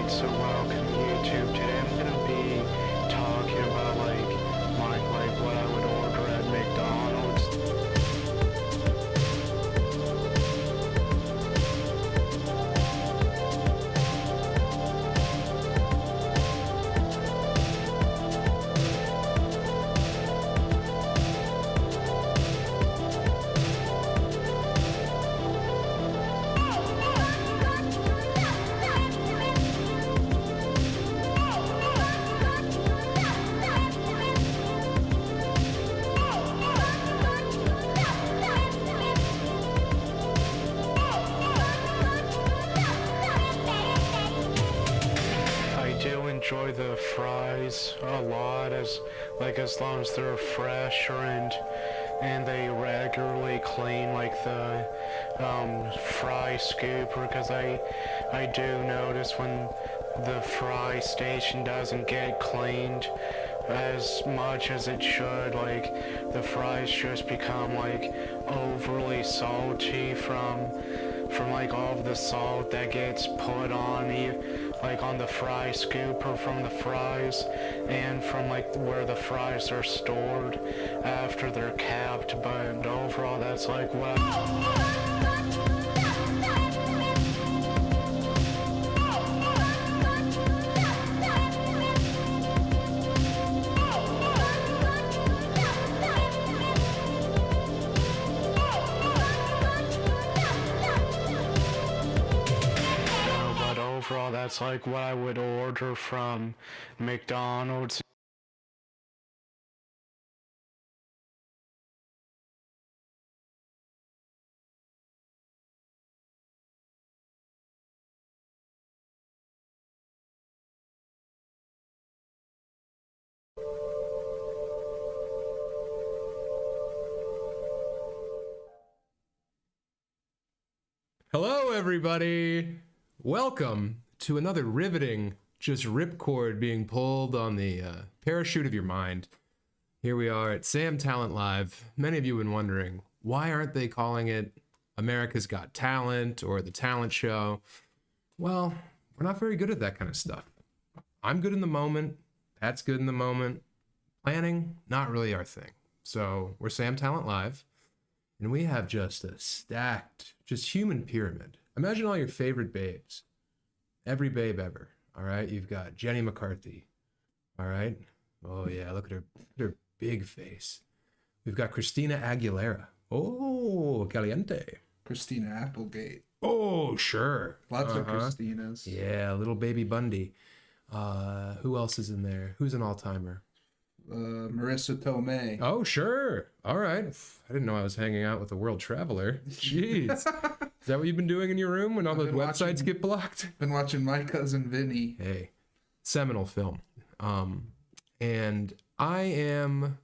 So welcome to YouTube. Today I'm gonna be talking about what I would order at McDonald's. Enjoy the fries a lot, as long as they're fresh and they regularly clean the fry scooper, because I do notice when the fry station doesn't get cleaned as much as it should, the fries just become overly salty from all of the salt that gets put on on the fry scooper from the fries, and from where the fries are stored after they're capped. But overall, that's what that's what I would order from McDonald's. Hello, everybody. Welcome to another riveting, just ripcord being pulled on the parachute of your mind. Here we are at Sam Tallent Live. Many of you have been wondering, why aren't they calling it America's Got Talent or The Talent Show? Well, we're not very good at that kind of stuff. I'm good in the moment. Pat's good in the moment. Planning, not really our thing. So we're Sam Tallent Live, and we have just a stacked, just human pyramid. Imagine all your favorite babes. Every babe ever, all right? You've got Jenny McCarthy, all right? Oh, yeah, look at her big face. We've got Christina Aguilera. Oh, caliente. Christina Applegate. Oh, sure. Lots of Christinas. Yeah, little baby Bundy. Who else is in there? Who's an all-timer? Marissa Tomei. Oh, sure. All right. I didn't know I was hanging out with a world traveler. Jeez. Is that what you've been doing in your room when all those websites get blocked? Been watching My Cousin Vinny. Hey, seminal film. And I am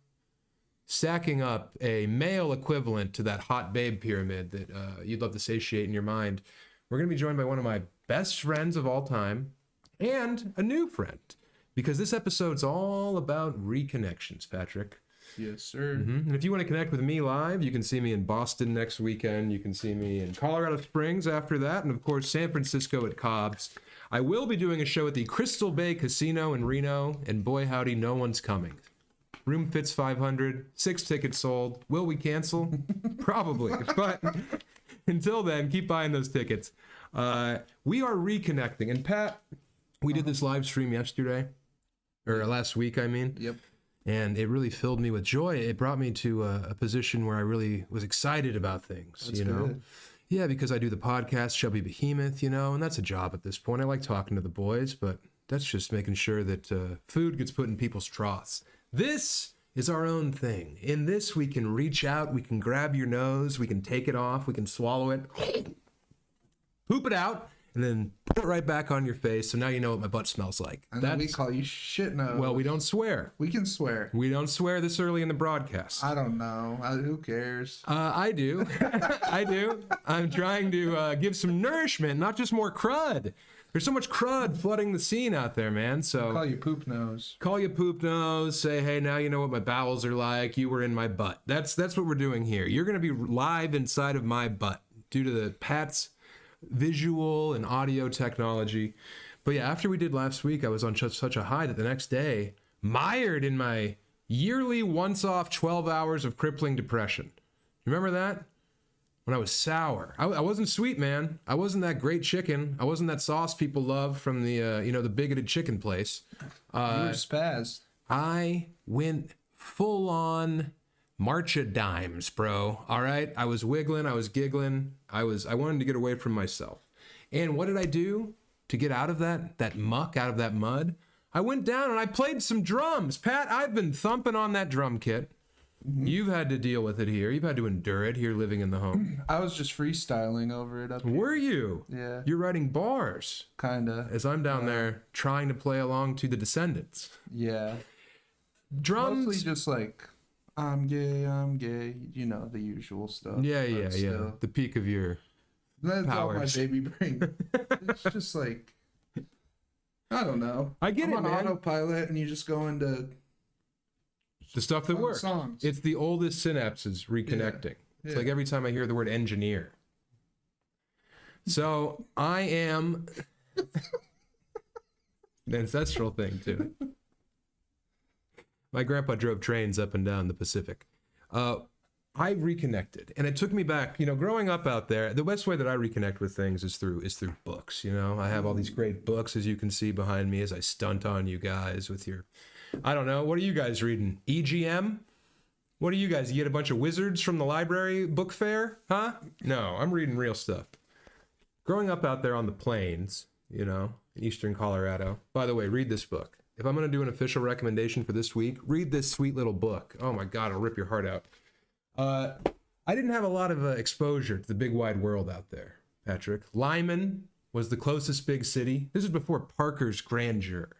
stacking up a male equivalent to that hot babe pyramid that you'd love to satiate in your mind. We're going to be joined by one of my best friends of all time and a new friend, because this episode's all about reconnections, Patrick. Yes, sir. And if you want to connect with me live, you can see me in Boston next weekend. You can see me in Colorado Springs after that. And, of course, San Francisco at Cobb's. I will be doing a show at the Crystal Bay Casino in Reno. And, boy, howdy, no one's coming. Room fits 500. 6 tickets sold. Will we cancel? Probably. But until then, keep buying those tickets. We are reconnecting. And, Pat, we did this live stream yesterday. Or last week, I mean. Yep. And it really filled me with joy. It brought me to a position where I really was excited about things. That's you know? good. Yeah, because I do the podcast, Chubby Behemoth, and that's a job at this point. I like talking to the boys, but that's just making sure that food gets put in people's troughs. This is our own thing. In this, we can reach out, we can grab your nose, we can take it off, we can swallow it, poop it out, and then put it right back on your face, so now you know what my butt smells like. And then we call you shit nose. Well, we don't swear. We can swear. We don't swear this early in the broadcast. I don't know. Who cares? I do. I do. I'm trying to give some nourishment, not just more crud. There's so much crud flooding the scene out there, man. So call you poop nose. Call you poop nose. Say, hey, now you know what my bowels are like. You were in my butt. That's what we're doing here. You're going to be live inside of my butt due to the Pat's visual and audio technology. But yeah, after we did last week, I was on such a high that the next day, mired in my yearly once-off 12 hours of crippling depression. Remember that? When I was sour. I wasn't sweet, man. I wasn't that great chicken. I wasn't that sauce people love from the, the bigoted chicken place. You were spazzed. I went full-on Marcha dimes, bro. All right? I was wiggling. I was giggling. I wanted to get away from myself. And what did I do to get out of that muck, out of that mud? I went down and I played some drums. Pat, I've been thumping on that drum kit. Mm-hmm. You've had to deal with it here. You've had to endure it here living in the home. I was just freestyling over it up here. Were you? Yeah. You're writing bars. Kinda. As I'm down there trying to play along to the Descendants. Yeah. Drums. Mostly just like, I'm gay, you know, the usual stuff. Yeah. The peak of your That's powers. all my baby brain. It's just like, I don't know. I get I'm it, on man. autopilot and you just go into The stuff that fun works. songs. It's the oldest synapses reconnecting. It's like every time I hear the word engineer. So I am an ancestral thing too. My grandpa drove trains up and down the Pacific. I reconnected, and it took me back. Growing up out there, the best way that I reconnect with things is through books. I have all these great books, as you can see behind me, as I stunt on you guys with your, I don't know, what are you guys reading? EGM? What are you guys? You get a bunch of wizards from the library book fair, huh? No, I'm reading real stuff. Growing up out there on the plains, in eastern Colorado. By the way, read this book. If I'm going to do an official recommendation for this week, read this sweet little book. Oh my God, it'll rip your heart out. I didn't have a lot of exposure to the big wide world out there, Patrick. Lyman was the closest big city. This is before Parker's grandeur.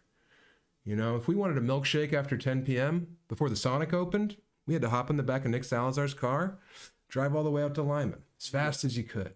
If we wanted a milkshake after 10 p.m., before the Sonic opened, we had to hop in the back of Nick Salazar's car, drive all the way out to Lyman, as fast as you could.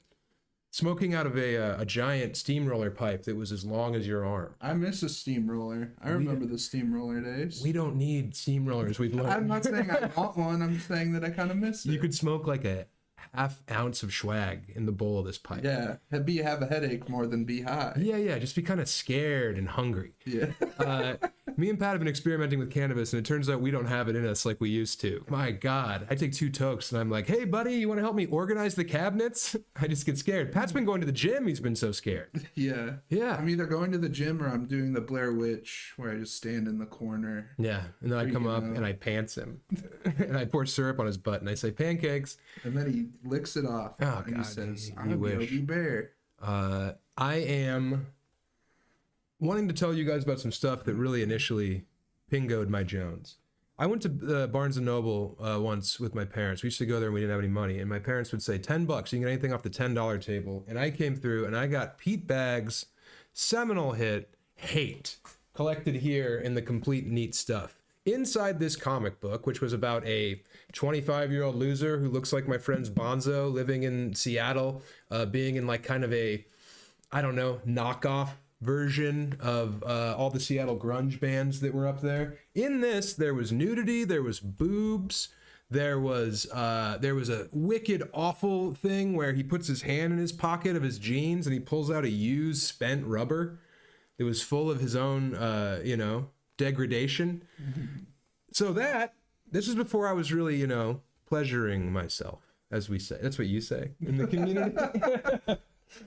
Smoking out of a giant steamroller pipe that was as long as your arm. I miss a steamroller. I remember the steamroller days. We don't need steamrollers. We've learned. I'm not saying I want one. I'm saying that I kind of miss it. You could smoke like a half ounce of swag in the bowl of this pipe. Yeah, have a headache more than be high. Yeah. Just be kind of scared and hungry. Yeah. Me and Pat have been experimenting with cannabis, and it turns out we don't have it in us like we used to. My God, I take 2 tokes, and I'm like, hey, buddy, you want to help me organize the cabinets? I just get scared. Pat's been going to the gym. He's been so scared. Yeah. I'm either going to the gym or I'm doing the Blair Witch, where I just stand in the corner. Yeah, and then I come up and I pants him, and I pour syrup on his butt, and I say, pancakes. And then he licks it off. Oh, and God, he says, you I'm wish. Yogi Bear. I am wanting to tell you guys about some stuff that really initially pingoed my Jones. I went to Barnes & Noble once with my parents. We used to go there and we didn't have any money. And my parents would say, $10, you can get anything off the $10 table. And I came through and I got Pete Bag's seminal hit, Hate, collected here in the complete neat stuff. Inside this comic book, which was about a 25-year-old loser who looks like my friend's Bonzo living in Seattle, being in like kind of a, I don't know, knockoff version of all the Seattle grunge bands that were up there. In this, there was nudity, there was boobs, there was a wicked, awful thing where he puts his hand in his pocket of his jeans and he pulls out a used spent rubber that was full of his own, degradation. Mm-hmm. So this is before I was really, pleasuring myself, as we say. That's what you say in the community.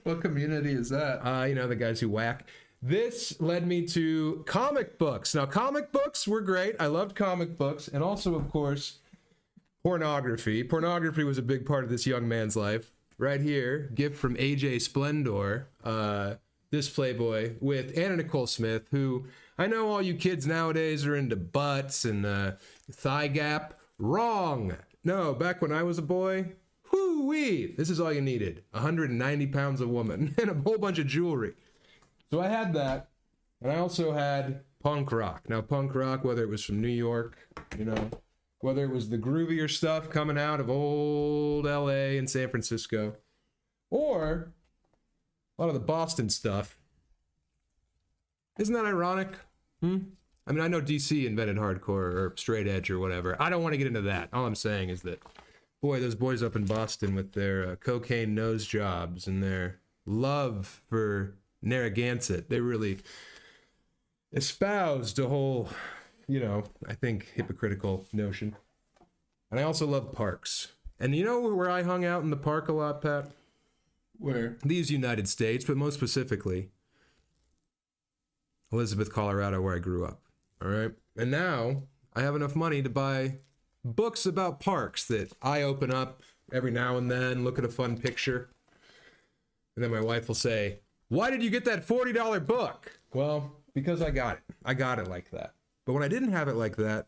What community is that? The guys who whack. This led me to comic books. Now, comic books were great. I loved comic books. And also, of course, pornography. Pornography was a big part of this young man's life. Right here, gift from AJ Splendor, this Playboy, with Anna Nicole Smith, who I know all you kids nowadays are into butts and thigh gap. Wrong. No, back when I was a boy, whoo-wee, this is all you needed. 190 pounds of woman and a whole bunch of jewelry. So I had that, and I also had punk rock. Now, punk rock, whether it was from New York, whether it was the groovier stuff coming out of old LA and San Francisco, or a lot of the Boston stuff. Isn't that ironic? I mean, I know DC invented hardcore or straight edge or whatever. I don't want to get into that. All I'm saying is that, boy, those boys up in Boston with their cocaine nose jobs and their love for Narragansett. They really espoused a whole, I think, hypocritical notion. And I also love parks. And you know where I hung out in the park a lot, Pat? Where? These United States, but most specifically, Elizabeth, Colorado, where I grew up. All right. And now I have enough money to buy books about parks that I open up every now and then, look at a fun picture. And then my wife will say, "Why did you get that $40 book?" Well, because I got it. I got it like that. But when I didn't have it like that,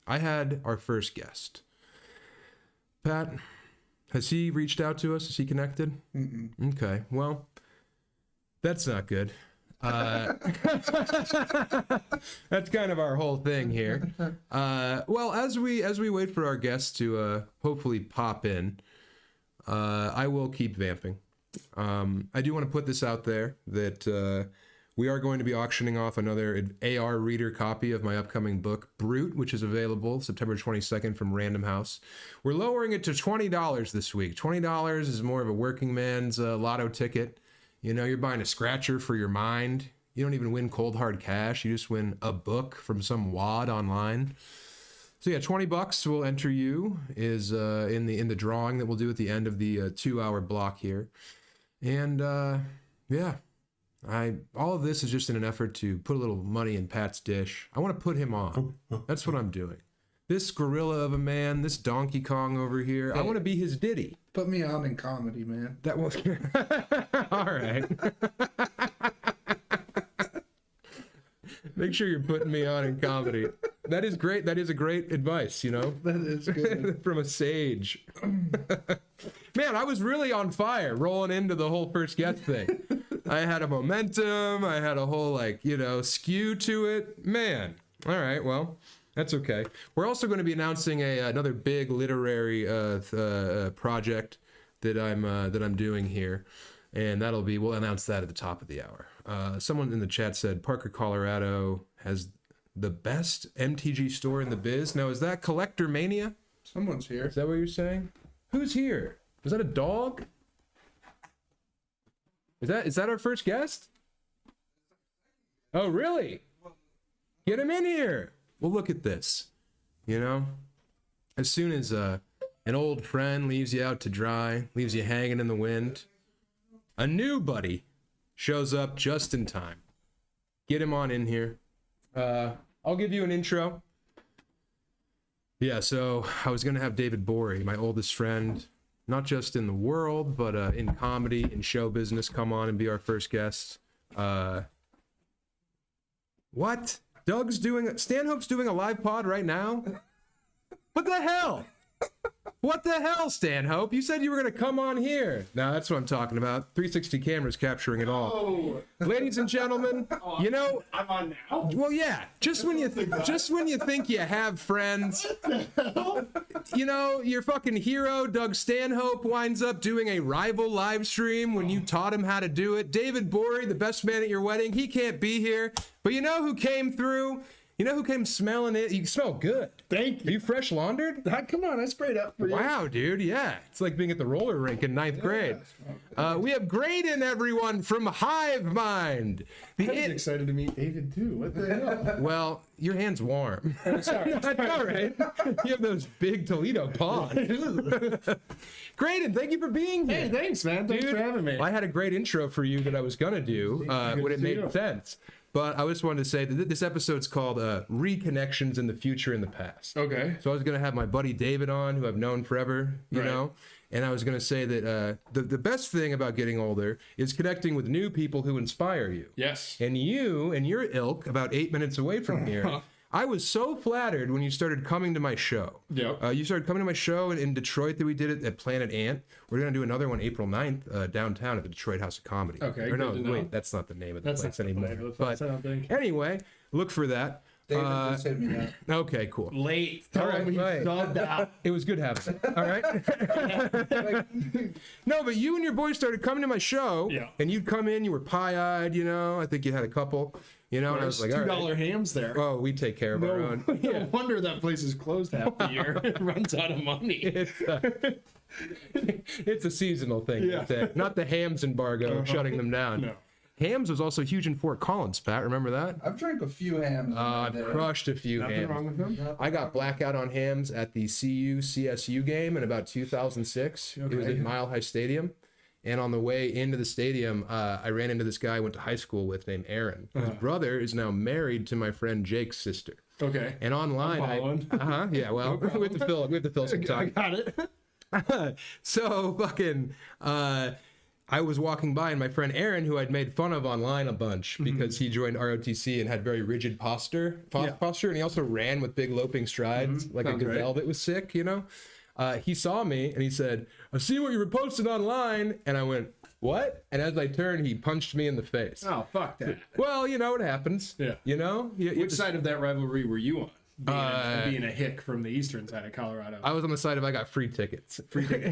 I had our first guest. Pat, has he reached out to us? Is he connected? Mm-mm. Okay. Well, that's not good. That's kind of our whole thing here. Well, as we wait for our guests to hopefully pop in, I will keep vamping. I do want to put this out there that we are going to be auctioning off another AR reader copy of my upcoming book, Brute, which is available September 22nd from Random House. We're lowering it to $20 this week. $20 is more of a working man's lotto ticket. You're buying a scratcher for your mind. You don't even win cold hard cash. You just win a book from some wad online. So yeah, $20 will enter you is in the drawing that we'll do at the end of the 2-hour block here. And yeah, all of this is just in an effort to put a little money in Pat's dish. I want to put him on. That's what I'm doing. This gorilla of a man, this Donkey Kong over here, I want to be his Diddy. Put me on in comedy, man. That was all right. Make sure you're putting me on in comedy. That is great. That is a great advice, That is good. From a sage. Man, I was really on fire rolling into the whole first guest thing. I had a momentum. I had a whole skew to it. Man. All right. Well, that's okay. We're also going to be announcing another big literary project that I'm doing here, and we'll announce that at the top of the hour. Someone in the chat said Parker, Colorado has the best MTG store in the biz. Now, is that Collector Mania? Someone's here. Is that what you're saying? Who's here? Is that a dog? Is that our first guest? Oh, really? Get him in here. Well, look at this. As soon as an old friend leaves you out to dry, leaves you hanging in the wind, a new buddy shows up just in time. Get him on in here. I'll give you an intro. Yeah, so I was going to have David Gborie, my oldest friend, not just in the world, but in comedy, in show business, come on and be our first guest. What? Stanhope's doing a live pod right now? What the hell? What the hell, Stanhope? You said you were going to come on here. Now that's what I'm talking about. 360 cameras capturing it all. Oh. Ladies and gentlemen, I'm on now. well, yeah, just when you think you have friends, your fucking hero, Doug Stanhope, winds up doing a rival live stream when you taught him how to do it. David Gborie, the best man at your wedding, he can't be here. But you know who came through? You know who came smelling it? You smell good. Thank Are you fresh laundered? Come on, I sprayed up for you. Wow, dude, yeah. It's like being at the roller rink in 9th grade. We have Graydon, everyone, from Hivemind. I was excited to meet David, too. What the hell? Well, your hand's warm. Sorry. That's all right. You have those big Toledo paws. Graydon, thank you for being here. Hey, thanks, man. Thanks for having me. I had a great intro for you that I was going to do when it made sense. But I just wanted to say that this episode's called Reconnections in the Future and the Past. Okay. So I was going to have my buddy David on, who I've known forever, you know? And I was going to say that the best thing about getting older is connecting with new people who inspire you. Yes. And you and your ilk, about 8 minutes away from here, I was so flattered when you started coming to my show. Yep. You started coming to my show in Detroit that we did it at Planet Ant. We're going to do another one April 9th downtown at the Detroit House of Comedy. Okay, Or no, good to know. wait, that's not the name of the That's place not the anymore. name of the But place, I don't think. anyway, look for that. David just hit me that. Okay, cool. Late. All right, right. It was good having it. All right. No, but you and your boys started coming to my show, Yeah. and you'd come in. You were pie-eyed, you know. I think you had a couple, you know. And I was like, all $2 right. hams there. Oh, we take care of our own. No wonder that place is closed half the year. It runs out of money. It's a seasonal thing, Yeah. not the hams embargo shutting them down. No. Hams was also huge in Fort Collins, Pat. Remember that? I've drank a few hams. in my I've day. crushed a few Nothing hams. wrong with them. I got blackout on hams at the CSU game in about 2006. It was at Mile High Stadium. And on the way into the stadium, I ran into this guy I went to high school with named Aaron. His brother is now married to my friend Jake's sister. Okay. And online, yeah, well, we have to fill some I time. got it. So fucking, I was walking by and my friend Aaron, who I'd made fun of online a bunch because he joined ROTC and had very rigid posture, and he also ran with big loping strides like Sounds a gazelle that was sick, you know? He saw me and he said, "I've seen what you were posting online," and I went, "What?" And as I turned, he punched me in the face. Oh, fuck that. Well, you know what happens. Yeah. You know? Which side of that rivalry were you on? Being a hick from the eastern side of Colorado. I was on the side of I got free tickets.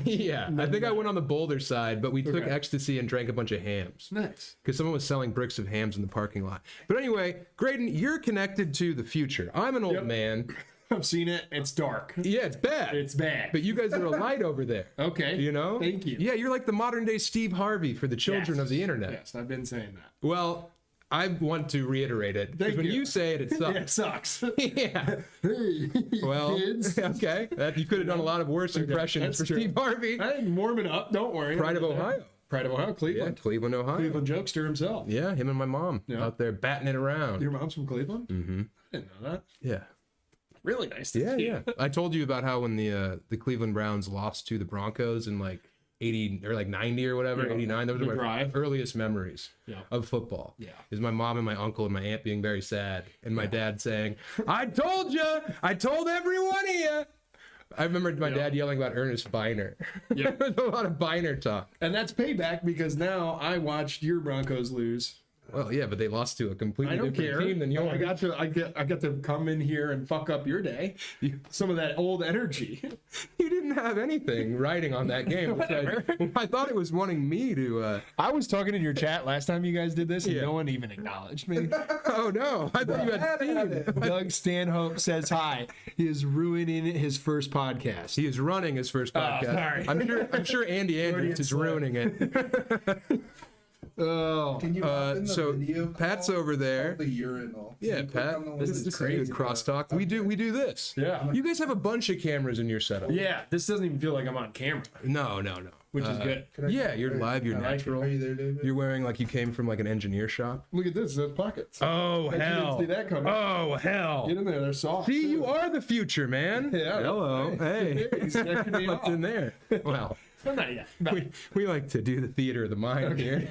Yeah. I think I went on the Boulder side, but we took ecstasy and drank a bunch of hams. Nice. Because someone was selling bricks of hams in the parking lot. But anyway, Graydon, you're connected to the future. I'm an old man. I've seen it. It's dark. Yeah, it's bad. It's bad. But you guys are a light over there. Okay. You know? Thank you. Yeah, you're like the modern day Steve Harvey for the children of the internet. Yes, I've been saying that. Well, I want to reiterate it. Because when you say it, it sucks. Yeah, it sucks. Yeah. Hey, Well, kids. okay. You could have done a lot of worse impressions That's for true. Steve Harvey. I didn't warm it up. Don't worry. Pride of Ohio. Pride of Ohio, Yeah, Cleveland. Cleveland, Ohio. Cleveland jokester himself. Yeah, him and my mom out there batting it around. Your mom's from Cleveland? Mm-hmm. I didn't know that. Yeah. Really nice to Yeah, see. yeah. I told you about how when the Cleveland Browns lost to the Broncos in like 80 or like 90 or whatever, 89. Those The are my drive. earliest memories of football. Yeah. Is my mom and my uncle and my aunt being very sad and my dad saying, "I told you, I told every one of you." I remember my dad yelling about Ernest Biner. Yeah. There's a lot of Biner talk. And that's payback because now I watched your Broncos lose. Well, yeah, but they lost to a completely I don't different care. team than yours. I got to come in here and fuck up your day. Some of that old energy. You didn't have anything writing on that game. I thought it was wanting me to. I was talking in your chat last time you guys did this, and no one even acknowledged me. Oh no! I thought you had Steve. Doug Stanhope says hi. He is ruining his first podcast. He is running his first podcast. sorry. I'm sure Andy Andrews is ruining it. Oh, Can you hop in the So video Pat's call? over there. The urinal. Yeah, Can you click Pat. on the one This that's is crazy? good crosstalk. We do this. Yeah. You guys have a bunch of cameras in your setup. yeah. This doesn't even feel like I'm on camera, No. which is good. Can I- Yeah, you're live. You're I like it. natural. Are you there, David? You're wearing like you came from like an engineer shop. Look at this. Those pockets. Oh Bet you didn't see that coming. Oh hell! Get in there. They're soft. See, you are the future, man. Yeah. Hello. Hey. He's checking me What's off. in there? Well, Well, not yet. No. we like to do the theater of the mind here.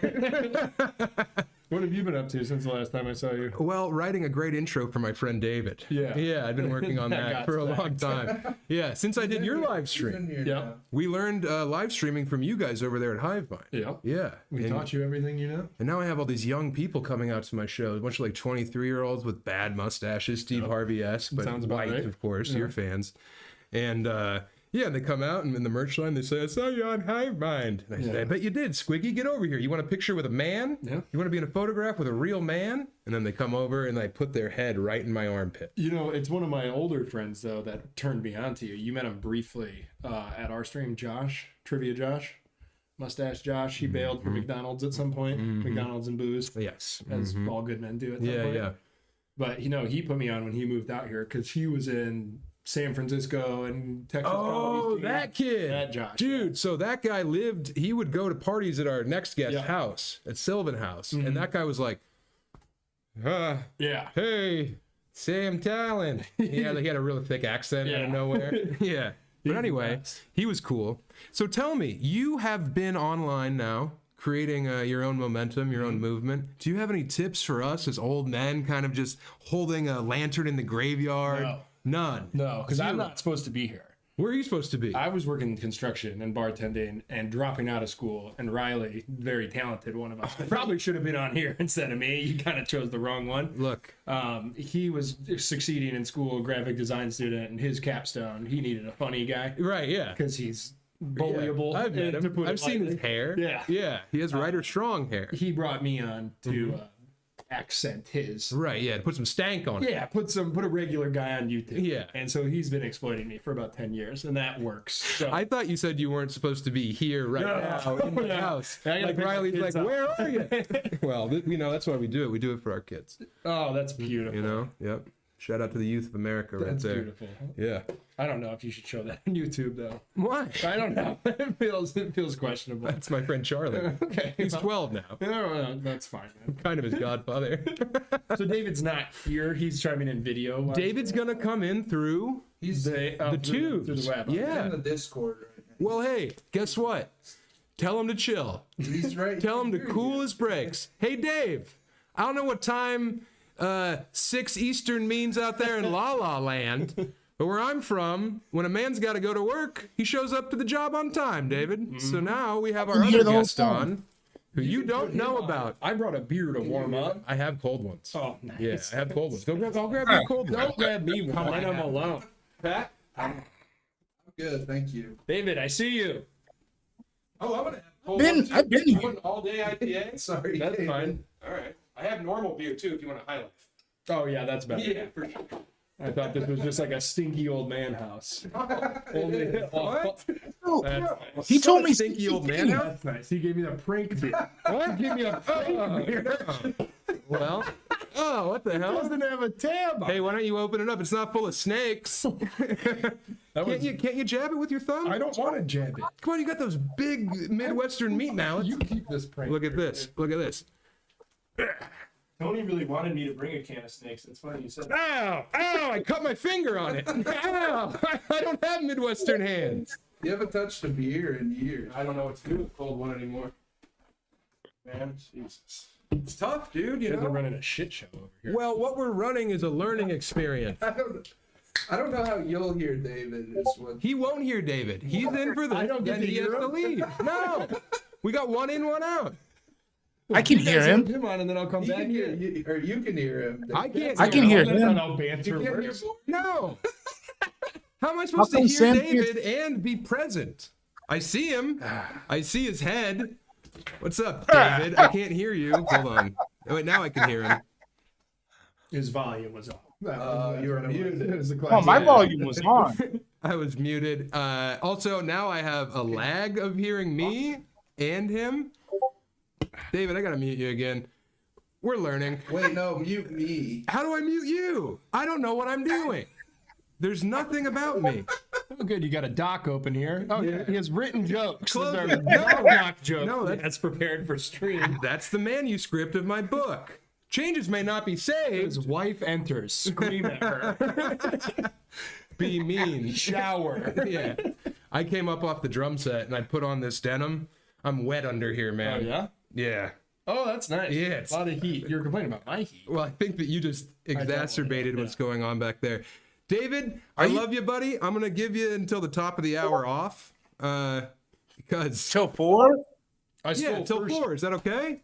What have you been up to since the last time I saw you? Well, writing a great intro for my friend David. Yeah. Yeah, I've been working on That that got for a to long time. Yeah, since I did your live He's in stream. here Yep. now. We learned live streaming from you guys over there at Hivemind. Yeah. Yeah. We taught you everything you know. And now I have all these young people coming out to my show. A bunch of like 23-year-olds with bad mustaches, Steve Harvey-esque, but Sounds about white, right. of course, your fans. And yeah, they come out and in the merch line, they say, "I saw you on Hivemind." And I say, "I bet you did, Squiggy. Get over here. You want a picture with a man? Yeah. You want to be in a photograph with a real man?" And then they come over and they put their head right in my armpit. You know, it's one of my older friends, though, that turned me on to you. You met him briefly at our stream, Josh, Trivia Josh, Mustache Josh. He bailed for McDonald's at some point, McDonald's and booze, Yes. as all good men do at some Yeah, point. yeah. But, you know, he put me on when he moved out here because he was in San Francisco and Texas. Oh, College. that kid. That Josh. Dude, so that guy he would go to parties at our next guest Yeah. house, at Sylvan House. And that guy was like, Yeah. "Hey, Sam Tallent." He had a really thick accent out of Yeah. nowhere. Yeah. But anyway, he was cool. So tell me, you have been online now, creating your own momentum, your own movement. Do you have any tips for us as old men kind of just holding a lantern in the graveyard? No. None. No, because I'm not supposed to be here. Where are you supposed to be? I was working construction and bartending and dropping out of school. And Riley, very talented one of us, probably should have been on here instead of me. You kind of chose the wrong one. Look. He was succeeding in school, graphic design student, and his capstone, he needed a funny guy Right, yeah. because he's bullyable. I've met to him. put it I've seen lightly. his hair. Yeah. Yeah. He has writer strong hair. He brought me on to accent his. Right, yeah, to put some stank on it. Yeah, put a regular guy on YouTube. Yeah. And so he's been exploiting me for about 10 years, and that works. So I thought you said you weren't supposed to be here right now in the house. I gotta Like pick my Riley's like, kids up. where are you? Well, that's why we do it. We do it for our kids. Oh, that's beautiful. You know? Yep. Shout out to the youth of America right That's there. beautiful. Yeah. I don't know if you should show that on YouTube though. Why? I don't know. It feels questionable. That's my friend Charlie. Okay. He's 12 now. No, that's fine, man. Kind of his godfather. So David's not here. He's chiming in video. David's gonna come in through He's the tubes. through the web. Yeah. in the Discord right now. Well, hey, guess what? Tell him to chill. He's right. Tell him to here. cool his brakes. Hey, Dave, I don't know what time 6 Eastern means out there in La La Land, but where I'm from, when a man's got to go to work, he shows up to the job on time, David. So now we have our other guest on, who you don't know about. I brought a beer to warm up. I have cold ones. Oh, nice. Yeah, I have cold ones. I'll grab you a cold one. Don't grab me one when I'm alone. Pat? Good, thank you. David, I see you. Oh, I'm gonna have cold ones too. I've been You here. want an all-day IPA? Sorry, That's David. fine. All right. I have normal beer too if you want a high life. Oh yeah, that's better. Yeah, for sure. I thought this was just like a stinky old man house. Only, What? That's nice. He told me Stinky old man house? That's nice. He gave me the prank beer. What? He gave me a prank beer. Well, oh, what the hell? Doesn't have a tab on. Hey, why don't you open it up? It's not full of snakes. That was, Can't you jab it with your thumb? I don't want to jab it. Come on, you got those big Midwestern meat mallets. You keep this prank. Look at beer, this. Look at this. dude. Tony really wanted me to bring a can of snakes. It's funny you said that. Ow! Ow! I cut my finger on it. Ow! I don't have Midwestern hands. You haven't touched a beer in years. I don't know what to do with a cold one anymore. Man, Jesus. It's tough, dude, you You guys are know? running a shit show over here. Well, what we're running is a learning experience. I don't know how you'll hear David is what. He won't hear David. He's in for this, I don't get then to he has hear to him? leave. No! We got one in, one out. I can You guys hear have him. him on, and then I'll come He back can hear here. you, or you can hear him. I can't I can hear That's him. not how banter You can't hear works. No. How am I supposed to come hear Sam David and be present? I see him. I see his head. What's up, David? I can't hear you. Hold on. Oh, wait, now I can hear him. His volume was off. You were muted. It was a Oh, my classic. volume was on. I was muted. Also, now I have a lag of hearing me and him. David, I gotta mute you again. We're learning. Wait, no, mute me. How do I mute you? I don't know what I'm doing. There's nothing about me. Oh, good. You got a doc open here. Oh, Yeah. he has written jokes. Close Those are it. knock jokes. No, that's prepared for stream. That's the manuscript of my book. Changes may not be His saved. wife enters. Scream at her. Be mean. Shower. Yeah. I came up off the drum set and I put on this denim. I'm wet under here, Oh man. yeah. Yeah. Oh, that's nice. Yeah, it's- A lot of heat. You're complaining about my heat. Well, I think that you just exacerbated what's going on back there. David, I you- love you, buddy. I'm going to give you until the top of the hour off. Because, Till 4? I yeah, stole until first. 4. Is that okay?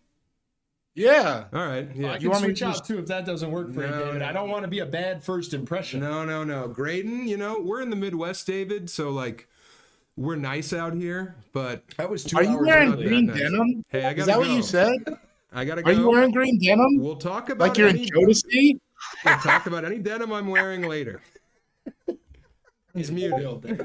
Yeah. All right. Yeah. I You can want me switch to out just- too if that doesn't work for you, No, David. no. I don't want to be a bad first impression. No. Graydon, you know, we're in the Midwest, David. So, like, we're nice out here. But, That was 2 Are hours you wearing early. green Nice. denim? hey, I got to Is that go. what you said? I got to go. Are you wearing green denim? We'll talk about Like you're in any, Jodeci? we'll talk about any denim I'm wearing later. He's muted.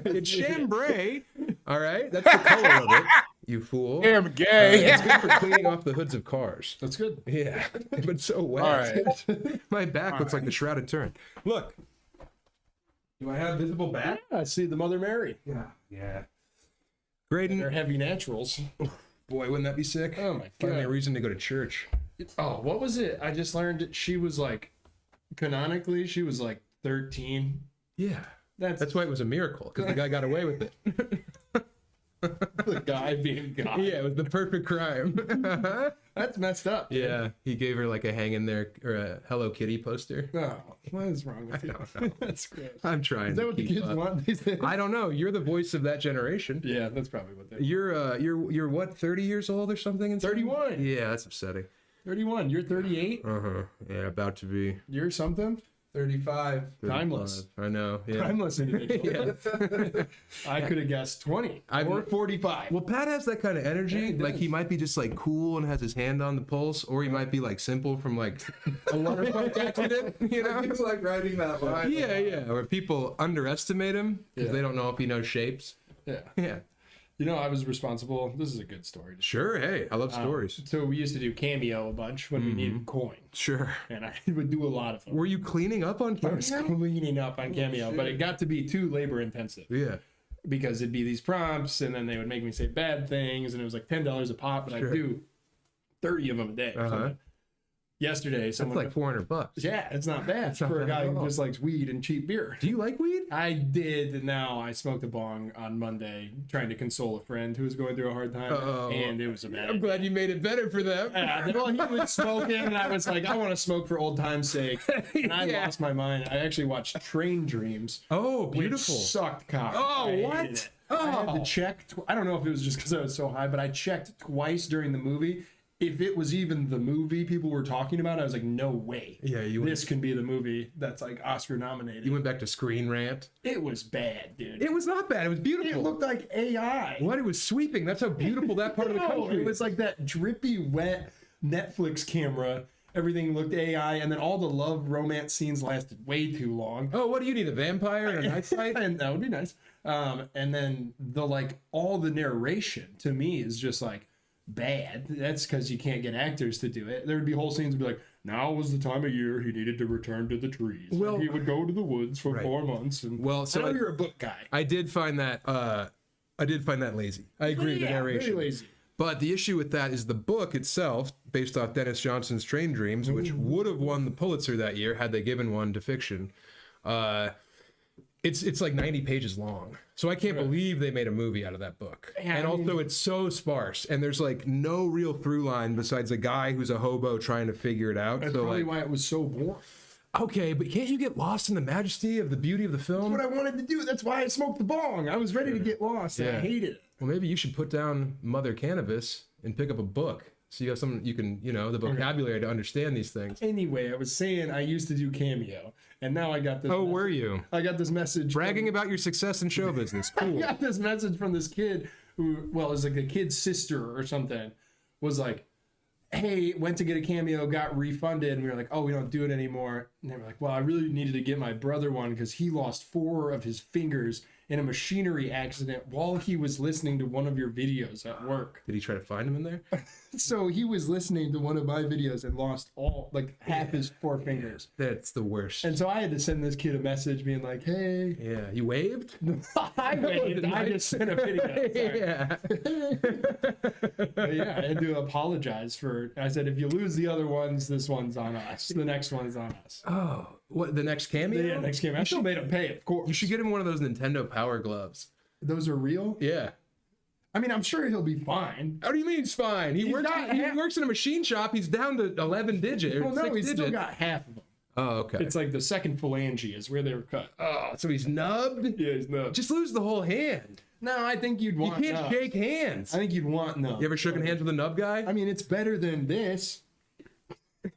It's chambray. All right. That's the color of it. You fool. Damn gay. It's good for cleaning off the hoods of cars. That's good. Yeah, but so wet. All right. My back looks like the Shroud of Turin. Look. Do I have visible back? I see the Mother Mary. Yeah. They're Graydon, heavy naturals. boy, wouldn't that be sick? Oh my Finally a god. reason to go to church. Oh, what was it? I just learned she was like, canonically, she was like 13. Yeah. That's why it was a miracle, because the guy got away with it. the guy being God. Yeah, it was the perfect crime. That's messed up. dude. Yeah, he gave her like a hang in there or a Hello Kitty poster. Oh, what is wrong with you? don't know. That's gross. I'm trying Is that to what the keep kids up. want these days? I don't know. You're the voice of that generation. Yeah, that's probably what they. You're what, 30 years old or something? in 31. Yeah, that's upsetting. 31. You're 38. Uh-huh. Yeah, about to be. You're something. 35. Timeless. I know. Yeah. Timeless individual. Yeah. I could have guessed 20 or 45. Well, Pat has that kind of energy. Yeah, he Like does. he might be just like cool and has his hand on the pulse, or he might be like simple from like a motorbike accident. You know? It's like writing that line. Yeah. Or people underestimate him because Yeah. they don't know if he knows shapes. Yeah. Yeah. You know, I was responsible. This is a good story. Sure. Hey, I love stories. So we used to do Cameo a bunch when we needed coin, Sure. and I would do a lot of them. Were you cleaning up on I was camera? cleaning up on Cameo, but it got to be too labor intensive Yeah. because it'd be these prompts, and then they would make me say bad things, and it was like $10 a pop, but Sure. I'd do 30 of them a day. or something. Yesterday, That's someone like $400. yeah, it's not bad not for a bad guy at who all. just likes weed and cheap beer. Do you like weed? I did, and now I smoked a bong on Monday trying to console a friend who was going through a hard time, Uh-oh. and it was a bad. I'm glad you made it better for them. Well, he was smoking, and I was like, I want to smoke for old time's sake. And I Yeah. lost my mind. I actually watched Train Dreams. Oh, Which beautiful. sucked cock. Oh, I hated what? it. I had to check. I don't know if it was just because I was so high, but I checked twice during the movie. If it was even the movie people were talking about, I was like, no way. Yeah, This can be the movie that's like Oscar nominated. You went back to Screen Rant. It was bad, dude. It was not bad. It was beautiful. It looked like AI. What? It was sweeping. That's how beautiful that part of the No, country it is. was like that drippy, wet Netflix camera. Everything looked AI, and then all the love romance scenes lasted way too long. Oh, what do you need? A vampire and a night fight? And that would be nice. And then all the narration to me is just like bad. That's because you can't get actors to do it. There would be whole scenes would be like, now was the time of year he needed to return to the trees. Well- And he would go to the woods for Right. 4 months. And Well, so I know I- you're a book guy. I did find that lazy. I agree with the Yeah, narration. very lazy. But the issue with that is the book itself, based off Dennis Johnson's Train Dreams, which would have won the Pulitzer that year had they given one to fiction. It's like 90 pages long. So I can't believe they made a movie out of that book. Yeah, And I mean- also it's so sparse and there's like no real through line besides a guy who's a hobo trying to figure it out. That's So probably like, why it was so boring. okay, but can't you get lost in the majesty of the beauty of the film? What I wanted to do. That's why I smoked the bong. I was ready to get lost. And I Yeah. hated it. Well, maybe you should put down Mother Cannabis and pick up a book. So you have some, you can, the vocabulary to understand these things. Anyway, I was saying I used to do Cameo, and now I got this. Oh, were you? I got this message. Bragging about your success in show business. I Cool. got this message from this kid who, well, it was like the kid's sister or something, was like, hey, went to get a Cameo, got refunded, and we were like, oh, we don't do it anymore. And they were like, well, I really needed to get my brother one because he lost 4 of his fingers in a machinery accident while he was listening to one of your videos at work. Did he try to find him in there? So he was listening to one of my videos and lost half his 4 fingers. That's the worst. And so I had to send this kid a message being like, hey. Yeah, you waved? I waved. I just sent a video. Sorry. Yeah. But yeah, I had to apologize for. I said, if you lose the other ones, this one's on us. The next one's on us. Oh, what, the next cameo? Yeah, next game. I still made him pay, of course. You should get him one of those Nintendo Power Gloves. Those are real. Yeah. I mean, I'm sure he'll be fine. How do you mean he's fine? He works in a machine shop. He's down to 11 digit. Well, no, 6 he's still digit. got half of them. Oh, okay. It's like the second phalange is where they were cut. Oh, so he's nubbed? Yeah, he's nuts. Just lose the whole hand. No, I think you'd You want. can't nubs. shake hands. I think you'd want no. You ever shaken hands with a nub guy? I mean, it's better than this.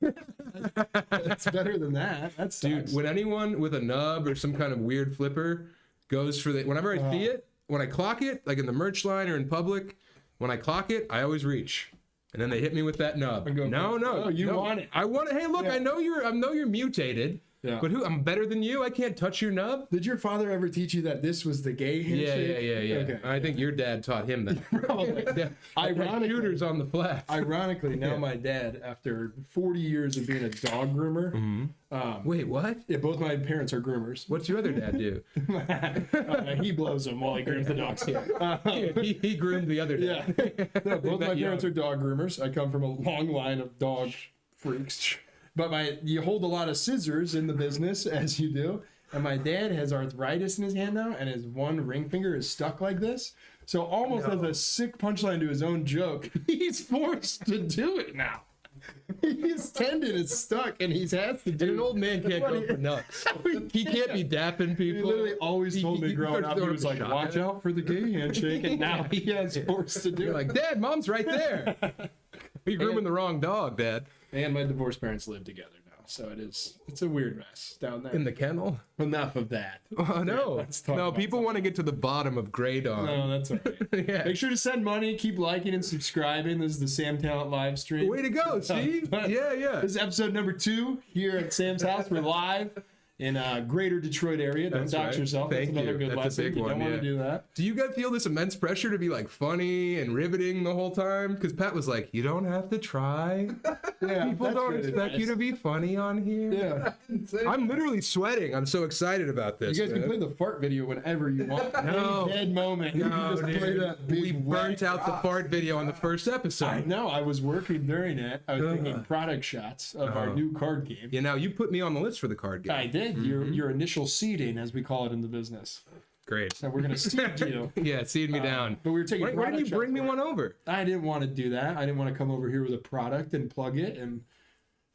It's better than that. That's Dude, when anyone with a nub or some kind of weird flipper goes for the, whenever I see it, when I clock it, like in the merch line or in public, when I clock it, I always reach. And then they hit me with that nub. And go, No, "Oh, you no. want it." I want it. Hey, look, Yeah. I know you're mutated. Yeah. But I'm better than you? I can't touch your nub? Did your father ever teach you that this was the gay handshake? Yeah. Okay. I think your dad taught him that. Probably. Yeah. Ironically- Shooters on the flat. Ironically, now my dad, after 40 years of being a dog groomer, Wait, what? yeah, both my parents are groomers. What's your other dad do? He blows them while he grooms the dogs. he groomed the other Yeah. dad. No, both my That parents young. are dog groomers. I come from a long line of dog freaks. But you hold a lot of scissors in the business, as you do. And my dad has arthritis in his hand now, and his one ring finger is stuck like this. So almost as a sick punchline to his own joke, he's forced to do it now. His tendon is stuck, and he's has to do And an old man can't go What for nuts. He can't be dapping He people. literally always told me growing starts up, he throwing was like, shot watch at out for the gay handshake, and now he has forced to do You're it. like, Dad, Mom's right there. You're grooming the wrong dog, Dad. And my divorced parents live together now. So it's a weird mess down there. In the kennel? Enough of that. Oh, no. let's talk No, about people want to get to the bottom of Graydon. No, that's all right. Yeah. Make sure to send money, keep liking and subscribing. This is the Sam Tallent live stream. Way to go, see? Yeah. This is episode number 2 here at Sam's house. We're live in greater Detroit area. Don't That's dox right. yourself. Thank That's another you. good That's a lesson. big You one, don't want yeah. to do that. Do you guys feel this immense pressure to be like funny and riveting the whole time? Because Pat was like, you don't have to try. Yeah, People that's don't good expect you advice. to be funny on here. Yeah. I'm literally sweating. I'm so excited about this. You guys can man. play the fart video whenever you want. No. Any dead moment. You No, can just play dude. that big We burnt out the fart video on the first episode. I know. I was working during it. I was taking product shots of our new card game. Yeah, now you put me on the list for the card game. I did. Your initial seeding, as we call it in the business. Great. So we're gonna seed you. Yeah, seed me down. But we were taking. Why didn't you product bring me shots for one it. over? I didn't want to do that. I didn't want to come over here with a product and plug it. And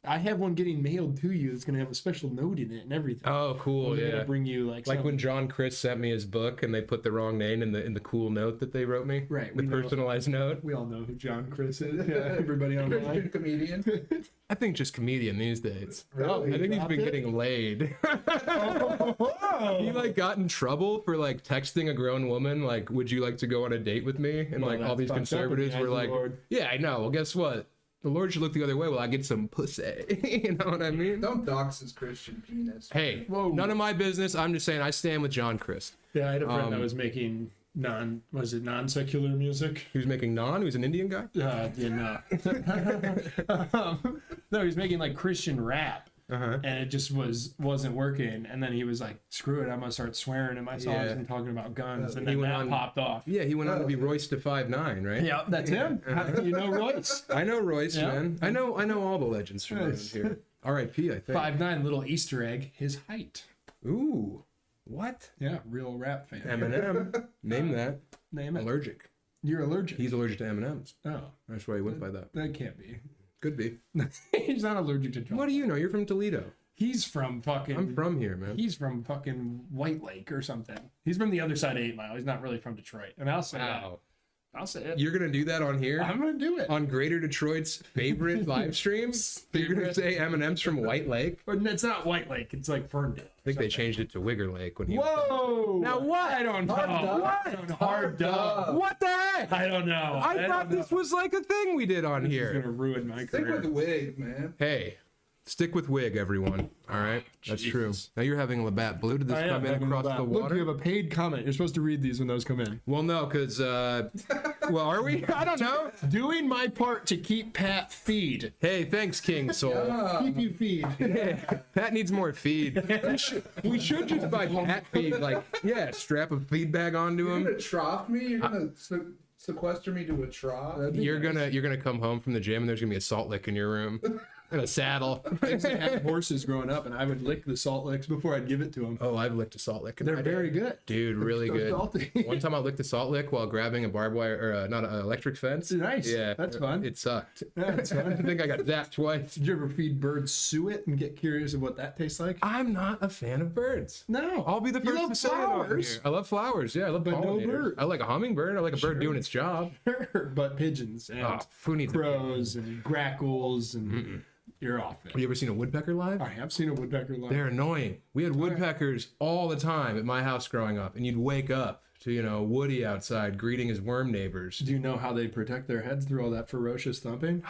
I have one getting mailed to you. It's gonna have a special note in it and everything. Oh, cool. We're Yeah. gonna bring you like When John Chris sent me his book and they put the wrong name in the cool note that they wrote me. Right, The we know. personalized note. we all know who John Chris is. Yeah, everybody online. Comedian. I think just comedian these days. Really? I think he's Dropped been it? getting laid. He like got in trouble for like texting a grown woman like, "Would you like to go on a date with me?" And Well, like all that's these fucked up in the conservatives eyes were of the like, Lord. "Yeah, I know. Well, guess what? The Lord should look the other way. Well, I get some pussy." You know what I mean? Don't dox his Christian penis. Hey, Whoa. none of my business. I'm just saying I stand with John Chris. Yeah, I had a friend that was making non-secular music. He was making naan. He was an Indian guy. No, he was making like Christian rap. Uh-huh. And it just wasn't working. And then he was like, "Screw it, I'm gonna start swearing in my songs Yeah. and talking about guns." And He then went that on- popped off. Yeah, he went on to be Royce to 5'9", right? Yeah, that's him. You know Royce? I know Royce, Yeah. man. I know all the legends from around Nice. here. R.I.P. I think. 5'9", little Easter egg, his height. Ooh, what? Yeah, real rap fan. Eminem. Name that. Name it. Allergic. You're allergic. He's allergic to M&Ms. Oh, That's why he went by that. that can't be. Could be. He's not allergic to chocolate. What do you know? You're from Toledo. He's from fucking. I'm from here, man. He's from fucking White Lake or something. He's from the other side of 8 Mile. He's not really from Detroit. And I'll say that. Wow. I'll say it. You're gonna do that on here? I'm gonna do it. On Greater Detroit's favorite live stream? You're gonna say M&M's from White Lake? Or it's not White Lake. It's like Ferndale. I think they changed it to Wigger Lake when he was Whoa! Now what? I don't know. Hard dub. Hard dub. What the heck? I don't know. I thought this was like a thing we did on This is here. gonna ruin my Stick career. with the wig, man. Hey, stick with wig, everyone. All right, that's true. Jesus. Now you're having Labatt Blue. Did this I am come in having across that. the Look, water? you have a paid comment. You're supposed to read these when those come in. Well, no, because well, are we? I don't know. Doing my part to keep Pat feed. Hey, thanks, King Soul. Keep you feed. Pat needs more feed. We should just buy Pat feed. Like, yeah, strap a feed bag onto You're him. gonna trough me? You're gonna sequester me to a trough? You're gonna come home from the gym and there's gonna be a salt lick in your room and a saddle. I used to have horses growing up, and I would lick the salt licks before I'd give it to them. Oh, I've licked a salt lick. in They're my day. very good. Dude, really So good. salty. One time I licked a salt lick while grabbing a barbed wire, or not an electric fence. Nice. Yeah, That's fun. It sucked. Yeah, that's fun. I think I got zapped twice. Did you ever feed birds suet and get curious of what that tastes like? I'm not a fan of birds. No. I'll be the You first love to say it on flowers. here. I love flowers. Yeah, I love But no pollinators. bird. I like a hummingbird. I like a bird doing its job. But pigeons and Oh, who needs a crows and grackles and you're off Have it. you ever seen a woodpecker live? I have seen a woodpecker live. They're annoying. We had woodpeckers all the time at my house growing up, and you'd wake up to, Woody outside greeting his worm neighbors. Do you know how they protect their heads through all that ferocious thumping?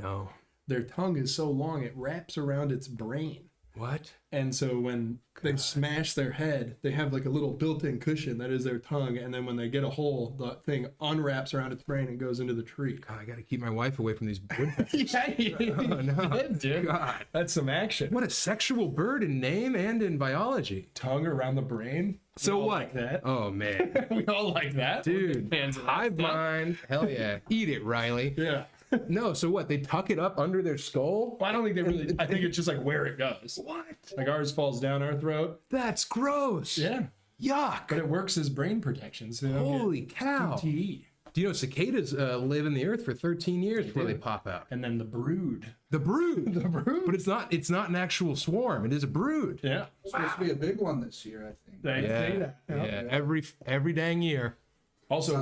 No. Their tongue is so long it wraps around its brain. What? And so when they smash their head, they have like a little built-in cushion that is their tongue. And then when they get a hole, the thing unwraps around its brain and goes into the tree. God, I gotta keep my wife away from these woodpeckers. Yeah, Oh, no. dude. God. That's some action. What a sexual bird in name and in biology. Tongue around the brain. So We all what? Like that. Oh, man. We all like that. Dude, Fans of that hive stuff. mind. Hell yeah. Eat it, Riley. Yeah. No, so what? They tuck it up under their skull? Well, I don't think they really. I think it's just like where it goes. What? Like ours falls down our throat. That's gross. Yeah. Yuck. But it works as brain protection. So they don't get Holy cow. CTE. Do you know cicadas live in the earth for 13 years before they pop out? And then the brood. The brood. The brood. But it's not an actual swarm. It is a brood. Yeah. It's supposed to be a big one this year, I think. They say that. Yeah. Every dang year. Also,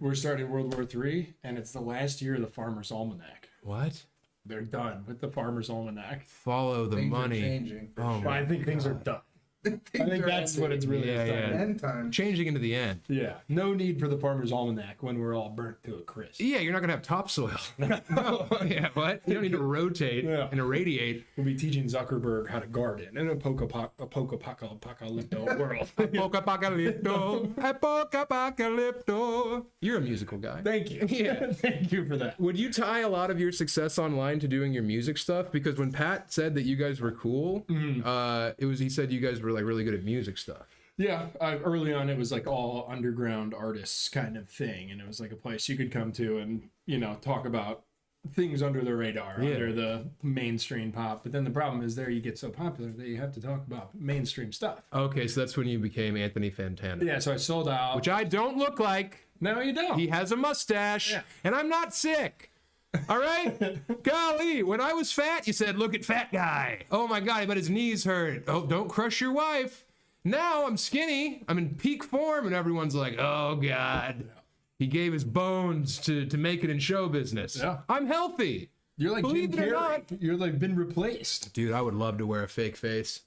we're starting World War III, and it's the last year of the Farmer's Almanac. What? they're done with the Farmer's Almanac. Follow the Things are money. changing. For Oh sure. But I think things are done. I think that's what it's really Yeah, done. yeah. End time. Changing into the end. Yeah, no need for the Farmer's Almanac when we're all burnt to a crisp. Yeah, you're not gonna have topsoil. No. Yeah, what? You don't need to rotate Yeah. and irradiate. We'll be teaching Zuckerberg how to garden in a poco-apocalypto world. Apocalypto, apocalypto. You're a musical guy. Thank you. Yeah. Thank you for that. Would you tie a lot of your success online to doing your music stuff? Because when Pat said that you guys were cool, he said you guys were like really good at music stuff. Yeah, early on it was like all underground artists kind of thing, and it was like a place you could come to and talk about things under the radar, under the mainstream pop. But then the problem is there you get so popular that you have to talk about mainstream stuff. Okay, so that's when you became Anthony Fantana. Yeah, so I sold out. Which I don't look like. No, you don't. He has a mustache, Yeah. and I'm not sick. All right? Golly, when I was fat, you said, look at fat guy. Oh my God, I bet his knees hurt. Oh, don't crush your wife. Now I'm skinny. I'm in peak form, and everyone's like, oh God. He gave his bones to make it in show business. Yeah. I'm healthy. You're like Believe Jim it or Carrey. not. You're like been replaced. Dude, I would love to wear a fake face.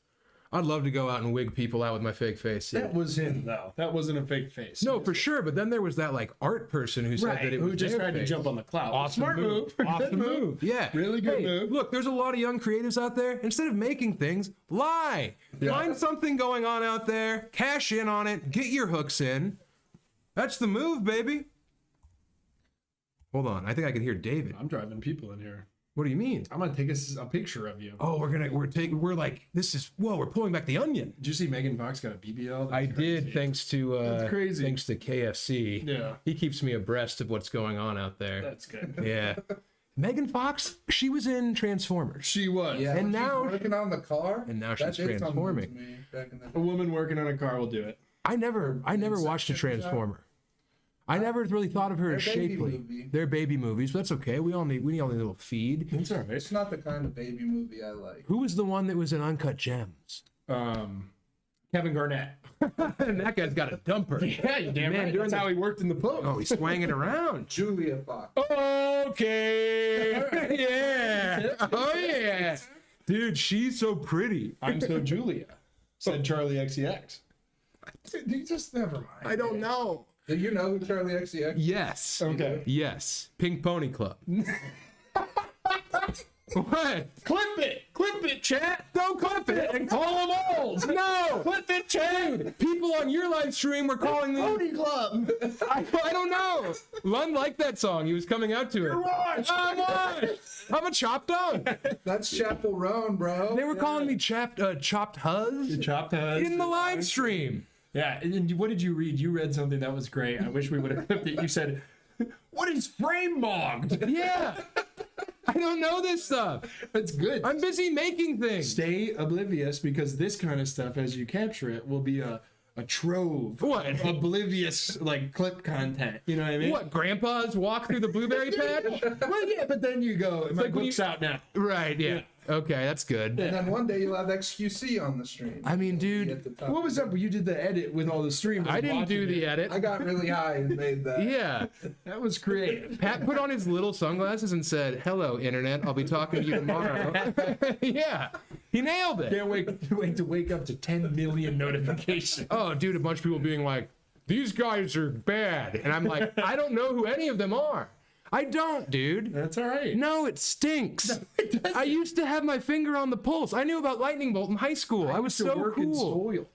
I'd love to go out and wig people out with my fake face. Yeah. That was him though. That wasn't a fake face. No, for sure. But then there was that like art person who said Right, that it who was just their tried to face. jump on the cloud. Awesome Smart move. Awesome Good move. Yeah. Really good Hey, move. Look, there's a lot of young creatives out there. Instead of making things, lie. Find something going on out there, cash in on it, get your hooks in. That's the move, baby. Hold on. I think I can hear David. I'm driving people in here. What do you mean? I'm gonna take a picture of you. Oh, we're like, this is, whoa, we're pulling back the onion. Did you see Megan Fox got a BBL? That's I crazy. did, thanks to That's crazy. thanks to KFC. Yeah. He keeps me abreast of what's going on out there. That's good. Yeah. Megan Fox, she was in Transformers. She was. Yeah, And and now- now working on the car. And now That she's did something transforming. to me back in the A day. woman working on a car will do it. I never watched a Transformer. I never really thought of her as They're baby shapely. movie. They're baby movies, but that's okay. We all need a little feed. That's all right. It's not the kind of baby movie I like. Who was the one that was in Uncut Gems? Kevin Garnett. And that guy's got a dumper. Yeah, you damn Man, right. during That's the- how he worked in the post. Oh, he's swanging around. Julia Fox. Okay. Yeah. Oh yeah. Dude, she's so pretty. I'm so Julia, said Charlie XCX. You just never mind. I don't know. Do you know who Charlie XCX? Yes. Okay. Yes. Pink Pony Club. What? Clip it, chat. Don't clip it. And call them old. No. Clip it, chat. People on your live stream were calling me. Pony Club. I don't know. Lund liked that song. He was coming out to it. I'm a chopped dog. That's Chapel Roan, bro. They were calling me chopped huz Chopped heads. in the live stream. Yeah, and what did you read? You read something that was great. I wish we would have clipped it. You said, "What is frame mogged?" Yeah. I don't know this stuff. That's good. I'm busy making things. Stay oblivious because this kind of stuff, as you capture it, will be a trove. What? Oblivious like clip content. You know what I mean? What, grandpa's walk through the blueberry patch? Well, yeah, but then you go. My like when book's out now. Right, yeah. Okay, that's good. And then one day you'll have XQC on the stream. I mean, dude, At the top. What was up? You did the edit with all the streams. I didn't do the edit. I got really high and made that. Yeah. That was creative. Pat put on his little sunglasses and said, "Hello, internet. I'll be talking to you tomorrow." Yeah. He nailed it. Can't wait to wake up to 10 million notifications. Oh, dude, a bunch of people being like, "These guys are bad." And I'm like, I don't know who any of them are. I don't, dude. That's all right. No, it stinks. I used to have my finger on the pulse. I knew about lightning bolt in high school. I was to so work in cool. soil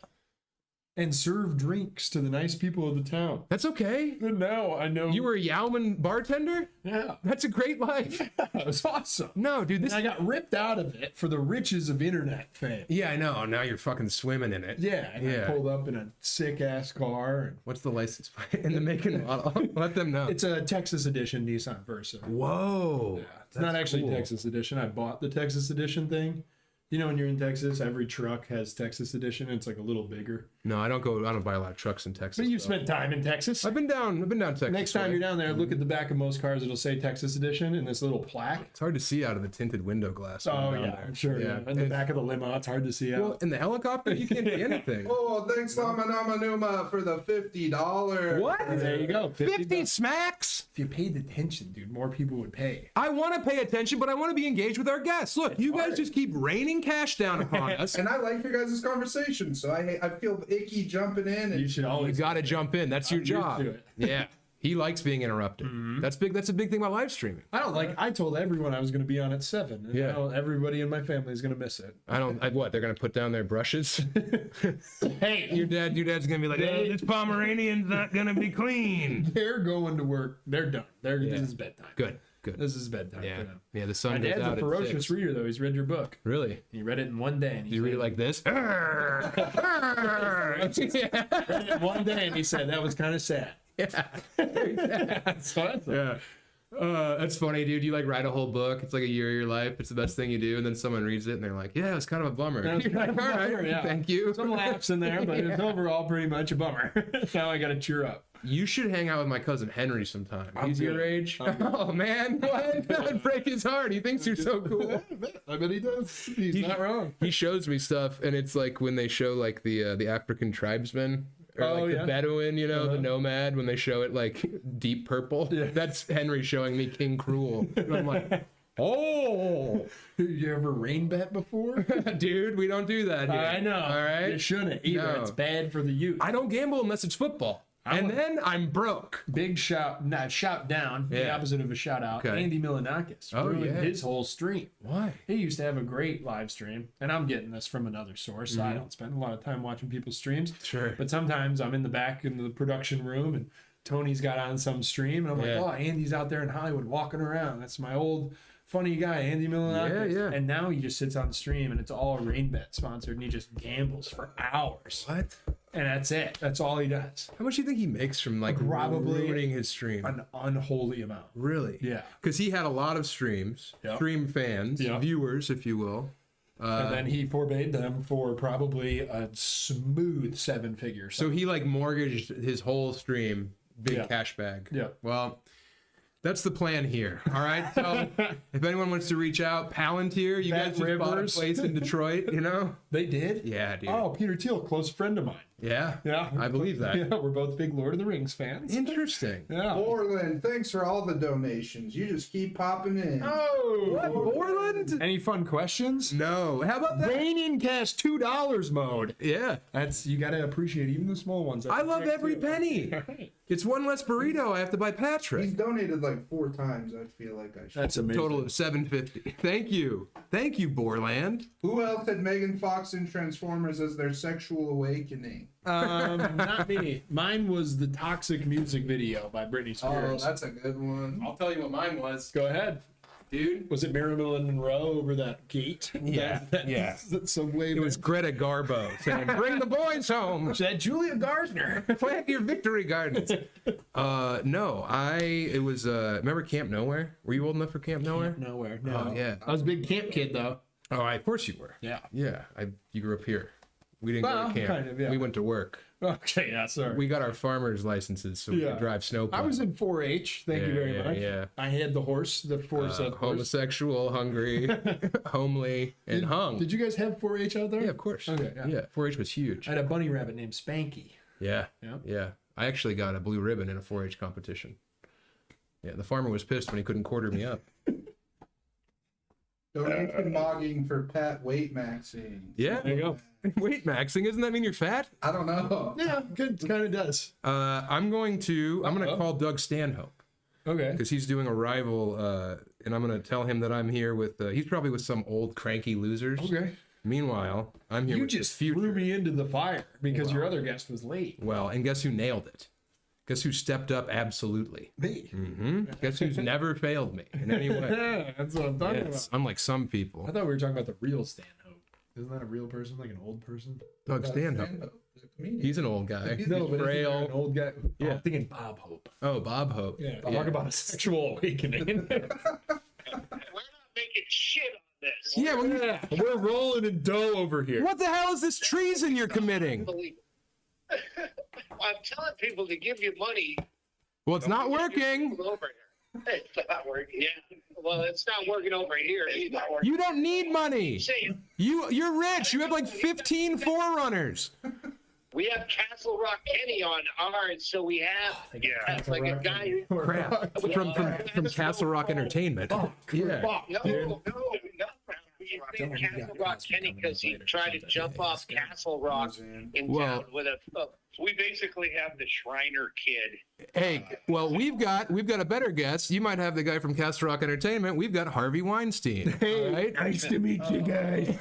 and serve drinks to the nice people of the town. That's okay. And now I know You were a Yauman bartender? Yeah, That's a great life. that was awesome. No, dude, this. And I got ripped out of it for the riches of internet fame. Yeah, I know. Now you're fucking swimming in it. Yeah, and Yeah. I pulled up in a sick ass car. And What's the license plate and the make and model? Let them know. it's a Texas edition Nissan Versa. Whoa. It's not actually cool. Texas edition. I bought the Texas edition thing You know, when you're in Texas, every truck has Texas edition. It's like a little bigger. No, I don't buy a lot of trucks in Texas. But you've though. spent time in Texas. I've been down Texas. Next time you're down there, look at the back of most cars. It'll say Texas edition and this little plaque. It's hard to see out of the tinted window glass. when Oh I'm down yeah, there. I'm sure. Yeah. In the back of the limo, it's hard to see out. Well, in the helicopter, you can't see anything. Oh, thanks, Lama Nama Numa, for the $50. What? There you go. 50 smacks? If you paid attention, dude, more people would pay. I want to pay attention, but I want to be engaged with our guests. Look, you guys hard. just keep raining cash down upon us. And I like your guys' conversation, so I feel icky jumping in. And You should You always. got to jump in. That's your I'm used job. to it. Yeah. He likes being interrupted. That's big. That's a big thing about live streaming. I told everyone I was going to be on at 7. And Yeah. now everybody in my family is going to miss it. What? They're gonna put down their brushes? Hey, Your dad's gonna be like, oh, this Pomeranian's not gonna be clean. they're going to work. They're done. This is bedtime. Good. This is bedtime Yeah. for them. Yeah. The sun My goes dad's out a at ferocious 6. reader, though. He's read your book. Really? He read it in one day. And Do you read it like this? read it in one day, and he said that was kind of sad. That's what I thought. Yeah. That's funny, dude. You like write a whole book. It's like a year of your life. It's the best thing you do. And then someone reads it and they're like, yeah, it's kind of a bummer. That was You're like, kind of a all right, bummer, yeah. thank you. Some laughs in there, but it's overall pretty much a bummer. Now I got to cheer up. You should hang out with my cousin Henry sometime. I'm He's your good. age. I'm good. Oh man, what? That'd break his heart. He thinks you're so cool. I bet he does. He's not wrong. He shows me stuff, and it's like when they show like the African tribesmen. Or Oh, like yeah. the Bedouin, you know, the Uh-huh. nomad, when they show it like deep purple. Yeah. That's Henry showing me King Cruel. And I'm like, oh, You ever rain bet before? dude, we don't do that here. I know. All right. You shouldn't either. No. It's bad for the youth. I don't gamble unless it's football. And then I'm broke. Big shout down, the Yeah. opposite of a shout out. Okay. Andy Milanakis Oh, ruined yeah. his whole stream. Why? He used to have a great live stream, and I'm getting this from another source, so I don't spend a lot of time watching people's streams. Sure. But sometimes I'm in the back in the production room, and Tony's got on some stream, and I'm Yeah. like, oh, Andy's out there in Hollywood walking around. That's my old funny guy, Andy Milanakis. Yeah, yeah. And now he just sits on stream, and it's all RainBet sponsored, and he just gambles for hours. What? And that's it. That's all he does. How much do you think he makes from like Probably ruining his stream? An unholy amount. Really? Yeah. Because he had a lot of streams, Yep. stream fans, Yep. viewers, if you will. And then he forbade them for probably a smooth 7-figure. So he like mortgaged his whole stream, big Yeah. cash bag. Yeah. Well, that's the plan here. All right. So if anyone wants to reach out, Palantir, you Pat guys just bought a Rivers. place in Detroit, you know? They did? Yeah, dude. Oh, Peter Thiel, close friend of mine. Yeah. Yeah. I believe that. Yeah, we're both big Lord of the Rings fans. Interesting. Yeah. Borland, thanks for all the donations. You just keep popping in. Oh, What? Borland? Any fun questions? No. How about that? Rain in cash $2 mode. Yeah. That's, you got to appreciate even the small ones. I love every penny. Right. It's one less burrito I have to buy He's Patrick. donated like 4 times. I feel like I should. That's amazing. Total of $7.50. Thank you. Thank you, Borland. Who else had Megan Fox in Transformers as their sexual awakening? Not me. Mine was the Toxic music video by Britney Oh, Spears. that's a good one. I'll tell you what mine was. Go ahead. Dude. Was it Marilyn Monroe over that gate? Yeah, yeah. That's a way. It was Greta Garbo saying, bring the boys home. that Julia Gardner. Plant your victory gardens. No, it was, remember Camp Nowhere? Were you old enough for Camp Nowhere? Nowhere. No. Oh, yeah. I was a big camp kid though. Oh, of course you were. Yeah. Yeah, you grew up here. We didn't go Well, to camp. kind of, yeah. We went to work. Okay. Yeah. Sorry. We got our farmer's licenses so we Yeah. could drive snowplow. I was in 4-H. Thank you very Yeah, much. yeah. I had the horse, the 4-H horse. homosexual, hungry, homely, and hung. Did you guys have 4-H out there? Yeah, of course. Okay, yeah. 4-H was huge. I had a bunny rabbit named Spanky. Yeah, Yeah. yeah. I actually got a blue ribbon in a 4-H competition. Yeah, the farmer was pissed when he couldn't quarter me up. Donation mogging for Pat weight maxing. Yeah. There you go. Weight maxing, doesn't that mean you're fat? I don't know. Yeah, good. Kind of does. I'm gonna call Doug Stanhope Okay. because he's doing a rival, and I'm gonna tell him that I'm here with. He's probably with some old cranky losers. Okay. Meanwhile, I'm here You with just the future. threw me into the fire because your other guest was late. Well, and guess who nailed it? Guess who stepped up absolutely? Me. Guess who's never failed me in any way? Yeah, that's what I'm talking Yes, about. unlike some people. I thought we were talking about the real Stanhope. Isn't that a real person, like an old person? Doug Stanhope. The comedian. He's an old guy. He's No, but isn't there an frail. old guy. Oh, Yeah. I'm thinking Bob Hope. Oh, Bob Hope. Yeah, talk about a sexual awakening. making shit on this. Yeah, well, We're rolling in dough over here. what the hell is this treason you're committing? Unbelievable. I'm telling people to give you money. Well, it's not working. Over here. It's not working. Yeah. Well, it's not working over here. It's not working. You don't need money. Saying, You're rich. You have like 15 forerunners. we have Castle Rock Kenny on ours, so we have it's like a guy. Crap. From Castle Rock Entertainment. Yeah. No. We think Castle Rock Kenny because he tried to jump off Castle Rock in town with a. We basically have the Shriner kid. Hey, well, we've got a better guest. You might have the guy from Castle Rock Entertainment. We've got Harvey Weinstein. Hey, right? nice to meet you guys.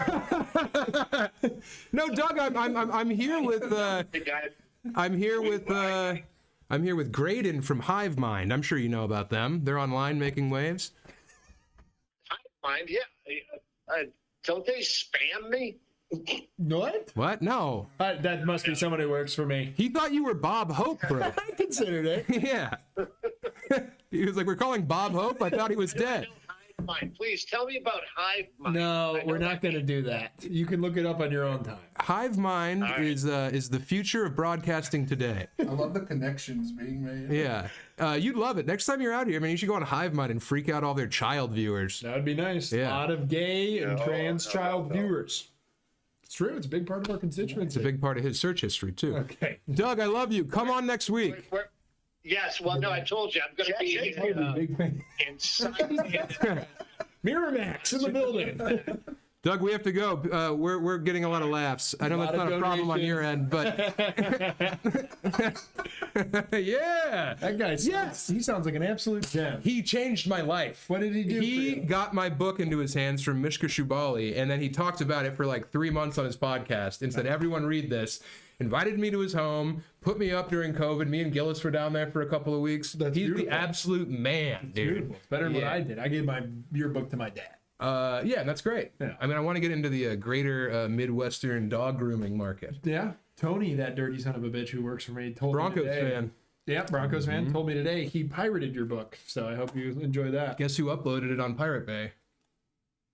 No, Doug, I'm here with The guy. I'm here with Graydon from Hivemind. I'm sure you know about them. They're online making waves. Mind, yeah. Don't they spam me? What? What? No. That must be someone who works for me. He thought you were Bob Hope, bro. I considered it. Yeah. He was like, we're calling Bob Hope? I thought he was dead. Hivemind. Please tell me about Hivemind. No, we're not going to do that. You can look it up on your own time. Hivemind is the future of broadcasting today. I love the connections being made. Yeah. You'd love it. Next time you're out here, I mean, you should go on Hivemind and freak out all their child viewers. That would be nice. Yeah. A lot of gay and trans child viewers. It's true. It's a big part of our constituency. It's a big part of his search history, too. Okay. Doug, I love you. Come on next week. Yes, well, no, I told you I'm going to be Big thing. inside. Miramax in the building. Doug, we have to go. We're getting a lot of laughs. I know A lot that's not of a problem on your end, but yeah. That guy, he sounds like an absolute gem. He changed my life. What did he do? He for you? got my book into his hands from Mishka Shubaly, and then he talked about it for like 3 months on his podcast and said, everyone read this. Invited me to his home, put me up during COVID. Me and Gillis were down there for a couple of weeks. That's He's beautiful. the absolute man, dude. Beautiful. It's better than what I did. I gave your book to my dad. Yeah, that's great. Yeah. I mean, I want to get into the greater Midwestern dog grooming market. Yeah. Tony, that dirty son of a bitch who works for me, told Broncos me today. fan. Yeah, Broncos fan told me today he pirated your book. So I hope you enjoy that. Guess who uploaded it on Pirate Bay?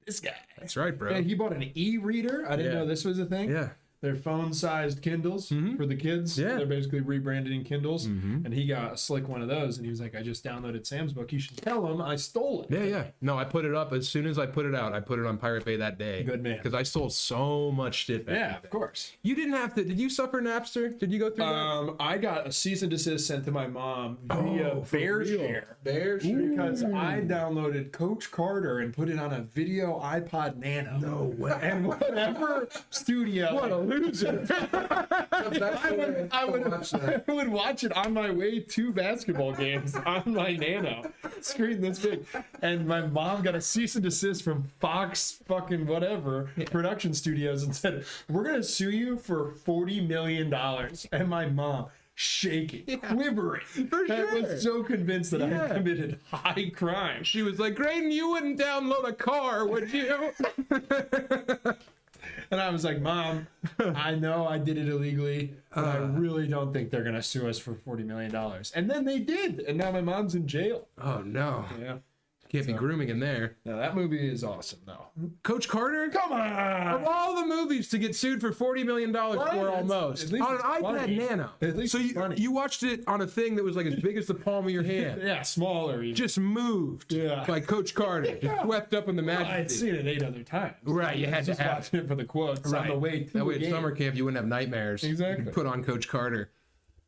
This guy. That's right, bro. Yeah, he bought an e-reader. I didn't know this was a thing. Yeah. They're phone-sized Kindles for the kids. Yeah. They're basically rebranded in Kindles. And he got a slick one of those, and he was like, I just downloaded Sam's book. You should tell him I stole it. Yeah. No, I put it up as soon as I put it out. I put it on Pirate Bay that day. Good man. Because I stole so much shit back. Yeah, of course. You didn't have to. Did you suffer Napster? Did you go through that? I got a cease and desist sent to my mom via BearShare. Because I downloaded Coach Carter and put it on a video iPod Nano. No way. And whatever studio. What a loser. I would watch it on my way to basketball games on my Nano. Screen this big. And my mom got a cease and desist from Fox fucking whatever production studios and said, we're going to sue you for $40 million. And my mom, shaking, quivering. For I sure. was so convinced that I had committed high crime. She was like, Graydon, you wouldn't download a car, would you? And I was like, Mom, I know I did it illegally, but I really don't think they're going to sue us for $40 million. And then they did. And now my mom's in jail. Oh, no. Yeah. Can't be grooming in there. Now, that movie is awesome, though. Coach Carter? Come on! Of all the movies to get sued for $40 million for almost. At least On an it's iPad funny. Nano. At least So it's funny. you watched it on a thing that was like as big as the palm of your hand. Yeah, smaller. Even. Just moved by Coach Carter. Just swept up in the I'd majesty. seen it 8 other times. Right, you I had was to just have watching it for the quotes on the way to That way the at game. summer camp you wouldn't have nightmares. Exactly. You put on Coach Carter.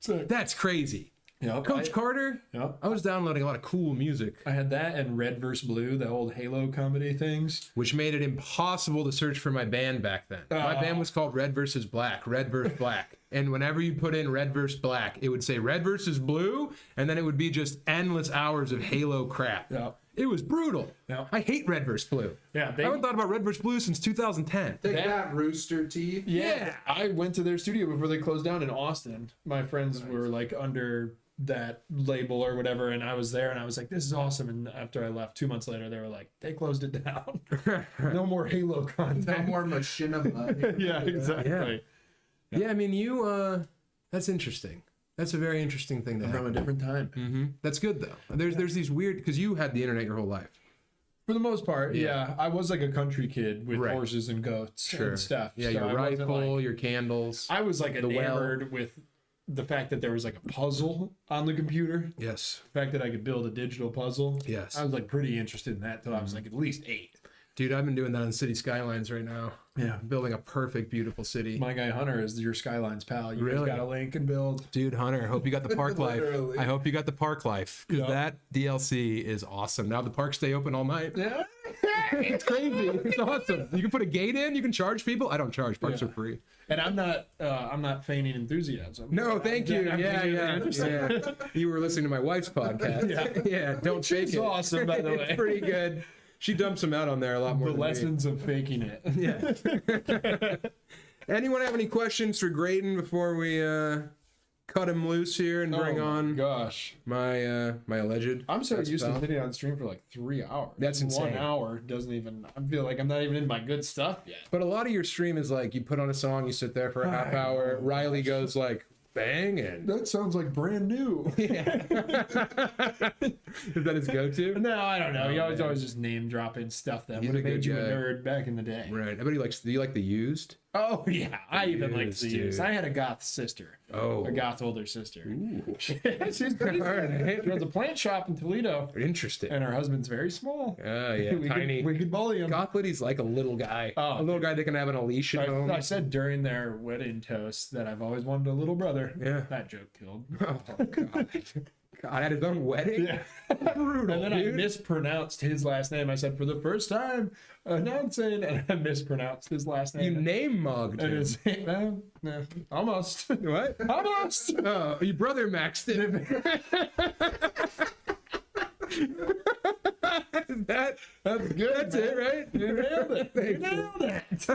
That's crazy. Yep, Coach Carter? Yep. I was downloading a lot of cool music. I had that and Red vs. Blue, the old Halo comedy things. Which made it impossible to search for my band back then. My band was called Red vs. Black. Red vs. Black. And whenever you put in Red vs. Black, it would say Red vs. Blue, and then it would be just endless hours of Halo crap. Yep. It was brutal. Yep. I hate Red vs. Blue. Yeah, I haven't thought about Red vs. Blue since 2010. Take that, Rooster Teeth. Yeah, I went to their studio before they closed down in Austin. My friends were like under that label or whatever, and I was there and I was like, this is awesome. And after I left 2 months later, they were like, they closed it down. No more Halo content. No more machinima. Yeah, exactly. Yeah, I mean, you, that's interesting. That's a very interesting thing to From have. a different time. That's good, though. There's these weird, because you had the internet your whole life. For the most part, Yeah. yeah. I was like a country kid with Right. horses and goats and stuff. Yeah, so your I wasn't, rifle, like- your candles. I was like the well. enamored with the fact that there was like a puzzle on the computer. Yes. The fact that I could build a digital puzzle. Yes. I was like pretty interested in that till I was like at least 8. Dude, I've been doing that on City Skylines right now. Yeah. Building a perfect, beautiful city. My guy Hunter is your Skylines pal. You Really? guys got a link and build. Dude, Hunter, I hope you got the park life. Literally. I hope you got the park life. Because Yeah. that DLC is awesome. Now the parks stay open all night. Yeah. It's crazy. It's awesome. You can put a gate in, you can charge people. I don't charge. Parks Yeah. are free. And I'm not feigning enthusiasm. No, thank you. I'm Yeah, genuinely yeah. interested. You were listening to my wife's podcast. Yeah, don't fake It's it. awesome, by the way. It's pretty good. She dumps them out on there a lot more The than me. lessons of faking it. Yeah. Anyone have any questions for Graydon before we cut him loose here and bring Oh my on gosh. my my alleged? I'm so best used pal? to sitting on stream for like 3 hours. That's insane. 1 hour doesn't even. I feel like I'm not even in my good stuff yet. But a lot of your stream is like you put on a song, you sit there for a half hour. Riley goes like bang and That sounds like brand new. yeah. Is that his go-to? No, I don't know. He Oh, always man. just name dropping stuff that He's would a have made good you a guy. nerd back in the day. Right. Everybody likes. Do you like the used? Oh yeah, I even liked Yes, the use. dude. I had a goth sister. Oh. A goth older sister. Ooh. She's pretty Alright. She runs a plant shop in Toledo, Interesting. and her husband's very small. Oh yeah, we tiny. Could, we could bully him. Goth lady's like a little guy. Oh, a little guy that can have an leash at home. I said during their wedding toast that I've always wanted a little brother. Yeah. That joke killed. Oh god. God, at his own wedding? Yeah. Brutal, And then I dude. mispronounced his last name. I said for the first time announcing, and I mispronounced his last You name. name mugged And him. it's no, almost. What? Almost. Oh, your brother maxed it. That's good. That's it, right? You nailed it. You Thank you. nailed it.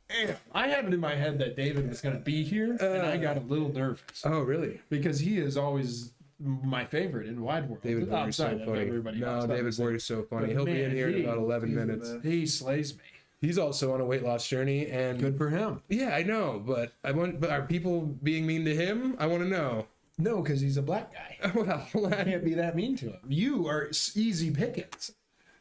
Damn. I had it in my head that David was going to be here, and I got a little nervous Oh, really? because he is always my favorite in Wide World. David Gborie is so Outside of funny. everybody No, else, David obviously. Gborie is so funny. But He'll be in man, here in he- about 11 he's the minutes. best. He slays me. He's also on a weight loss journey, and Good for him. yeah, I know, but are people being mean to him? I want to know. No, because he's a black guy. Well, I can't be that mean to him. You are easy pickings.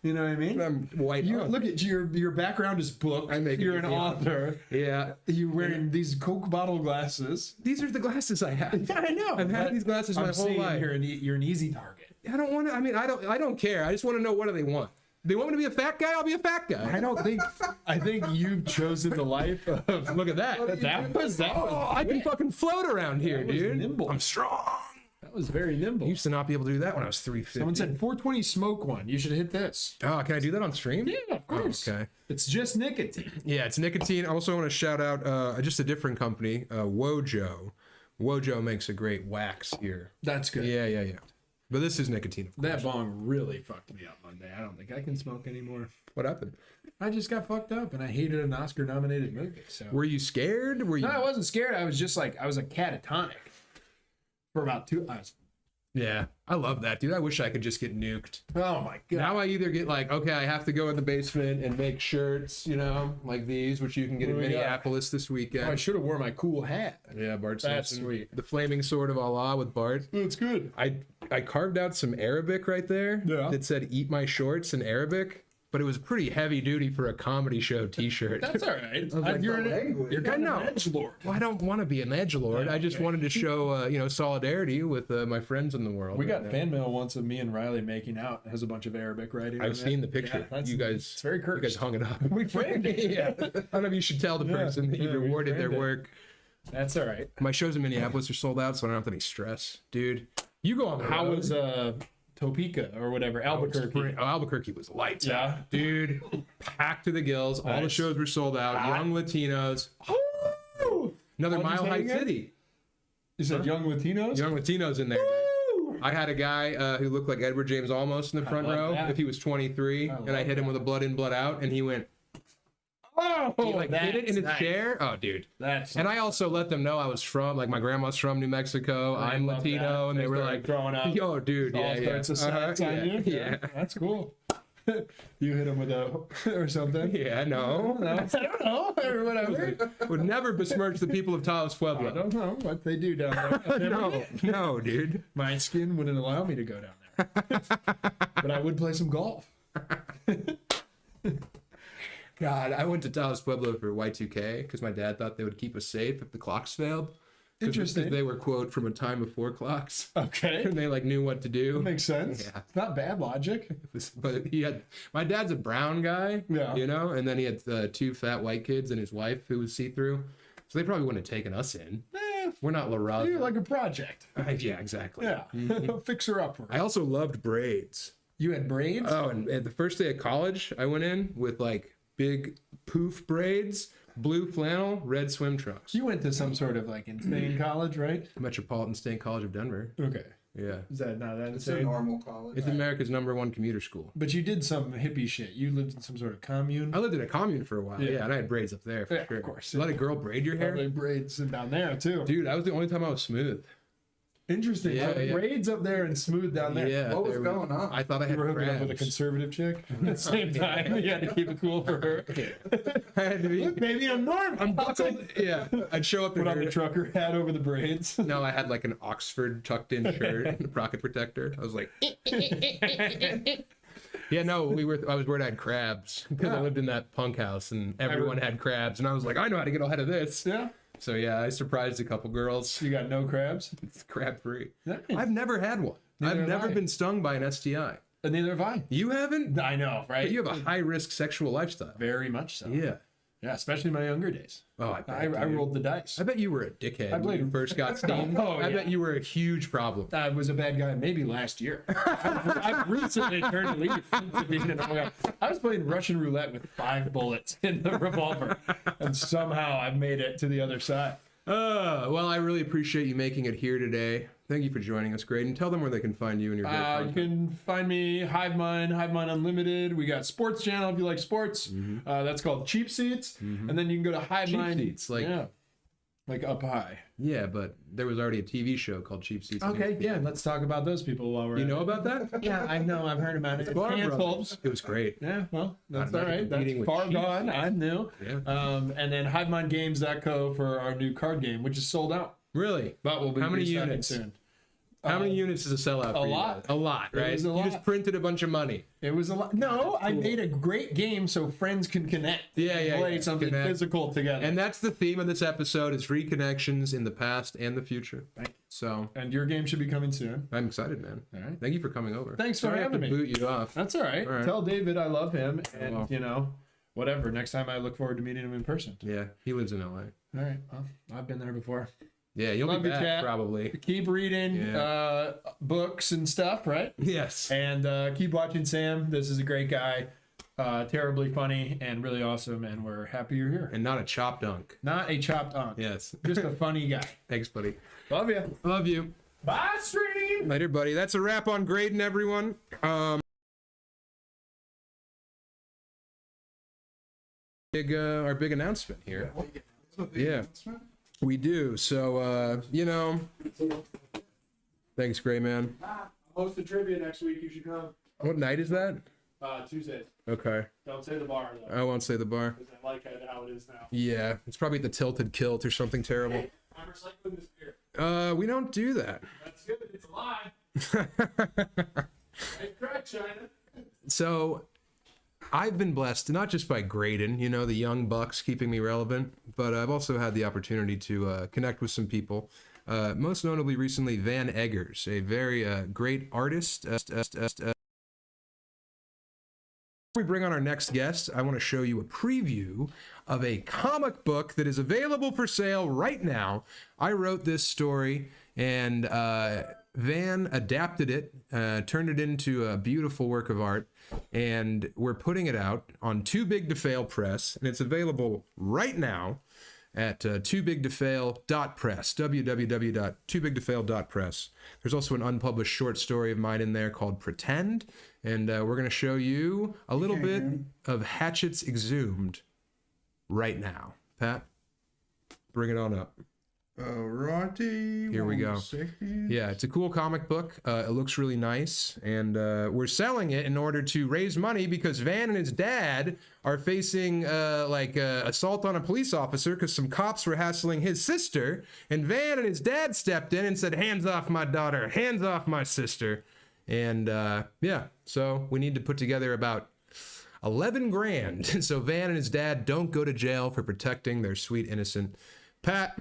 You know what I mean? I'm white. You on. look at your background is book. I make a You're big an deal. author. Yeah, You're wearing these Coke bottle glasses. these are the glasses I have. Yeah, I know. I've had but these glasses my I'm whole saying life. You're an easy target. I don't want to. I mean, I don't care. I just want to know, what do they want? They want me to be a fat guy? I'll be a fat guy. I think you've chosen the life of. Look at that. That was Oh, I can fucking float around here, was dude. nimble. I'm strong. That was very nimble. I used to not be able to do that when I was 350. Someone said 420 smoke one. You should hit this. Oh, can I do that on stream? Yeah, of course. Oh, okay. It's just nicotine. Yeah, it's nicotine. I also want to shout out just a different company, Wojo. Wojo makes a great wax here. That's good. Yeah. But this is nicotine, of course. That bong really fucked me up Monday. I don't think I can smoke anymore. What happened? I just got fucked up and I hated an Oscar-nominated movie. So Were you scared? Were you? no, I wasn't scared. I was just like I was a catatonic for about 2 hours. Yeah, I love that, dude. I wish I could just get nuked. Oh my god! Now I either get like, okay, I have to go in the basement and make shirts, like these, which you can get in What do we got? Minneapolis this Oh, I weekend. should have worn my cool hat. Yeah, Bart That's Simpson. sweet. The flaming sword of Allah with Bart. That's good. I carved out some Arabic right there. Yeah. That said "Eat my shorts" in Arabic, but it was pretty heavy duty for a comedy show T-shirt. That's all right. like, You're the an language. you're kind I of know. an edgelord. Well, I don't want to be an edgelord. I just wanted to show, solidarity with my friends in the world. We got right now. fan mail once of me and Riley making out. It has a bunch of Arabic writing. I've on seen it. the picture. Yeah, that's- You guys, It's very you cursed. guys hung it up. We framed it. Yeah. I don't know if you should tell the Yeah, person that you yeah, we rewarded their framed it. work. That's all right. My shows in Minneapolis are sold out, so I don't have any stress, dude. You go on the How road. was Topeka or whatever Albuquerque? Albuquerque was lights Yeah. out, dude. Packed to the gills. All the Nice. shows were sold out. Young Latinos. Woo! Another What'd you Mile say High again? City. You said young Latinos. Young Latinos in there. Woo! I had a guy who looked like Edward James Olmos in the front love row. that. If he was 23, I and I love hit him that. with a blood in, blood out, and he went. Oh, He like hit it in his that's chair. Oh, dude. That's And I also let them know I was from, like, my grandma's from New Mexico. I I'm love Latino, that. and they were started like, throwing up. "Yo, dude, all yeah, yeah, sorts of sides on you. yeah, That's cool. You hit him with a or something. yeah, no, No, I don't know or whatever. would never besmirch the people of Taos I Pueblo. don't know what they do down there. I've never No, been. no, dude. My skin wouldn't allow me to go down there, but I would play some golf. God, I went to Taos Pueblo for Y2K because my dad thought they would keep us safe if the clocks failed. Interesting. They were, quote, from a time before clocks. Okay. And they like knew what to do. That makes sense. Yeah. It's not bad logic. But my dad's a brown guy, Yeah. you know, and then he had 2 fat white kids and his wife who was see-through. So they probably wouldn't have taken us in. We're not La Raza. You're like a project. Yeah, exactly. Yeah. Fixer upper. I also loved braids. You had braids? Oh, and the first day of college, I went in with like big poof braids, blue flannel, red swim trunks. You went to some sort of like insane college, right? Metropolitan State College of Denver. Okay. Yeah. Is that not that It's a insane? normal college. It's America's #1 commuter school. But you did some hippie shit. You lived in some sort of commune. I lived in a commune for a while, Yeah. yeah, and I had braids up there for Yeah, of sure. course. Let a girl braid your hair? Probably braids down there too. Dude, that was the only time I was smooth. Interesting. Yeah, So yeah. braids up there and smooth down there. Yeah. What was there going on? I thought I You had were hooking up with a crabs. conservative chick at the same time. You had to keep it cool for her. I had to be. Look, baby, I'm normal. I'm buckled. Yeah, I'd show up in Put on the her. trucker hat over the braids. No, I had like an Oxford tucked in shirt and a pocket protector. I was like, yeah, no, I was worried I had crabs because I lived in that punk house and everyone had crabs, and I was like, I know how to get ahead of this. Yeah. So yeah, I surprised a couple girls. You got no crabs? It's crab free. Nice. I've never had one. Neither I've have never I. been stung by an STI. And neither have I. You haven't? I know, right? But you have a high risk sexual lifestyle. Very much so. Yeah. Yeah, especially in my younger days. Oh, I bet. I dude. rolled the dice. I bet you were a dickhead when you first got steamed. Oh, I yeah. bet you were a huge problem. I was a bad guy maybe last year. I've recently turned a leaf to being an old guy. I was playing Russian roulette with 5 bullets in the revolver, and somehow I've made it to the other side. Well, I really appreciate you making it here today. Thank you for joining us, Graydon. Tell them where they can find you and your great You content. can find me Hivemind Unlimited. We got sports channel if you like sports. That's called Cheap Seats, and then you can go to Hivemind. Cheap Seats, like- yeah, like up high. Yeah, but there was already a TV show called Cheap Seats. on Okay, HBO. yeah, let's talk about those people while we're. You at know it. about that? Yeah, I know. I've heard about it. It's Bar canceled. Brothers. It was great. Yeah, well, that's Not all right. competing That's with far Chiefs. gone. I knew. Yeah. And then HivemindGames.co for our new card game, which is sold out. Really? But we'll be How many restarting units? soon. How many units is a sellout for you lot. guys? A lot, It right? was a You lot. just printed a bunch of money. It was a lot. No, I made a great game so friends can connect. Yeah, and yeah, play yeah. something Connect. physical together. And that's the theme of this episode is reconnections in the past and the future. Thank you. So And your game should be coming soon. I'm excited, man. All right. Thank you for coming over. Thanks for Sorry I have having to me. boot you off. That's all right. All right. Tell David I love him, and well. whatever. Next time I look forward to meeting him in person. Yeah, he lives in LA. All right. Well, I've been there before. Yeah, you'll Love be you, back chat. probably. Keep reading Yeah. books and stuff, right? Yes. And keep watching Sam. This is a great guy, terribly funny and really awesome, and we're happy you're here. And not a chop dunk. Not a chopped on, Yes. just a funny guy. Thanks, buddy. Love you. Love you. Bye, stream. Later, buddy. That's a wrap on Graydon, everyone. Our big announcement here. Yeah, we do. So, thanks, Gray Man. Host a trivia next week. You should come. What night is that? Tuesday. Okay. Don't say the bar though, I won't say the bar. because I like how it is now. Yeah, it's probably at the Tilted Kilt or something terrible. I'm recycling this beer. We don't do that. That's good. It's alive. Nice crack, China. So, I've been blessed not just by Graydon, the young bucks keeping me relevant, but I've also had the opportunity to connect with some people. Most notably, recently, Van Eggers, a very great artist. Before we bring on our next guest, I want to show you a preview of a comic book that is available for sale right now. I wrote this story, and Van adapted it, turned it into a beautiful work of art, and we're putting it out on Too Big to Fail Press, and it's available right now at toobigtofail.press, www.toobigtofail.press. There's also an unpublished short story of mine in there called Pretend, and we're going to show you a little bit of Hatchet's Exhumed right now. Pat, bring it on up. Alrighty. Here we go. 1 second. Yeah, it's a cool comic book. It looks really nice, and we're selling it in order to raise money because Van and his dad are facing assault on a police officer because some cops were hassling his sister, and Van and his dad stepped in and said, "Hands off my daughter, hands off my sister." And yeah, so we need to put together about 11 grand. So Van and his dad don't go to jail for protecting their sweet innocent Pat.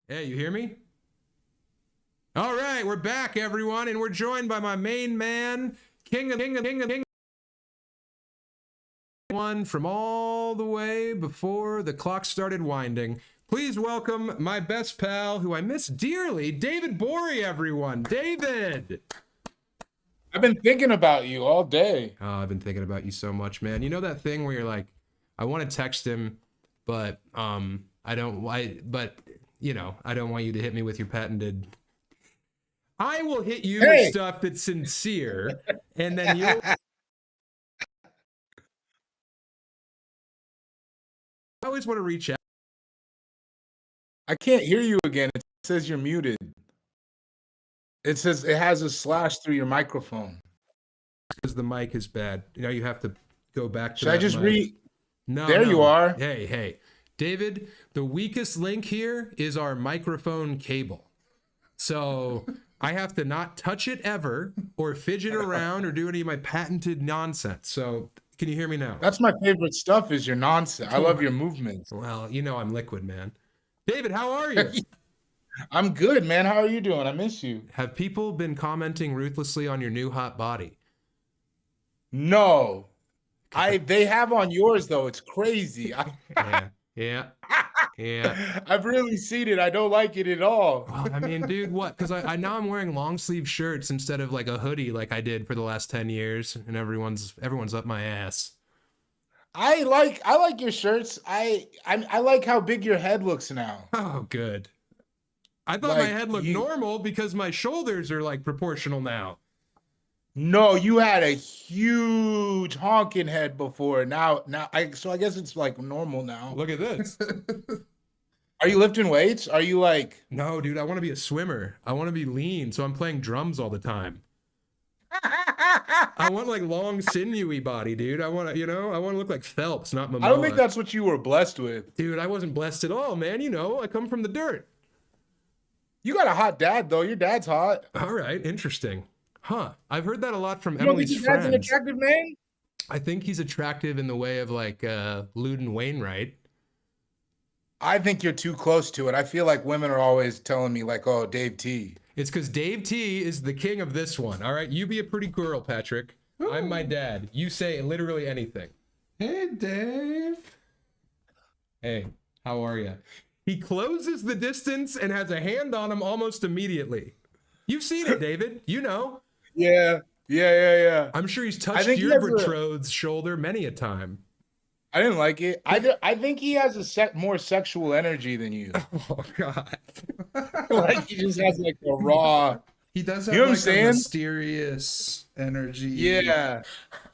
Hey, you hear me? All right, we're back, everyone, and we're joined by my main man, King of one from all the way before the clock started winding. Please welcome my best pal, who I miss dearly, David Gborie, everyone. David! I've been thinking about you all day. Oh, I've been thinking about you so much, man. You know that thing where you're like, I want to text him, but I don't want you to hit me with your patented. I will hit you with stuff that's sincere, and then you. I always want to reach out. I can't hear you again. It says you're muted. It says it has a slash through your microphone. Because the mic is bad. You know, you have to go back to. Should I just read? No. There you are. Hey. David, the weakest link here is our microphone cable. So I have to not touch it ever or fidget around or do any of my patented nonsense. So can you hear me now? That's my favorite stuff is your nonsense. I love your movements. Well, you know I'm liquid, man. David, how are you? I'm good, man. How are you doing? I miss you. Have people been commenting ruthlessly on your new hot body? No. They have on yours, though. It's crazy. Yeah. I've really seen it. I don't like it at all. Well, I mean, dude, what? Because I now I'm wearing long sleeve shirts instead of like a hoodie like I did for the last 10 years, and everyone's up my ass. I like your shirts. I like how big your head looks now. Oh, good. I thought my head looked normal because my shoulders are like proportional now. No, you had a huge honking head before. So I guess it's like normal now. Look at this. Are you lifting weights? Are you like? No, dude, I want to be a swimmer. I want to be lean, so I'm playing drums all the time. I want like long, sinewy body, dude. I want to look like Phelps, not Momoa. I don't think that's what you were blessed with. Dude, I wasn't blessed at all, man. You know, I come from the dirt. You got a hot dad, though. Your dad's hot. All right, interesting. Huh. I've heard that a lot from You don't think Emily's your dad's friends. an attractive man? I think he's attractive in the way of like Luden Wainwright. I think you're too close to it. I feel like women are always telling me like, oh, Dave T. It's because Dave T is the king of this one. All right, you be a pretty girl, Patrick. Ooh. I'm my dad. You say literally anything. Hey, Dave. Hey, how are you? He closes the distance and has a hand on him almost immediately. You've seen it, David. You know. Yeah. I'm sure he's touched your betrothed's shoulder many a time. I didn't like it. I think he has a more sexual energy than you. Oh God! Like he just has like a raw. He does have you know like a mysterious energy. Yeah,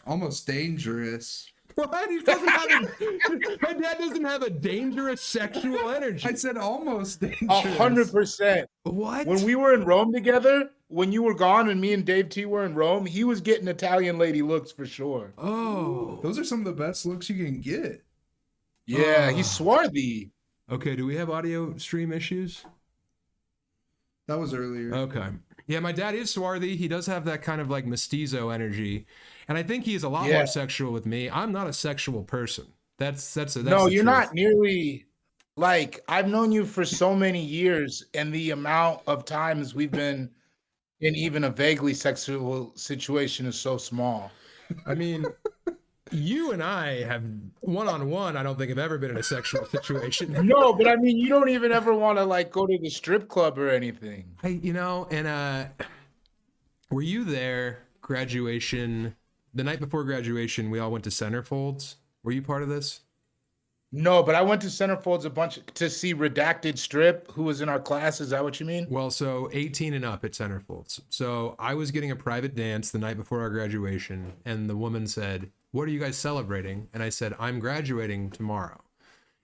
almost dangerous. What? He doesn't have my dad doesn't have a dangerous sexual energy. I said almost dangerous. 100%. What? When we were in Rome together, when you were gone and me and Dave T were in Rome, he was getting Italian lady looks for sure. Oh. Those are some of the best looks you can get. Yeah, he's swarthy. Okay, do we have audio stream issues? That was earlier. Okay. Yeah, my dad is swarthy. He does have that kind of like mestizo energy, and I think he's a lot more sexual with me. I'm not a sexual person. That's no, you're truth. not nearly. Like, I've known you for so many years, and the amount of times we've been in even a vaguely sexual situation is so small. I mean, you and I have one-on-one, I don't think have ever been in a sexual situation. No, but I mean, you don't even ever want to like go to the strip club or anything. Were you there graduation, the night before graduation, we all went to Centerfolds. Were you part of this? No, but I went to Centerfolds a bunch to see Redacted Strip, who was in our class. Is that what you mean? Well, so 18 and up at Centerfolds. So I was getting a private dance the night before our graduation, and the woman said, "What are you guys celebrating?" And I said, "I'm graduating tomorrow."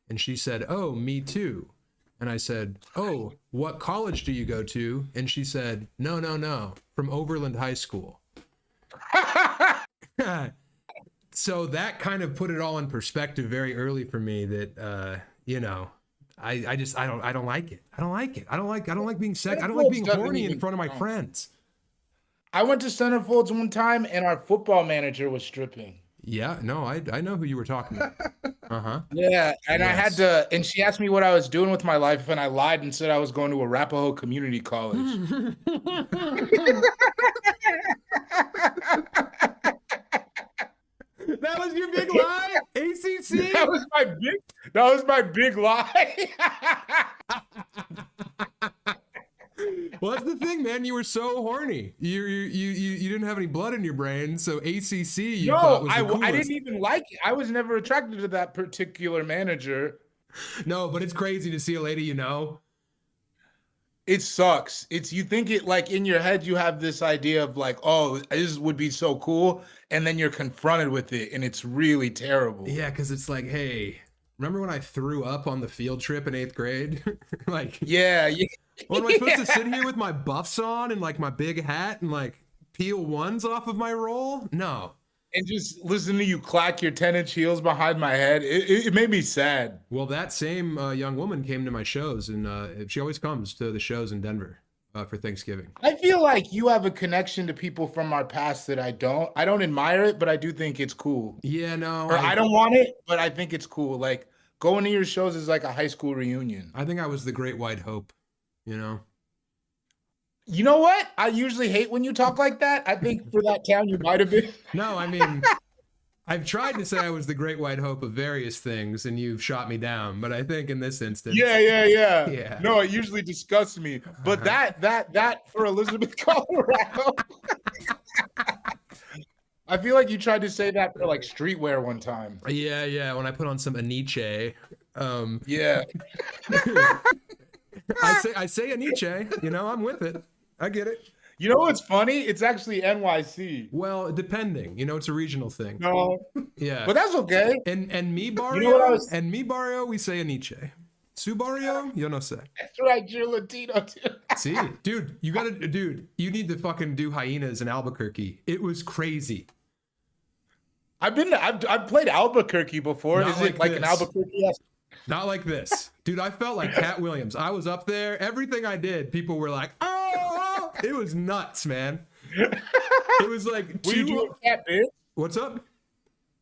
And she said, "Oh, me too." And I said, "Oh, what college do you go to?" And she said, No, from Overland High School." So that kind of put it all in perspective very early for me that, I don't like it. I don't like being sex. I don't like being horny in front of my friends. I went to Centerfolds one time and our football manager was stripping. Yeah, no, I know who you were talking about. Uh-huh. Yeah, and I had to, and she asked me what I was doing with my life, and I lied and said I was going to Arapahoe Community College. That was your big lie? ACC? That was my big lie. Well, that's the thing, man. You were so horny. You didn't have any blood in your brain, so ACC you thought was the coolest. I didn't even like it. I was never attracted to that particular manager. No, but it's crazy to see a lady you know. It sucks. You think it like in your head you have this idea of like, oh, this would be so cool, and then you're confronted with it, and it's really terrible. Yeah, because it's like, hey, remember when I threw up on the field trip in 8th grade? Like, yeah. What am I supposed to sit here with my buffs on and like my big hat and like peel ones off of my roll? No. And just listen to you clack your 10-inch heels behind my head. It made me sad. Well, that same young woman came to my shows, and she always comes to the shows in Denver for Thanksgiving. I feel like you have a connection to people from our past that I don't. I don't admire it, but I do think it's cool. Yeah, no. Or I don't want it, but I think it's cool. Like, going to your shows is like a high school reunion. I think I was the Great White Hope, you know? You know what? I usually hate when you talk like that. I think for that town you might have been. No, I mean, I've tried to say I was the Great White Hope of various things, and you've shot me down. But I think in this instance, yeah. No, it usually disgusts me. But that for Elizabeth, Colorado. I feel like you tried to say that for like streetwear one time. Yeah. When I put on some Aniche. Yeah. I say Aniche. You know, I'm with it. I get it. You know what's funny? It's actually NYC. Well, depending. You know, it's a regional thing. No. Yeah. But that's okay. And me barrio, you know what I was... and me barrio, we say Aniche. Su barrio, yo no sé. That's right, you're Latino too. See, dude, you need to fucking do Hyenas in Albuquerque. It was crazy. I've played Albuquerque before. Not Is it like an Albuquerque? Not like this. Dude, I felt like Cat Williams. I was up there. Everything I did, people were like, oh. It was nuts, man. It was like Were you doing cat bits? What's up?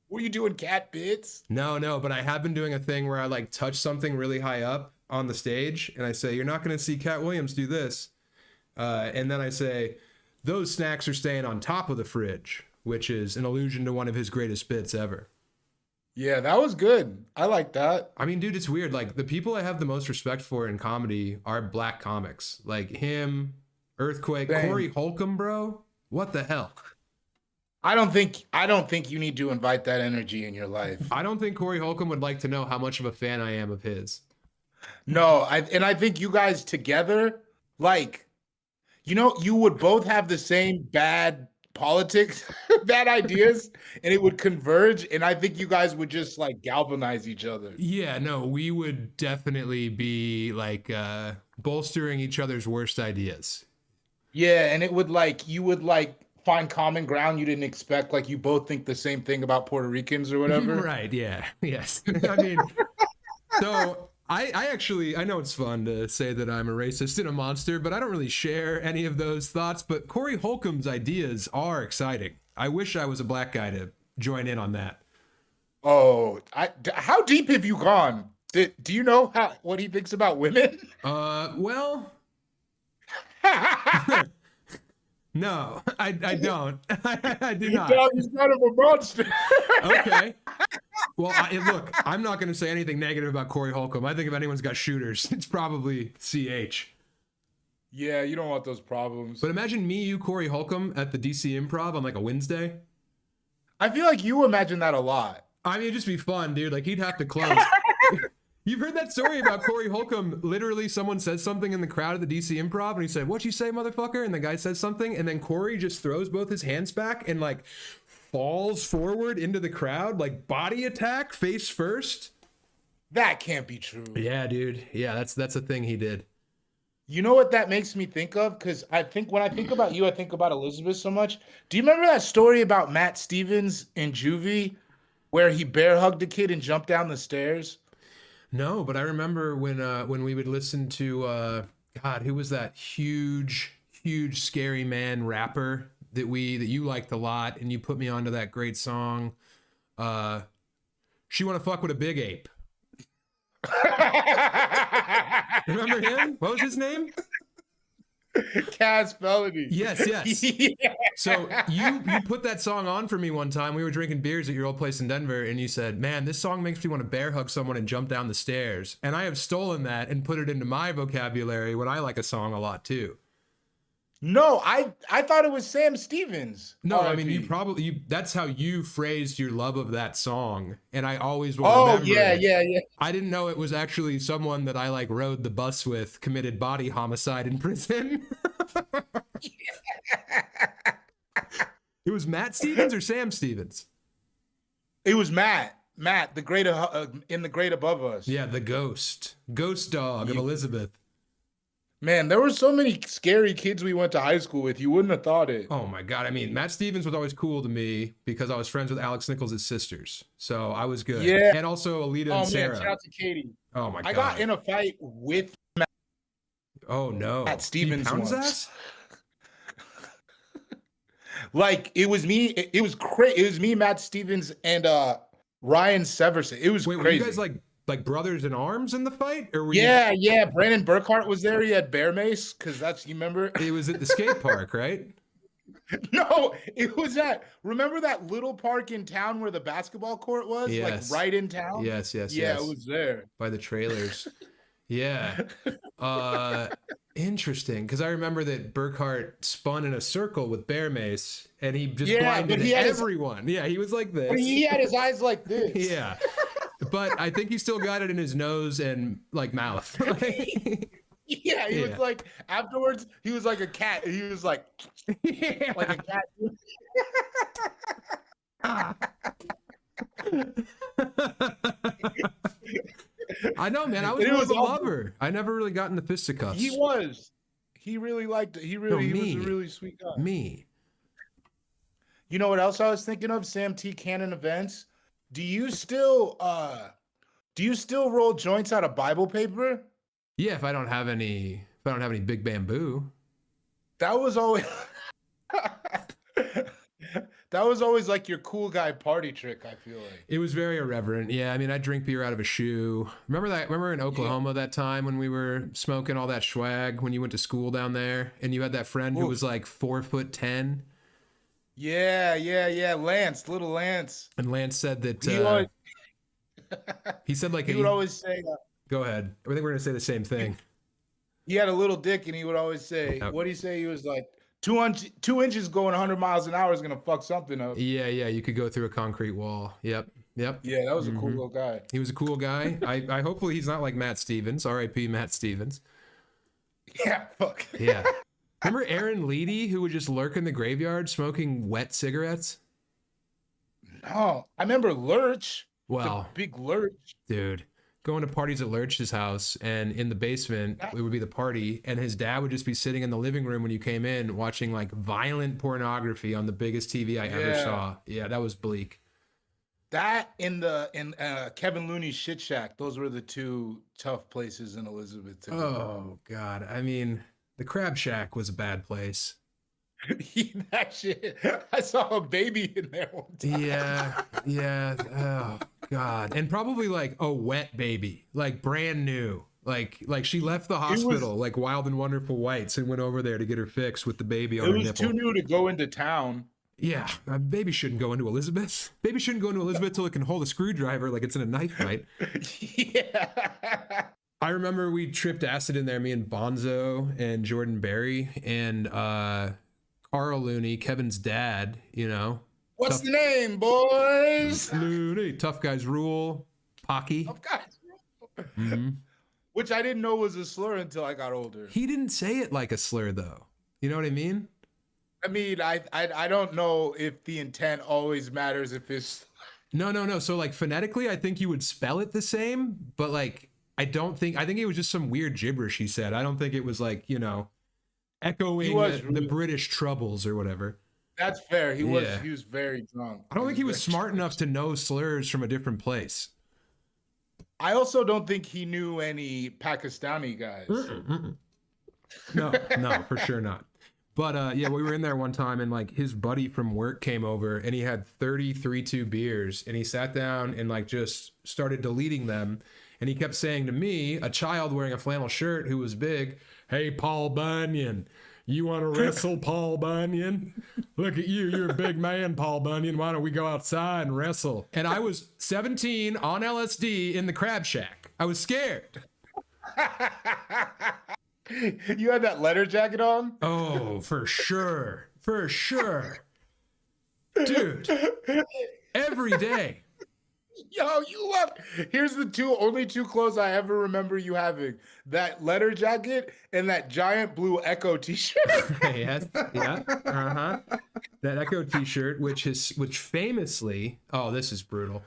Were you doing cat bits? No, but I have been doing a thing where I like touch something really high up on the stage and I say, you're not going to see Cat Williams do this. And then I say, those snacks are staying on top of the fridge, which is an allusion to one of his greatest bits ever. Yeah, that was good. I like that. I mean, dude, it's weird. Like, the people I have the most respect for in comedy are black comics. Like him, Earthquake, Same. Corey Holcomb, bro. What the hell? I don't think you need to invite that energy in your life. I don't think Corey Holcomb would like to know how much of a fan I am of his. No, I think you guys together, like, you know, you would both have the same bad politics, bad ideas, and it would converge, and I think you guys would just like galvanize each other. Yeah, no, we would definitely be like bolstering each other's worst ideas. Yeah, and it would like, you would like find common ground you didn't expect, like you both think the same thing about Puerto Ricans or whatever. Right, yeah. Yes. I mean, so I actually, I know it's fun to say that I'm a racist and a monster, but I don't really share any of those thoughts. But Corey Holcomb's ideas are exciting. I wish I was a black guy to join in on that. Oh, how deep have you gone? Do you know what he thinks about women? Well, no, I don't. I do not. He's kind of a monster. Okay. Well, look, I'm not going to say anything negative about Corey Holcomb. I think if anyone's got shooters, it's probably CH. Yeah, you don't want those problems. But imagine me, you, Corey Holcomb at the DC Improv on like a Wednesday. I feel like you imagine that a lot. I mean, it'd just be fun, dude. Like, he'd have to close. You've heard that story about Corey Holcomb. Literally, someone says something in the crowd at the DC Improv, and he said, "What'd you say, motherfucker?" And the guy says something, and then Corey just throws both his hands back and, like, falls forward into the crowd, like, body attack, face first. That can't be true. Yeah, dude. Yeah, that's a thing he did. You know what that makes me think of? Because I think when I think about you, I think about Elizabeth so much. Do you remember that story about Matt Stevens in Juvie where he bear hugged a kid and jumped down the stairs? No, but I remember when we would listen to God, who was that huge scary man rapper that you liked a lot, and you put me onto that great song. She Wanna Fuck with a Big Ape. Remember him? What was his name? Cass Felony. Yes. Yeah. So you put that song on for me one time. We were drinking beers at your old place in Denver, and you said, "Man, this song makes me want to bear hug someone and jump down the stairs." And I have stolen that and put it into my vocabulary when I like a song a lot too. No, I thought it was Sam Stevens. No, I R.I.P. mean that's how you phrased your love of that song, and I always will remember it. Yeah. I didn't know it was actually someone that I like rode the bus with committed body homicide in prison. It was Matt Stevens or Sam Stevens? It was Matt, the great in the Great Above Us. Yeah, the ghost dog of Elizabeth. Man, there were so many scary kids we went to high school with. You wouldn't have thought it. Oh my God. I mean, Matt Stevens was always cool to me because I was friends with Alex Nichols' sisters. So I was good. Yeah. And also Alita and Sarah. Man, shout out to Katie. Oh my God. I got in a fight with Oh no. Matt Stevens He pounds once. ass? Like it was me. It was crazy. It was me, Matt Stevens, and Ryan Severson. It was Wait, crazy. were you guys like brothers in arms in the fight? Or were Yeah. Brandon Burkhart was there. He had bear mace because you remember. It was at the skate park, right? No, it was remember that little park in town where the basketball court was? Yes. Like right in town? Yes. Yeah, it was there. By the trailers. Yeah. Interesting, because I remember that Burkhart spun in a circle with bear mace, and he just blinded everyone. Yeah, he was like this. He had his eyes like this. Yeah. But I think he still got it in his nose and like mouth. Yeah, he was like afterwards. He was like a cat. He was like like a cat. I know, man. I was more of a lover. I never really got into fisticuffs. He was. He really liked it. He was a really sweet guy. Me. You know what else I was thinking of? Sam T. Cannon events. Do you still roll joints out of Bible paper? Yeah, if I don't have any big bamboo. That was always like your cool guy party trick, I feel like. It was very irreverent. Yeah, I mean, I'd drink beer out of a shoe. Remember in Oklahoma that time when we were smoking all that swag when you went to school down there and you had that friend who was like 4'10"? Yeah. Little Lance. And Lance said that he said like he would always say go ahead. I think we're gonna say the same thing. He had a little dick and he would always say, what'd he say? He was like, 2 inches going 100 miles an hour is gonna fuck something up. Yeah, you could go through a concrete wall. Yep. Yeah, that was a cool little guy. He was a cool guy. I hopefully he's not like Matt Stevens. R.I.P. Matt Stevens. Yeah, fuck. Yeah. Remember Aaron Leedy, who would just lurk in the graveyard smoking wet cigarettes? No, I remember Lurch. Well, the big Lurch. Dude, going to parties at Lurch's house, and in the basement, it would be the party, and his dad would just be sitting in the living room when you came in watching like violent pornography on the biggest TV I ever saw. Yeah, that was bleak. That in Kevin Looney's Shit Shack. Those were the two tough places in Elizabeth to go. Oh God, I mean, the Crab Shack was a bad place. That shit. I saw a baby in there one time. Yeah. Oh God, and probably like a wet baby, like brand new. Like she left the hospital like Wild and Wonderful Whites and went over there to get her fixed with the baby on her nipple. It was too new to go into town. Yeah, a baby shouldn't go into Elizabeth. Baby shouldn't go into Elizabeth till it can hold a screwdriver like it's in a knife fight. Yeah. I remember we tripped acid in there, me and Bonzo and Jordan Berry and Carl Looney, Kevin's dad, you know. What's the name, boys? Looney, Tough Guys Rule, Pocky. Tough Guys Rule. Mm-hmm. Which I didn't know was a slur until I got older. He didn't say it like a slur, though. You know what I mean? I mean, I don't know if the intent always matters if it's... No. So, like, phonetically, I think you would spell it the same, but, like, I think it was just some weird gibberish he said. I don't think it was, like, you know, echoing the British troubles or whatever. That's fair. He was very drunk. I don't think he was smart enough to know slurs from a different place. I also don't think he knew any Pakistani guys. No, for sure not. But yeah, we were in there one time and like his buddy from work came over and he had 33 beers and he sat down and like just started deleting them. And he kept saying to me, a child wearing a flannel shirt who was big, "Hey, Paul Bunyan, you want to wrestle, Paul Bunyan? Look at you. You're a big man, Paul Bunyan. Why don't we go outside and wrestle?" And I was 17 on LSD in the Crab Shack. I was scared. You had that letter jacket on? Oh, for sure. For sure. Dude, every day. Yo, you love... Here's the only two clothes I ever remember you having. That letter jacket and that giant blue Echo t-shirt. Yes, yeah, uh-huh. That Echo t-shirt, which famously... Oh, this is brutal.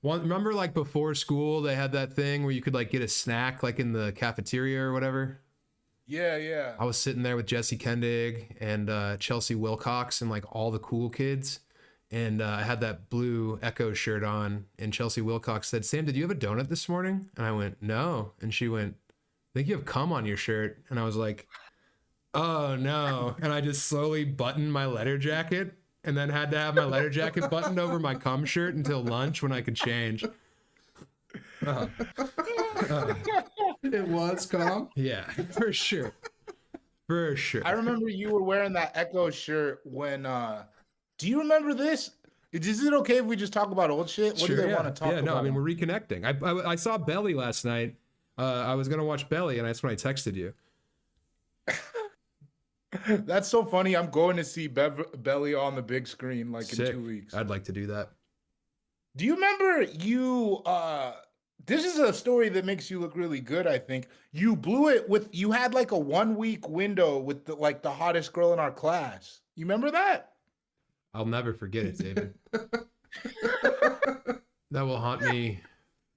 Remember, like, before school, they had that thing where you could, like, get a snack, like, in the cafeteria or whatever? Yeah. I was sitting there with Jesse Kendig and Chelsea Wilcox and, like, all the cool kids. And I had that blue Echo shirt on. And Chelsea Wilcox said, "Sam, did you have a donut this morning?" And I went, "No." And she went, "I think you have cum on your shirt." And I was like, "Oh, no." And I just slowly buttoned my letter jacket and then had to have my letter jacket buttoned over my cum shirt until lunch when I could change. It was cum? Yeah, for sure. For sure. I remember you were wearing that Echo shirt when... Do you remember this? Is it okay if we just talk about old shit? What do they want to talk about? Yeah, no, I mean, we're reconnecting. I saw Belly last night. I was going to watch Belly, and that's when I texted you. That's so funny. I'm going to see Belly on the big screen like Sick. in 2 weeks. I'd like to do that. Do you remember you... this is a story that makes you look really good, I think. You blew it with... You had like a 1 week window with the hottest girl in our class. You remember that? I'll never forget it, David. That will haunt me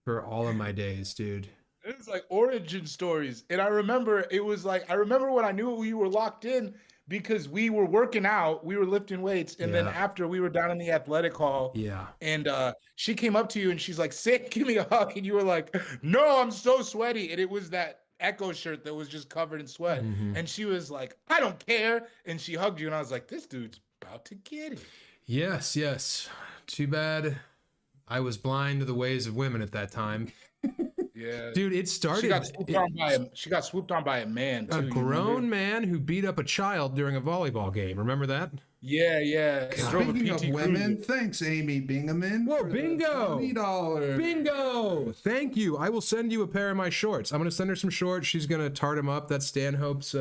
for all of my days, dude. It's like origin stories. And I remember when I knew we were locked in because we were working out, we were lifting weights. And then after we were down in the athletic hall. Yeah. And she came up to you and she's like, "Sick, give me a hug." And you were like, "No, I'm so sweaty." And it was that Echo shirt that was just covered in sweat. Mm-hmm. And she was like, "I don't care." And she hugged you. And I was like, this dude's about to get it. Yes. Too bad I was blind to the ways of women at that time. Yeah. Dude, it started... She got swooped on by a man, too. A grown man who beat up a child during a volleyball game. Remember that? Yeah. Speaking of women, thanks, Amy Bingaman. Whoa, bingo! $20. Bingo! Thank you. I will send you a pair of my shorts. I'm going to send her some shorts. She's going to tart them up. That's Stanhope's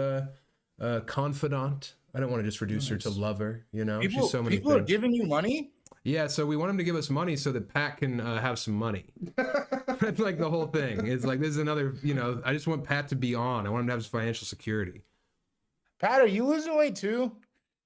confidant. I don't want to just reduce her to lover, you know? She's so many people things. Are giving you money? Yeah, so we want him to give us money so that Pat can have some money. That's like the whole thing. It's like, this is another, you know, I just want Pat to be on. I want him to have his financial security. Pat, are you losing weight too?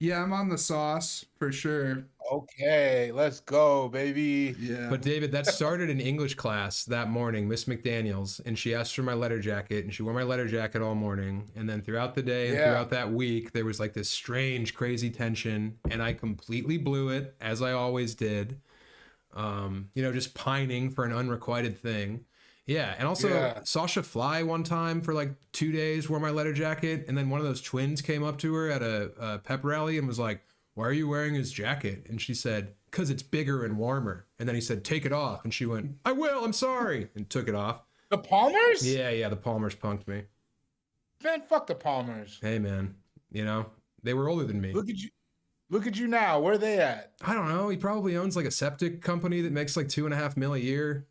Yeah, I'm on the sauce for sure. Okay, let's go, baby. Yeah. But David, that started in English class that morning, Miss McDaniels, and she asked for my letter jacket, and she wore my letter jacket all morning. And then throughout the day and throughout that week, there was like this strange, crazy tension, and I completely blew it, as I always did. Just pining for an unrequited thing. Yeah, and also Sasha Fly one time for like 2 days wore my leather jacket, and then one of those twins came up to her at a pep rally and was like, "Why are you wearing his jacket?" And she said, "'Cause it's bigger and warmer." And then he said, "Take it off." And she went, "I will, I'm sorry," and took it off. The Palmers? Yeah, the Palmers punked me. Man, fuck the Palmers. Hey, man, they were older than me. Look at you now. Where are they at? I don't know. He probably owns like a septic company that makes like $2.5 million a year.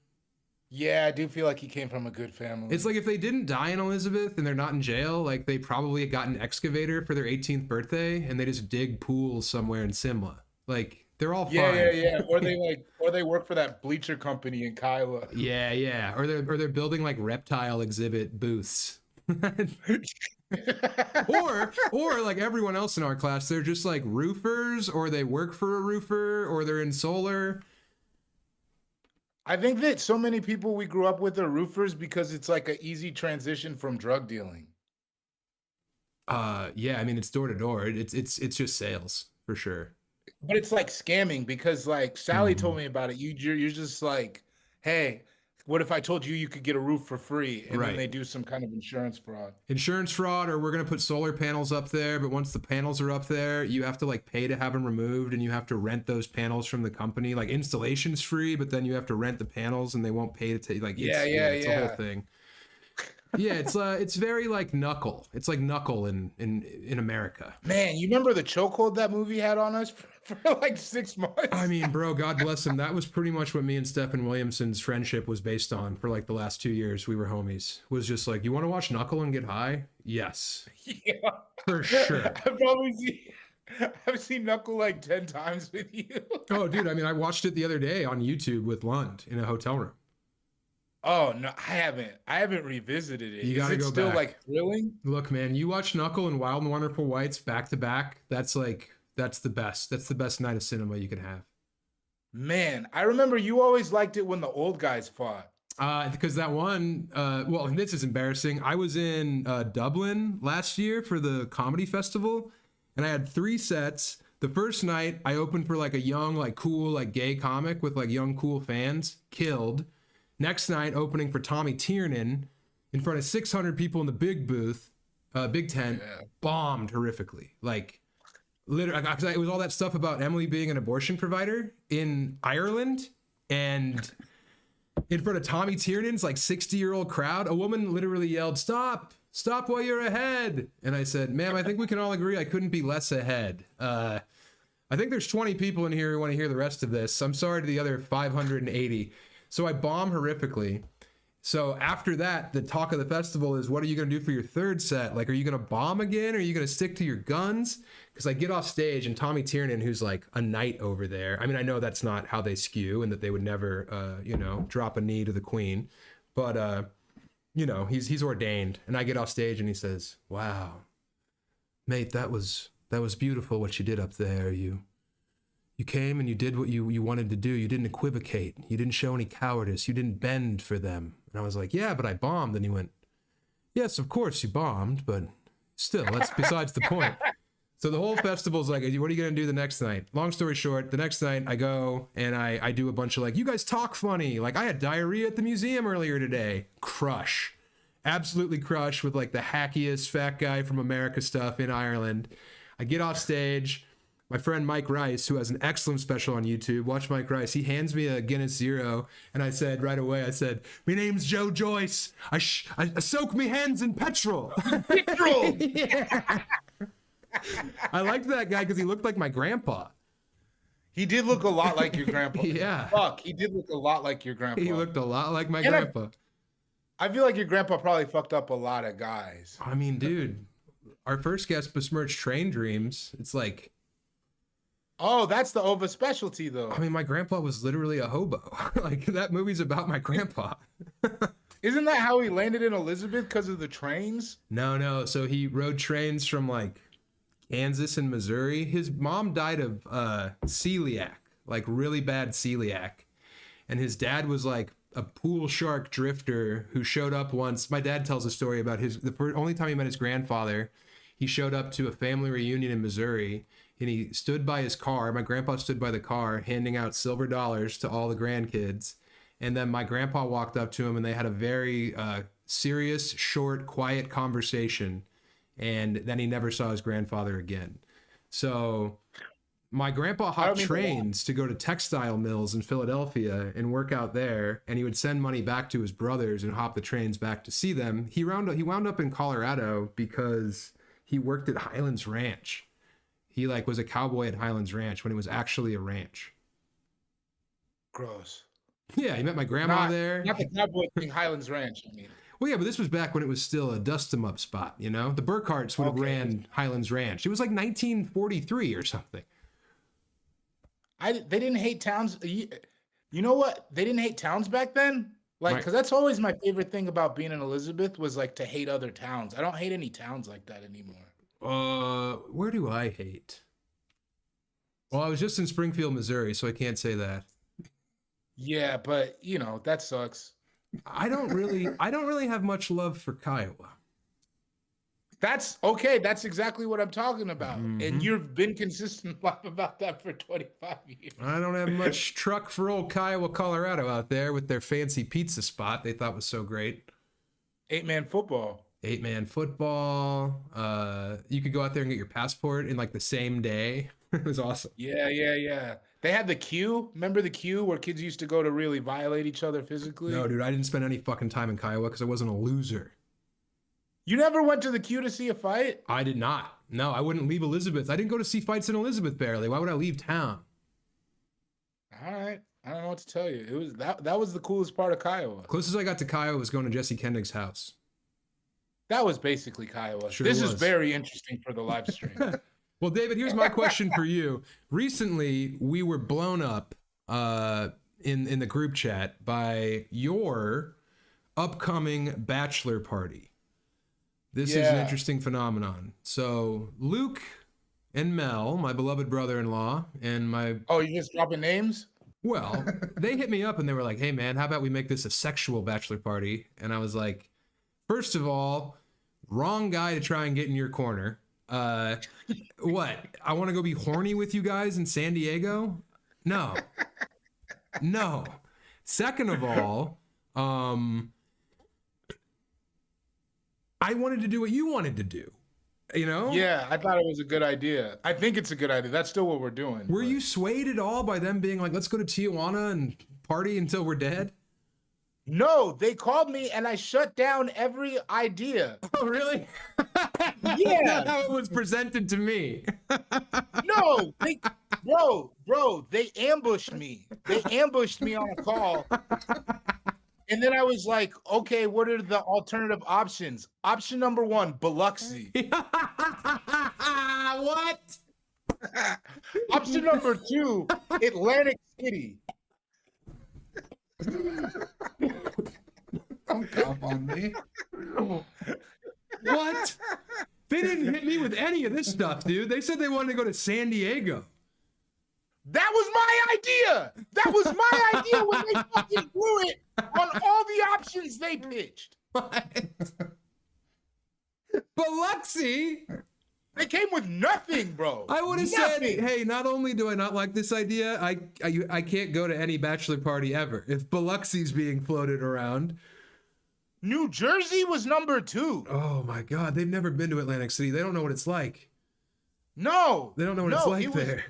Yeah, I do feel like he came from a good family. It's like if they didn't die in Elizabeth and they're not in jail, like they probably got an excavator for their 18th birthday and they just dig pools somewhere in Simla. Like they're all fine. Yeah. Or they work for that bleacher company in Kyla. Yeah. Or they're building like reptile exhibit booths. or like everyone else in our class, they're just like roofers, or they work for a roofer, or they're in solar. I think that so many people we grew up with are roofers because it's like an easy transition from drug dealing. Yeah, I mean it's door to door. It's just sales for sure. But it's like scamming because like Sally told me about it. You're just like, hey, what if I told you you could get a roof for free? And then they do some kind of insurance fraud. Insurance fraud, or we're going to put solar panels up there. But once the panels are up there, you have to like pay to have them removed, and you have to rent those panels from the company. Like installation's free, but then you have to rent the panels and they won't pay to take like, it's a whole thing. Yeah, it's very like Knuckle. It's like Knuckle in America. Man, you remember the chokehold that movie had on us for like 6 months? I mean, bro, God bless him. That was pretty much what me and Stephen Williamson's friendship was based on for like the last 2 years. We were homies. Was just like, you want to watch Knuckle and get high? Yes. Yeah. For sure. I've seen Knuckle like 10 times with you. Oh, dude, I mean, I watched it the other day on YouTube with Lund in a hotel room. Oh no, I haven't revisited it. You gotta go still back. Like thrilling? Look, man, you watch Knuckle and Wild and Wonderful Whites back to back. That's the best. That's the best night of cinema you can have. Man, I remember you always liked it when the old guys fought. Because that one, well, and this is embarrassing. I was in Dublin last year for the comedy festival, and I had 3 sets. The first night, I opened for like a young, like cool, like gay comic with like young, cool fans. Killed. Next night, opening for Tommy Tiernan in front of 600 people in the big booth, big tent, bombed horrifically. Like, literally, because it was all that stuff about Emily being an abortion provider in Ireland, and in front of Tommy Tiernan's like 60-year-old crowd, a woman literally yelled, "Stop! Stop while you're ahead!" And I said, "Ma'am, I think we can all agree I couldn't be less ahead." I think there's 20 people in here who want to hear the rest of this. I'm sorry to the other 580. So I bomb horrifically. So after that, the talk of the festival is, what are you going to do for your 3rd set? Like, are you going to bomb again? Or are you going to stick to your guns? Because I get off stage and Tommy Tiernan, who's like a knight over there. I mean, I know that's not how they skew and that they would never, drop a knee to the queen. But, he's ordained. And I get off stage and he says, "Wow, mate, that was beautiful what you did up there. You came and you did what you wanted to do. You didn't equivocate. You didn't show any cowardice. You didn't bend for them." And I was like, "Yeah, but I bombed." And he went, "Yes, of course you bombed, but still, that's besides the point." So the whole festival's like, "What are you going to do the next night?" Long story short, the next night I go and I do a bunch of like, "You guys talk funny." Like, I had diarrhea at the museum earlier today. Crush. Absolutely crush with like the hackiest fat guy from America stuff in Ireland. I get off stage. My friend Mike Rice, who has an excellent special on YouTube, watch Mike Rice. He hands me a Guinness Zero, and I said right away, "Me name's Joe Joyce. I soak me hands in petrol." Petrol. Yeah. I liked that guy because he looked like my grandpa. He did look a lot like your grandpa. Yeah. Fuck, he did look a lot like your grandpa. He looked a lot like my grandpa. I feel like your grandpa probably fucked up a lot of guys. I mean, dude, our first guest besmirched Train Dreams. It's like, oh, that's the Ova specialty, though. I mean, my grandpa was literally a hobo. Like, that movie's about my grandpa. Isn't that how he landed in Elizabeth, because of the trains? No. So he rode trains from like Kansas and Missouri. His mom died of celiac, like really bad celiac. And his dad was like a pool shark drifter who showed up once. My dad tells a story about the only time he met his grandfather. He showed up to a family reunion in Missouri, and he stood by his car. My grandpa stood by the car handing out silver dollars to all the grandkids. And then my grandpa walked up to him and they had a very serious, short, quiet conversation. And then he never saw his grandfather again. So my grandpa hopped trains to go to textile mills in Philadelphia and work out there. And he would send money back to his brothers and hop the trains back to see them. He wound up in Colorado because he worked at Highlands Ranch. He like was a cowboy at Highlands Ranch when it was actually a ranch. Gross. Yeah, he met my grandma there. Not the cowboy thing, Highlands Ranch. I mean, well, yeah, but this was back when it was still a dust 'em up spot, you know? The Burkharts would have ran Highlands Ranch. It was like 1943 or something. They didn't hate towns. You know what? They didn't hate towns back then? Like, because that's always my favorite thing about being in Elizabeth was like to hate other towns. I don't hate any towns like that anymore. Where do I hate? Well, I was just in Springfield, Missouri, so I can't say that. Yeah, but you know, that sucks. I don't really have much love for Kiowa. That's okay. That's exactly what I'm talking about. Mm-hmm. And you've been consistent about that for 25 years. I don't have much truck for old Kiowa, Colorado out there with their fancy pizza spot they thought was so great. 8-man football. 8-man football. You could go out there and get your passport in like the same day. It was awesome. Yeah. They had the queue. Remember the queue where kids used to go to really violate each other physically? No, dude, I didn't spend any fucking time in Kiowa because I wasn't a loser. You never went to the queue to see a fight? I did not. No, I wouldn't leave Elizabeth. I didn't go to see fights in Elizabeth barely. Why would I leave town? All right. I don't know what to tell you. It was that was the coolest part of Kiowa. Closest I got to Kiowa was going to Jesse Kendig's house. That was basically Kiowa. Sure This was. is very interesting for the live stream. Well, David, here's my question for you. Recently, we were blown up in the group chat by your upcoming bachelor party. This is an interesting phenomenon. So Luke and Mel, my beloved brother-in-law, and my... Oh, you just dropping names? Well, they hit me up and they were like, hey, man, how about we make this a sexual bachelor party? And I was like, first of all, wrong guy to try and get in your corner. What? I want to go be horny with you guys in San Diego? No. Second of all, I wanted to do what you wanted to do, you know? Yeah, I thought it was a good idea. I think it's a good idea. That's still what we're doing. Were you swayed at all by them being like, let's go to Tijuana and party until we're dead? No, they called me and I shut down every idea. Oh, really? Yeah. That's how it was presented to me. No, bro, they ambushed me. They ambushed me on a call. And then I was like, okay, what are the alternative options? Option number 1, Biloxi. What? Option number 2, Atlantic City. Don't cop on me. What? They didn't hit me with any of this stuff, dude. They said they wanted to go to San Diego. That was my idea. That was my idea when they fucking blew it on all the options they pitched. What? Biloxi? They came with nothing, bro. I would have said, hey, not only do I not like this idea, I can't go to any bachelor party ever if Biloxi's being floated around. New Jersey was number 2. Oh my God, they've never been to Atlantic City. They don't know what it's like. No. They don't know what it's like there.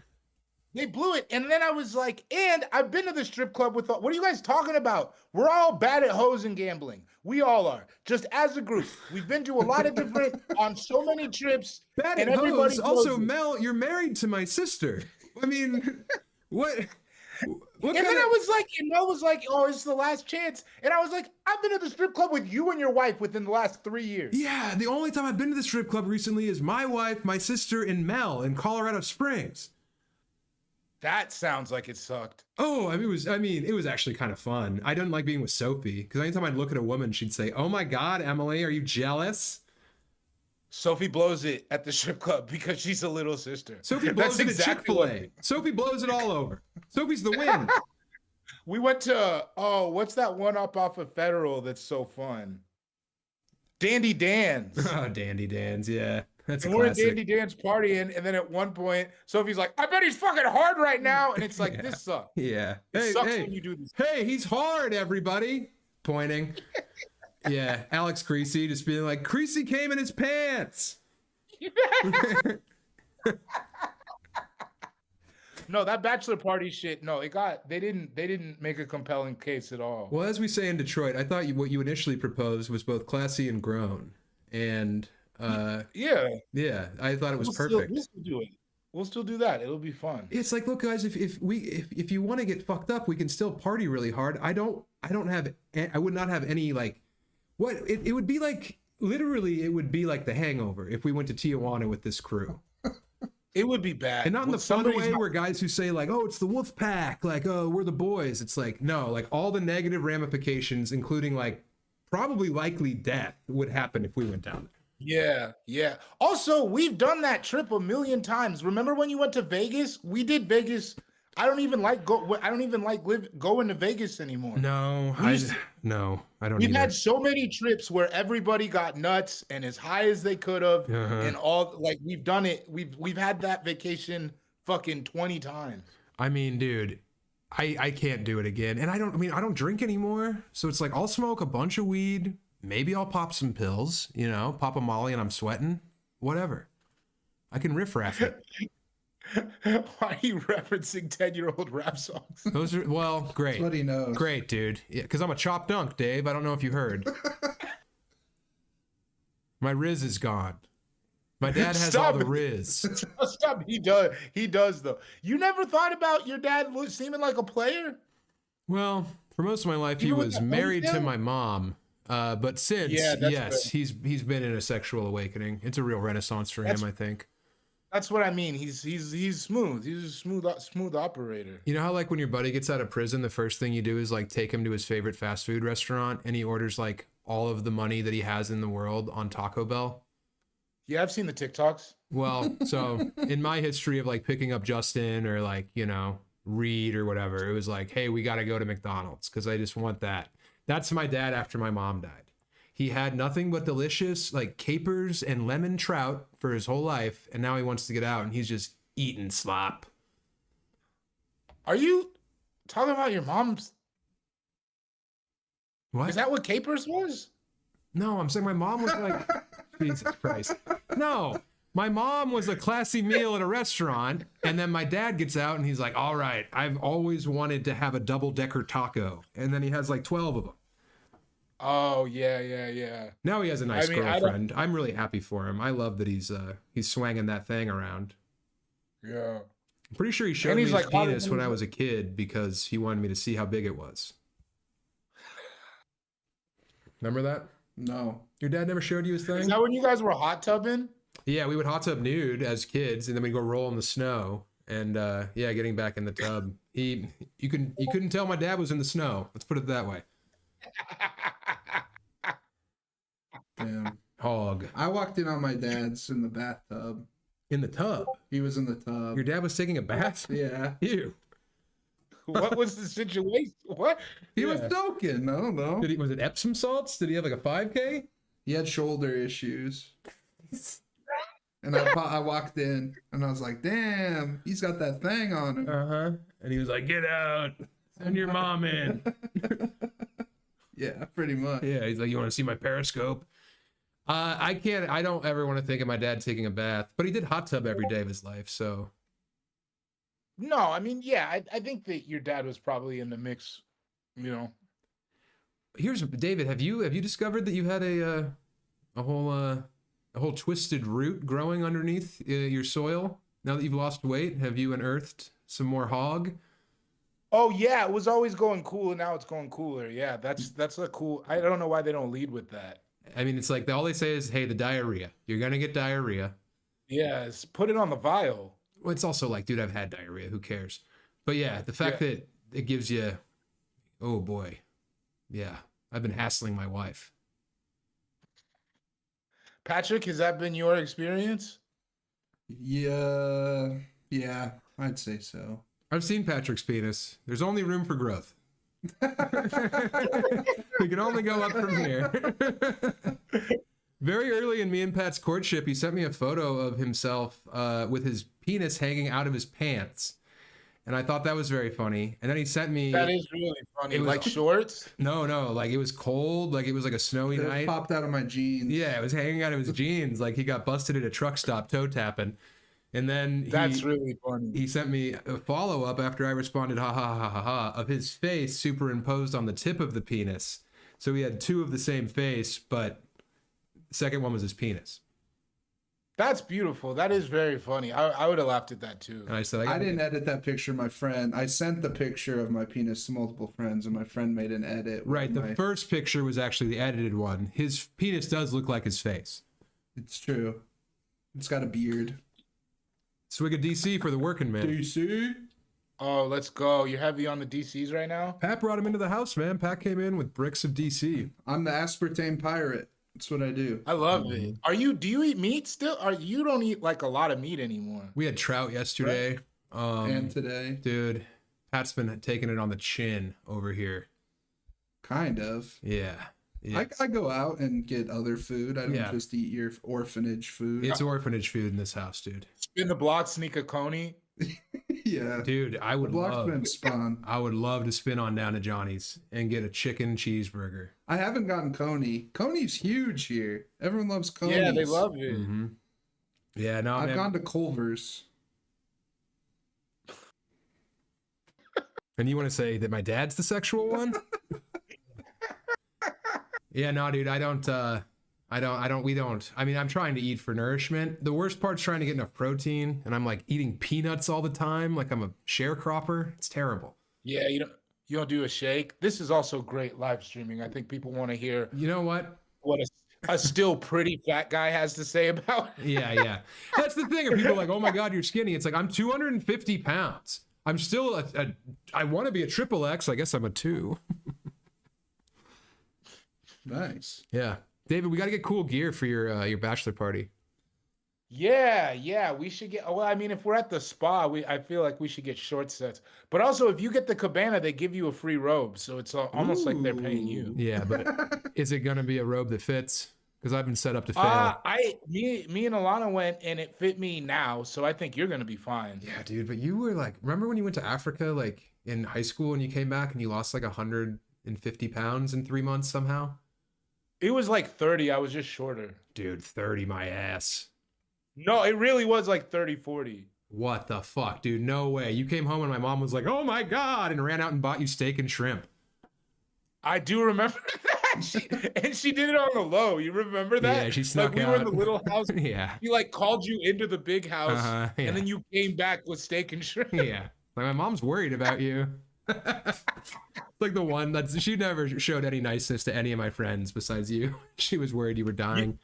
They blew it. And then I was like, and I've been to the strip club with, what are you guys talking about? We're all bad at hoes and gambling. We all are. Just as a group. We've been to a lot of different, on so many trips. Bad and at hoes. Also, it. Mel, you're married to my sister. I mean, what? And then I was like, and Mel was like, oh, it's the last chance. And I was like, I've been to the strip club with you and your wife within the last 3 years. Yeah, the only time I've been to the strip club recently is my wife, my sister, and Mel in Colorado Springs. That sounds like it sucked. Oh, it was actually kind of fun. I didn't like being with Sophie because anytime I'd look at a woman, she'd say, "Oh my God, Emily, are you jealous?" Sophie blows it at the strip club because she's a little sister. Sophie blows it at Chick-fil-A. Sophie blows it all over. Sophie's the win. We went to, what's that one up off of Federal that's so fun? Dandy Dan's. Oh, Dandy Dan's, yeah. That's a And we're at classic. Dandy Dance partying, and then at one point, Sophie's like, "I bet he's fucking hard right now," and it's like, Yeah. "This sucks. Yeah. It Hey, sucks hey, when you do this." hey, he's hard, everybody. Pointing. Yeah, Alex Creasy just being like, Creasy came in his pants. No, that bachelor party shit. No, they didn't make a compelling case at all. Well, as we say in Detroit, I thought what you initially proposed was both classy and grown. And Yeah, yeah, I thought it was perfect. We'll still do it. We'll still do that. It'll be fun. It's like, look, guys, if you want to get fucked up, we can still party really hard. I would not have any like, what it would be like. Literally, it would be like The Hangover if we went to Tijuana with this crew. It would be bad. And not in the fun Somebody's way not- where guys who say like, oh, it's the wolf pack, like, oh, we're the boys. It's like, no, like all the negative ramifications, including like probably likely death, would happen if we went down there. Yeah. Also, we've done that trip a million times. Remember when you went to Vegas? We did Vegas. I don't even like going to Vegas anymore. No, I don't. We've either. had so many trips where everybody got nuts and as high as they could have, and all like we've done it. We've had that vacation fucking 20 times. I mean, dude, I can't do it again. And I don't drink anymore. So it's like I'll smoke a bunch of weed. Maybe I'll pop some pills, pop a Molly and I'm sweating. Whatever. I can riff-raff it. Why are you referencing 10-year-old rap songs? Those are, well, great. That's what he knows. Great, dude. Yeah, because I'm a chop dunk, Dave. I don't know if you heard. My Riz is gone. My dad has all the Riz. Stop. He does though. You never thought about your dad seeming like a player? Well, for most of my life, he know what was that married to means? my mom. But since, Yeah, that's yes, he's been in a sexual awakening. It's a real renaissance for him, I think. That's what I mean. He's smooth. He's a smooth operator. You know how like when your buddy gets out of prison, the first thing you do is like take him to his favorite fast food restaurant and he orders like all of the money that he has in the world on Taco Bell? Yeah, I've seen the TikToks. Well, so in my history of like picking up Justin or like, Reed or whatever, it was like, hey, we got to go to McDonald's because I just want that. That's my dad after my mom died. He had nothing but delicious like capers and lemon trout for his whole life. And now he wants to get out and he's just eating slop. Are you talking about your mom's? What? Is that what capers was? No, I'm saying my mom was like, Jesus Christ. No, my mom was a classy meal at a restaurant. And then my dad gets out and he's like, all right, I've always wanted to have a double-decker taco. And then he has like 12 of them. Oh, yeah. Now he has a nice I mean, girlfriend. I'm really happy for him. I love that he's swanging that thing around. Yeah. I'm pretty sure he showed And me he's his like, penis when I was a kid because he wanted me to see how big it was. Remember that? No. Your dad never showed you his thing? Is that when you guys were hot tubbing? Yeah, we would hot tub nude as kids, and then we'd go roll in the snow. And yeah, getting back in the tub. You couldn't tell my dad was in the snow. Let's put it that way. Damn. Hog. I walked in on my dad's in the bathtub. In the tub. He was in the tub. Your dad was taking a bath? Yeah. Ew. What was the situation? What? He was soaking. I don't know. Was it Epsom salts? Did he have like a 5K? He had shoulder issues. And I walked in and I was like, damn, he's got that thing on him. Uh-huh. And he was like, get out. Send your mom in. Yeah, pretty much. Yeah, he's like, you want to see my periscope? I don't ever want to think of my dad taking a bath, but he did hot tub every day of his life, so. No, I mean, yeah, I think that your dad was probably in the mix, Here's David, have you discovered that you had a whole twisted root growing underneath your soil? Now that you've lost weight, have you unearthed some more hog? Oh yeah, it was always going cool, and now it's going cooler. Yeah, that's a cool. I don't know why they don't lead with that. I mean, it's like all they say is, "Hey, the diarrhea. You're gonna get diarrhea." Yeah, put it on the vial. Well, it's also like, dude, I've had diarrhea. Who cares? But yeah, the fact that it gives you, oh boy, yeah, I've been hassling my wife. Patrick, has that been your experience? Yeah, I'd say so. I've seen Patrick's penis. There's only room for growth. We can only go up from here. Very early in me and Pat's courtship, he sent me a photo of himself with his penis hanging out of his pants. And I thought that was very funny. And then he sent me... That is really funny. It was- Like shorts? No, like it was cold. Like it was like a snowy It night. popped out of my jeans. Yeah, it was hanging out of his jeans. Like he got busted at a truck stop toe tapping. And then That's really funny. he sent me a follow-up after I responded, ha, ha, ha, ha, ha, of his face superimposed on the tip of the penis. So he had two of the same face, but the second one was his penis. That's beautiful. That is very funny. I would have laughed at that too. And I said, I didn't edit that picture, my friend. I sent the picture of my penis to multiple friends, and my friend made an edit. with Right, the my- first picture was actually the edited one. His penis does look like his face. It's true. It's got a beard. Swig of DC for the working man. DC? Oh, let's go. You're heavy on the DCs right now? Pat brought him into the house, man. Pat came in with bricks of DC. I'm the aspartame pirate. That's what I do. I love it. Do you eat meat still? You don't eat like a lot of meat anymore. We had trout yesterday. And today, Dude, Pat's been taking it on the chin over here. kind of. Yeah. I go out and get other food. I don't Yeah. just eat your orphanage food. It's orphanage food in this house, dude. Spin the block, sneak a coney. Yeah. Dude, I The would block's love... been spun. I would love to spin on down to Johnny's and get a chicken cheeseburger. I haven't gotten Coney. Coney's huge here. Everyone loves Coney. Yeah, they love it. Mm-hmm. Yeah, no, I've man. gone to Culver's. And you want to say that my dad's the sexual one? Yeah, no, dude, we don't. I mean, I'm trying to eat for nourishment. The worst part's trying to get enough protein, and I'm like eating peanuts all the time, like I'm a sharecropper. It's terrible. Yeah, you don't do a shake. This is also great live streaming. I think people want to hear You know what? what a still pretty fat guy has to say about it. Yeah. That's the thing. Are people like, oh my God, you're skinny? It's like, I'm 250 pounds. I'm still I want to be a triple X. I guess I'm a 2. Nice. Yeah. David, we got to get cool gear for your bachelor party. Yeah, we should get. Well, I mean, if we're at the spa, I feel like we should get short sets. But also, if you get the cabana, they give you a free robe, so it's almost like they're paying you. Yeah, but is it going to be a robe that fits? Because I've been set up to fail. Me and Alana went, and it fit me now, so I think you're gonna be fine. Yeah, dude, but you were like, remember when you went to Africa, like in high school, and you came back and you lost like 150 pounds in 3 months somehow? It was like 30. I was just shorter. Dude, 30 my ass. No, it really was like 30, 40. What the fuck, dude? No way. You came home and my mom was like, oh my God, and ran out and bought you steak and shrimp. I do remember that. She did it on the low. You remember that? Yeah, she snuck like we were in out. the little house. Yeah. He like called you into the big house, Yeah. and then you came back with steak and shrimp. Yeah. Like my mom's worried about you. Like the one she never showed any niceness to any of my friends besides you. She was worried you were dying.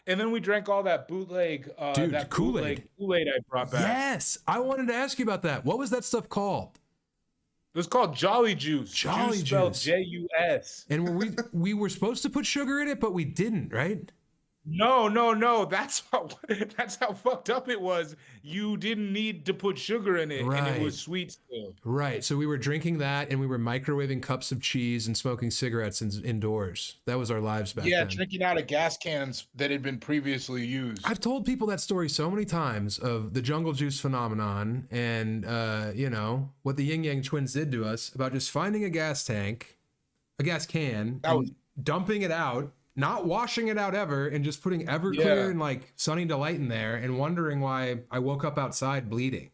And then we drank all that bootleg, Dude, that Kool-Aid. Kool-Aid I brought back. Yes, I wanted to ask you about that. What was that stuff called? It was called Jolly Juice. Jolly Juice spelled Juice. J-U-S. And we were supposed to put sugar in it, but we didn't, right? No. That's how fucked up it was. You didn't need to put sugar in it, and Right. it was sweet still. Right. So we were drinking that, and we were microwaving cups of cheese and smoking cigarettes indoors. That was our lives back Yeah, then. drinking out of gas cans that had been previously used. I've told people that story so many times of the jungle juice phenomenon and, what the Yin Yang twins did to us about just finding a gas can, and dumping it out, not washing it out ever, and just putting Everclear and like Sunny Delight in there and wondering why I woke up outside bleeding.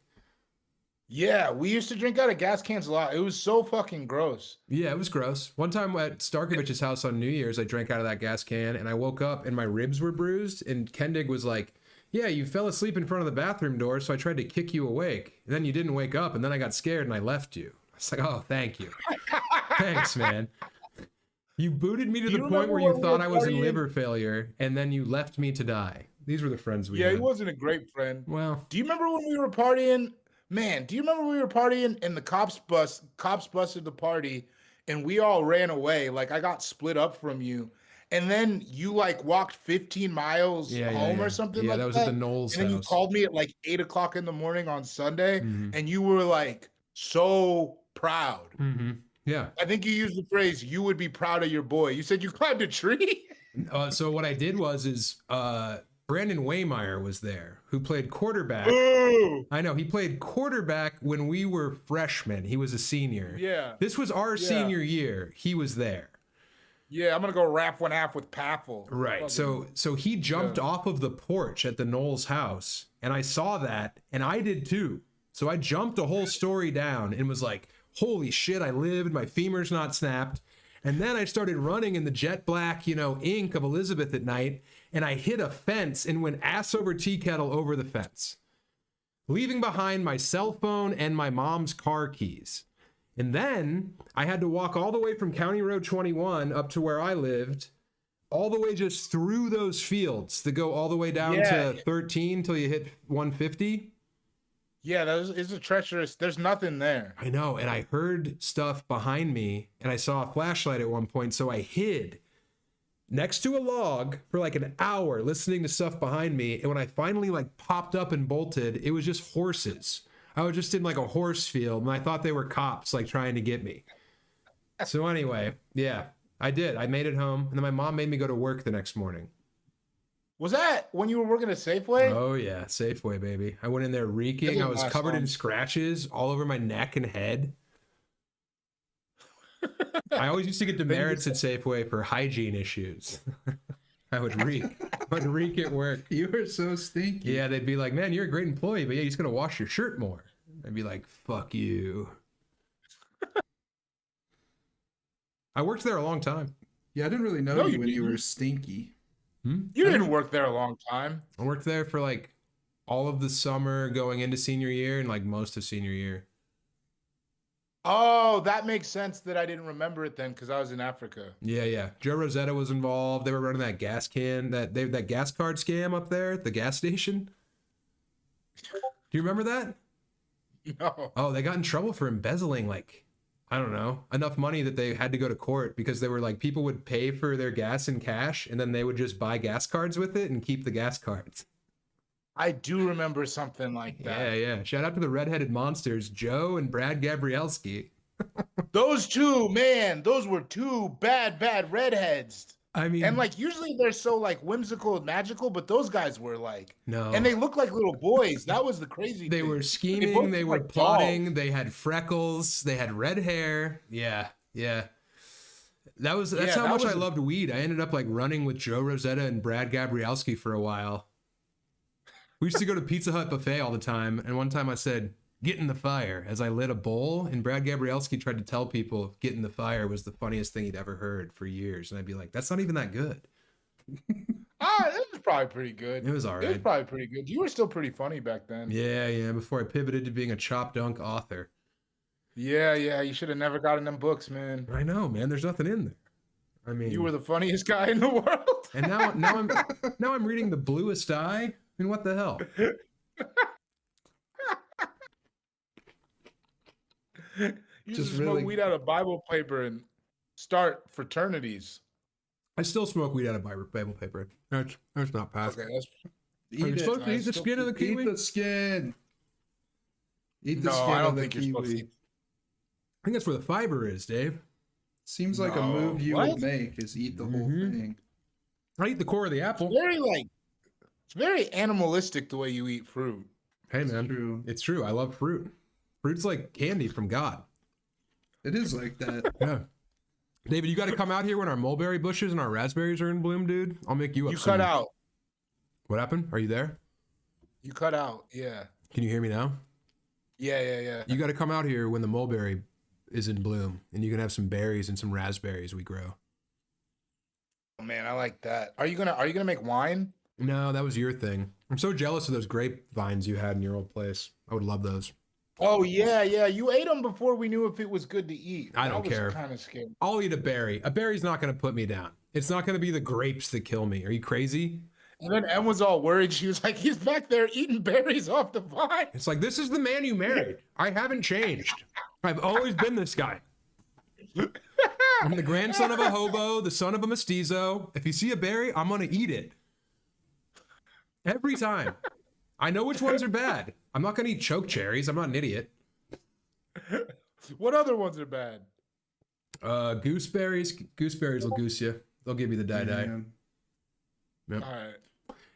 Yeah, we used to drink out of gas cans a lot. It was so fucking gross. Yeah, it was gross. One time at Starkovich's house on New Year's, I drank out of that gas can and I woke up and my ribs were bruised. And Kendig was like, yeah, you fell asleep in front of the bathroom door, so I tried to kick you awake. And then you didn't wake up, and then I got scared and I left you. I was like, oh, thank you. Thanks, man. You booted me to the point where you thought I was in liver failure, and then you left me to die. These were the friends we had. Yeah, he wasn't a great friend. Well, do you remember when we were partying? Man, do you remember when we were partying and the cops busted the party and we all ran away? Like I got split up from you. And then you like walked 15 miles home or something like that. Yeah, that was at the Knowles And then house. you called me at like 8 o'clock in the morning on Sunday and you were like so proud. Mm-hmm. Yeah. I think you used the phrase, you would be proud of your boy. You said you climbed a tree? So what I did was Brandon Waymeyer was there, who played quarterback. Ooh. I know, he played quarterback when we were freshmen. He was a senior. Yeah. This was our senior year. He was there. Yeah, I'm gonna go wrap one half with Paffle. Right. So he jumped off of the porch at the Knowles house, and I saw that, and I did too. So I jumped a whole story down and was like, holy shit, I lived, my femur's not snapped. And then I started running in the jet black, ink of Elizabeth at night, and I hit a fence and went ass over tea kettle over the fence, leaving behind my cell phone and my mom's car keys. And then I had to walk all the way from County Road 21 up to where I lived, all the way just through those fields that go all the way down to 13 till you hit 150. Yeah, that is a treacherous. There's nothing there. I know, and I heard stuff behind me, and I saw a flashlight at one point, so I hid next to a log for like an hour listening to stuff behind me, and when I finally like popped up and bolted, it was just horses. I was just in like a horse field, and I thought they were cops like trying to get me. So anyway, yeah, I did. I made it home, and then my mom made me go to work the next morning. Was that when you were working at Safeway? Oh yeah, Safeway, baby. I went in there reeking. I was covered in scratches all over my neck and head. I always used to get demerits at Safeway for hygiene issues. I would reek. I would reek at work. You were so stinky. Yeah, they'd be like, man, you're a great employee, but yeah, you just gotta wash your shirt more. I'd be like, fuck you. I worked there a long time. Yeah, I didn't really know you when you were stinky. You didn't work there a long time. I worked there for like all of the summer going into senior year and like most of senior year. Oh, that makes sense that I didn't remember it then because I was in Africa. Yeah. Joe Rosetta was involved. They were running that gas can, that gas card scam up there at the gas station. Do you remember that? No. Oh, they got in trouble for embezzling like, I don't know, enough money that they had to go to court because they were like, people would pay for their gas in cash and then they would just buy gas cards with it and keep the gas cards. I do remember something like that. Yeah. Shout out to the redheaded monsters, Joe and Brad Gabrielski. Those two, man, those were two bad redheads. I mean, and like usually they're so like whimsical and magical, but those guys were like, no, and they looked like little boys. That was the crazy they thing. Were scheming, they were like plotting, dolls. They had freckles, they had red hair. Yeah. That's how much I loved weed. I ended up like running with Joe Rosetta and Brad Gabrielski for a while. We used to go to Pizza Hut buffet all the time, and one time I said, "Get in the fire," as I lit a bowl, and Brad Gabrielski tried to tell people "Get in the fire" was the funniest thing he'd ever heard for years, and I'd be like, "That's not even that good." It was probably pretty good. It was all right. It was probably pretty good. You were still pretty funny back then. Yeah. Before I pivoted to being a chop dunk author. Yeah. You should have never gotten them books, man. I know, man. There's nothing in there. I mean, You were the funniest guy in the world. And now I'm reading The Bluest Eye. I mean, what the hell? You just smoke weed out of Bible paper and start fraternities. I still smoke weed out of Bible paper. That's not past. Okay, Are you supposed to eat the skin of the kiwi? Eat the skin. Eat the no, skin I don't of the think you're supposed to kiwi. eat. I think that's where the fiber is, Dave. Seems like a move you would make is eat the whole thing. I eat the core of the apple. It's very animalistic the way you eat fruit. Hey, man. It's true. I love fruit. Fruit's like candy from God. It is like that. Yeah. David, you got to come out here when our mulberry bushes and our raspberries are in bloom, dude. I'll make you up. You cut out. What happened? Are you there? You cut out. Yeah. Can you hear me now? Yeah. You got to come out here when the mulberry is in bloom, and you can have some berries and some raspberries we grow. Oh, man, I like that. Are you gonna make wine? No, that was your thing. I'm so jealous of those grapevines you had in your old place. I would love those. Oh yeah. You ate them before we knew if it was good to eat. I don't care. Kind of scary. I'll eat a berry. A berry's not going to put me down. It's not going to be the grapes that kill me. Are you crazy? And then Em was all worried. She was like, "He's back there eating berries off the vine." It's like, this is the man you married. I haven't changed. I've always been this guy. I'm the grandson of a hobo, the son of a mestizo. If you see a berry, I'm going to eat it. Every time. I know which ones are bad. I'm not going to eat choke cherries. I'm not an idiot. What other ones are bad? Gooseberries. Gooseberries will goose you. They'll give you the die-die. Yep. All right.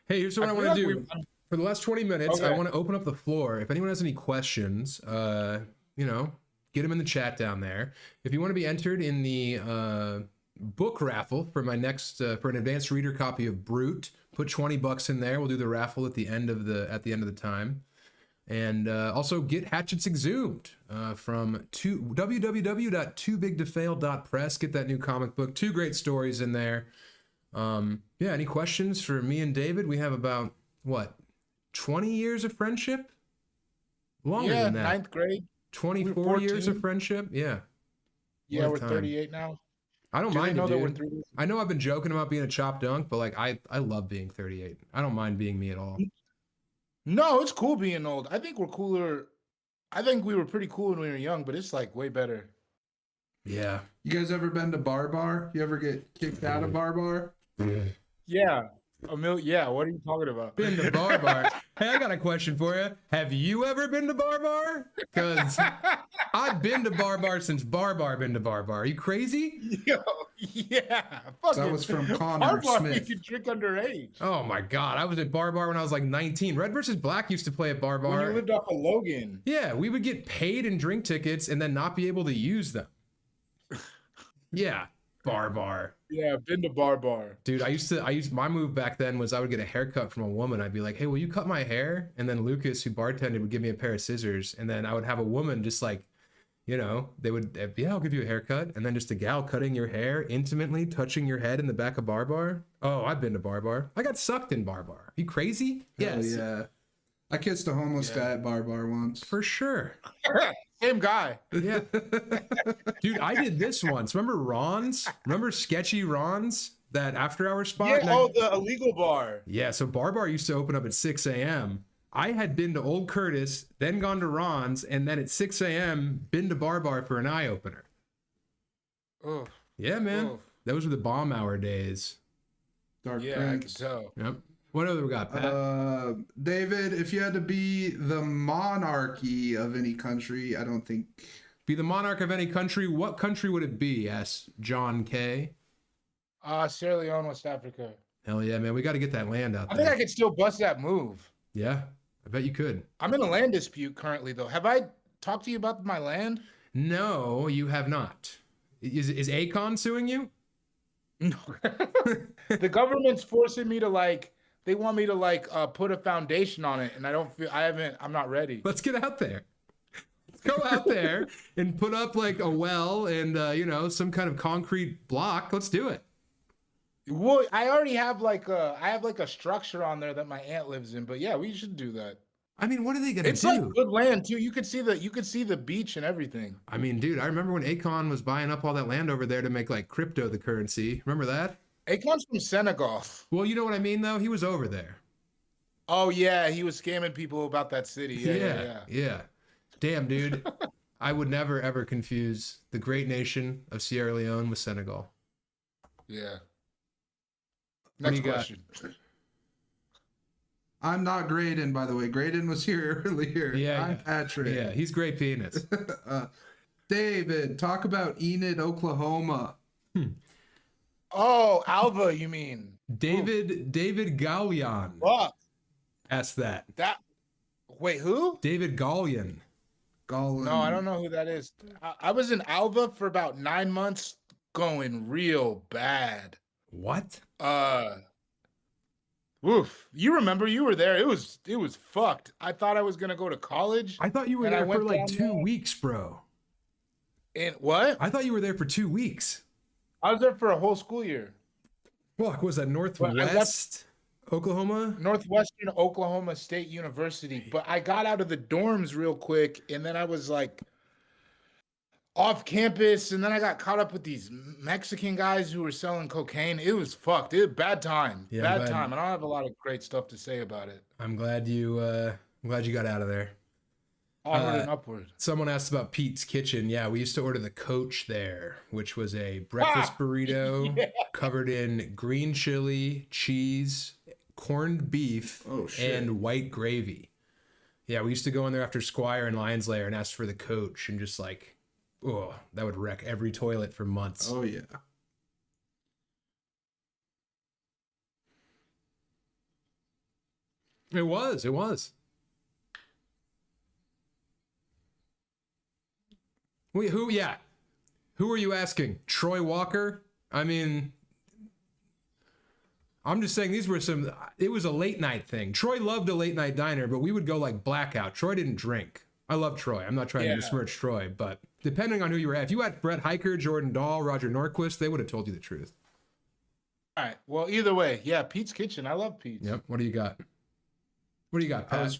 Hey, here's what I want to do. For the last 20 minutes, I Okay. want to open up the floor. If anyone has any questions, you know, get them in the chat down there. If you want to be entered in the book raffle for my next for an advanced reader copy of Brute, put $20 in there. We'll do the raffle at the end of the time. And also get Hatchets Exhumed from www.toobigtofail.press. Get that new comic book. 2 great stories in there. Yeah, any questions for me and David? We have about, what, 20 years of friendship? Longer than that. 9th grade. 24 years of 14. friendship? Yeah. Yeah, What a we're time. 38 now. I don't Do they mind know it, that we're dude. 3 years? I know I've been joking about being a chop dunk, but like I love being 38. I don't mind being me at all. No, it's cool being old. I think we're cooler. I think we were pretty cool when we were young, but it's like way better. Yeah. You guys ever been to Bar? You ever get kicked out of Bar? Yeah. Yeah, what are you talking about? Been to Bar. Hey, I got a question for you. Have you ever been to Bar? Because I've been to Bar since Bar been to Bar. Are you crazy? Yo, yeah. That was from Connor Bar Smith. you can drink underage. Oh my God. I was at Bar when I was like 19. Red versus Black used to play at Bar. When you lived off of Logan. Yeah, we would get paid in drink tickets and then not be able to use them. Yeah, Bar. Yeah, been to Bar. Dude, my move back then was I would get a haircut from a woman. I'd be like, hey, will you cut my hair? And then Lucas, who bartended, would give me a pair of scissors. And then I would have a woman just like, you know, they would, yeah, I'll give you a haircut. And then just a gal cutting your hair, intimately touching your head in the back of Bar. Oh, I've been to Bar. I got sucked in Bar. Are you crazy? Hell Yes. yeah. I kissed a homeless guy at Bar once. For sure. Same guy. Yeah. Dude, I did this once. Remember Ron's? Remember Sketchy Ron's? That after hour spot? Yeah, the illegal bar. Yeah, so Bar used to open up at 6 a.m. I had been to Old Curtis, then gone to Ron's, and then at 6 a.m. been to Bar for an eye opener. Oh, Yeah, man. Those were the bomb hour days. Dark yeah, I can Prince. tell. Yep. What other we got, Pat? David, if you had to be the monarchy of any country, I don't think... Be the monarch of any country. What country would it be? Asks John K. Sierra Leone, West Africa. Hell yeah, man. We got to get that land out I there. think I could still bust that move. Yeah, I bet you could. I'm in a land dispute currently, though. Have I talked to you about my land? No, you have not. Is Akon suing you? No. The government's forcing me to they want me to put a foundation on it, and I'm not ready. Let's get out there. Let's go out there and put up like a well and some kind of concrete block. Let's do it. Well, I already have a structure on there that my aunt lives in, but yeah, we should do that. I mean, what are they gonna It's do? like good land too. You could see the beach and everything. I mean, dude, I remember when Akon was buying up all that land over there to make like crypto the currency. Remember that? Akon's from Senegal. Well, you know what I mean, though. He was over there. Oh yeah, he was scamming people about that city. Yeah. Damn, dude. I would never ever confuse the great nation of Sierra Leone with Senegal. Yeah. What do Next you got? question. I'm not Graydon, by the way. Graydon was here earlier. Yeah, I'm Patrick. Yeah, he's great penis. David, talk about Enid, Oklahoma. Oh, Alva, you mean? David Gallion Fuck. asked that. Wait, who? David Gallion. Gollum. No, I don't know who that is. I was in Alva for about 9 months, going real bad. What? Oof. You remember you were there. It was fucked. I thought I was gonna go to college. I thought you were And I there for went like down 2 there. weeks, bro. And what? I thought you were there for 2 weeks. I was there for a whole school year. Fuck, was that Northwest Oklahoma? Northwestern Oklahoma State University. But I got out of the dorms real quick, and then I was like off campus, and then I got caught up with these Mexican guys who were selling cocaine. It was fucked. It was bad time. Yeah, bad but- time. I don't have a lot of great stuff to say about it. I'm glad you got out of there. Onward and upward. Someone asked about Pete's Kitchen. Yeah, we used to order the Coach there, which was a breakfast burrito covered in green chili, cheese, corned beef, and white gravy. Yeah, we used to go in there after Squire and Lion's Lair and ask for the Coach, and just like, oh, that would wreck every toilet for months. Oh, yeah. It was. Wait, who? Yeah. Who are you asking? Troy Walker? I mean, I'm just saying these were it was a late night thing. Troy loved a late night diner, but we would go like blackout. Troy didn't drink. I love Troy. I'm not trying to besmirch Troy, but depending on who you were at, if you had Brett Hiker, Jordan Dahl, Roger Norquist, they would have told you the truth. All right. Well, either way, yeah, Pete's Kitchen. I love Pete's. Yep. What do you got? What do you got, Pat?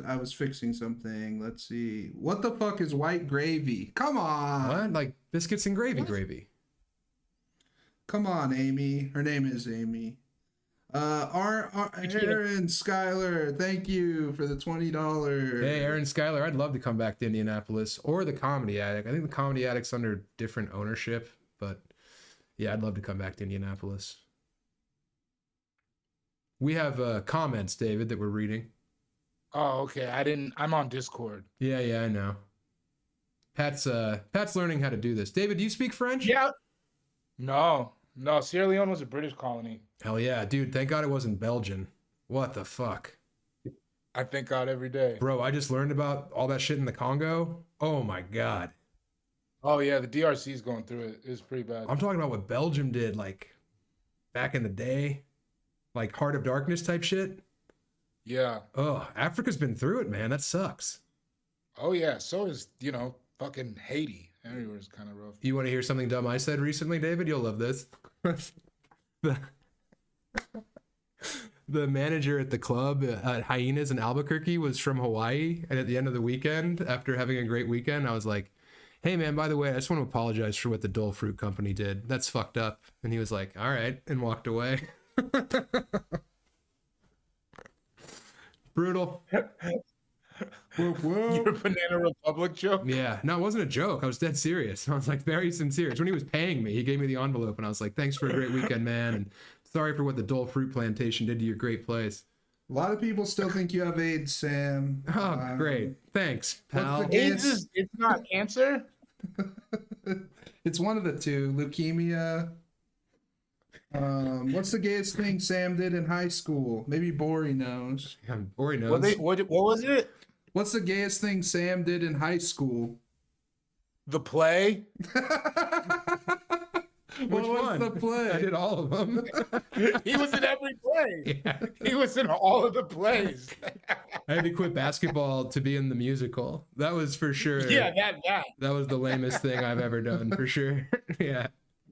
I was fixing something. Let's see. What the fuck is white gravy? Come on. What? Like biscuits and gravy. Come on, Amy. Her name is Amy. Aaron Schuyler, thank you for the $20. Hey, Aaron Schuyler, I'd love to come back to Indianapolis or the Comedy Attic. I think the Comedy Attic's under different ownership, but yeah, I'd love to come back to Indianapolis. We have comments, David, that we're reading. Oh, okay. I'm on Discord. Yeah, I know. Pat's learning how to do this. David, do you speak French? Yeah. No, Sierra Leone was a British colony. Hell yeah, dude. Thank God it wasn't Belgian. What the fuck? I thank God every day. Bro, I just learned about all that shit in the Congo. Oh my God. Oh yeah, the DRC is going through it. It's pretty bad. I'm talking about what Belgium did, like, back in the day. Like, Heart of Darkness type shit. Yeah. Oh, Africa's been through it, man. That sucks. Oh yeah, so is, fucking Haiti. Everywhere's kind of rough. You want to hear something dumb I said recently, David? You'll love this. The manager at the club at Hyenas in Albuquerque was from Hawaii. And at the end of the weekend, after having a great weekend, I was like, hey man, by the way, I just want to apologize for what the Dole Fruit Company did. That's fucked up. And he was like, all right, and walked away. Brutal. Your Banana Republic joke? Yeah, no, it wasn't a joke. I was dead serious. I was like very sincere. When he was paying me, he gave me the envelope and I was like, thanks for a great weekend, man. And sorry for what the Dole Fruit Plantation did to your great place. A lot of people still think you have AIDS, Sam. Oh, great. Thanks, pal. AIDS it's not cancer? It's one of the two. Leukemia. What's the gayest thing Sam did in high school? Maybe Gborie knows. Yeah, Gborie knows. What was it? What's the gayest thing Sam did in high school? The play? Which one? The play? I did all of them. He was in every play. Yeah. He was in all of the plays. I had to quit basketball to be in the musical. That was for sure. Yeah, that. That was the lamest thing I've ever done, for sure. Yeah.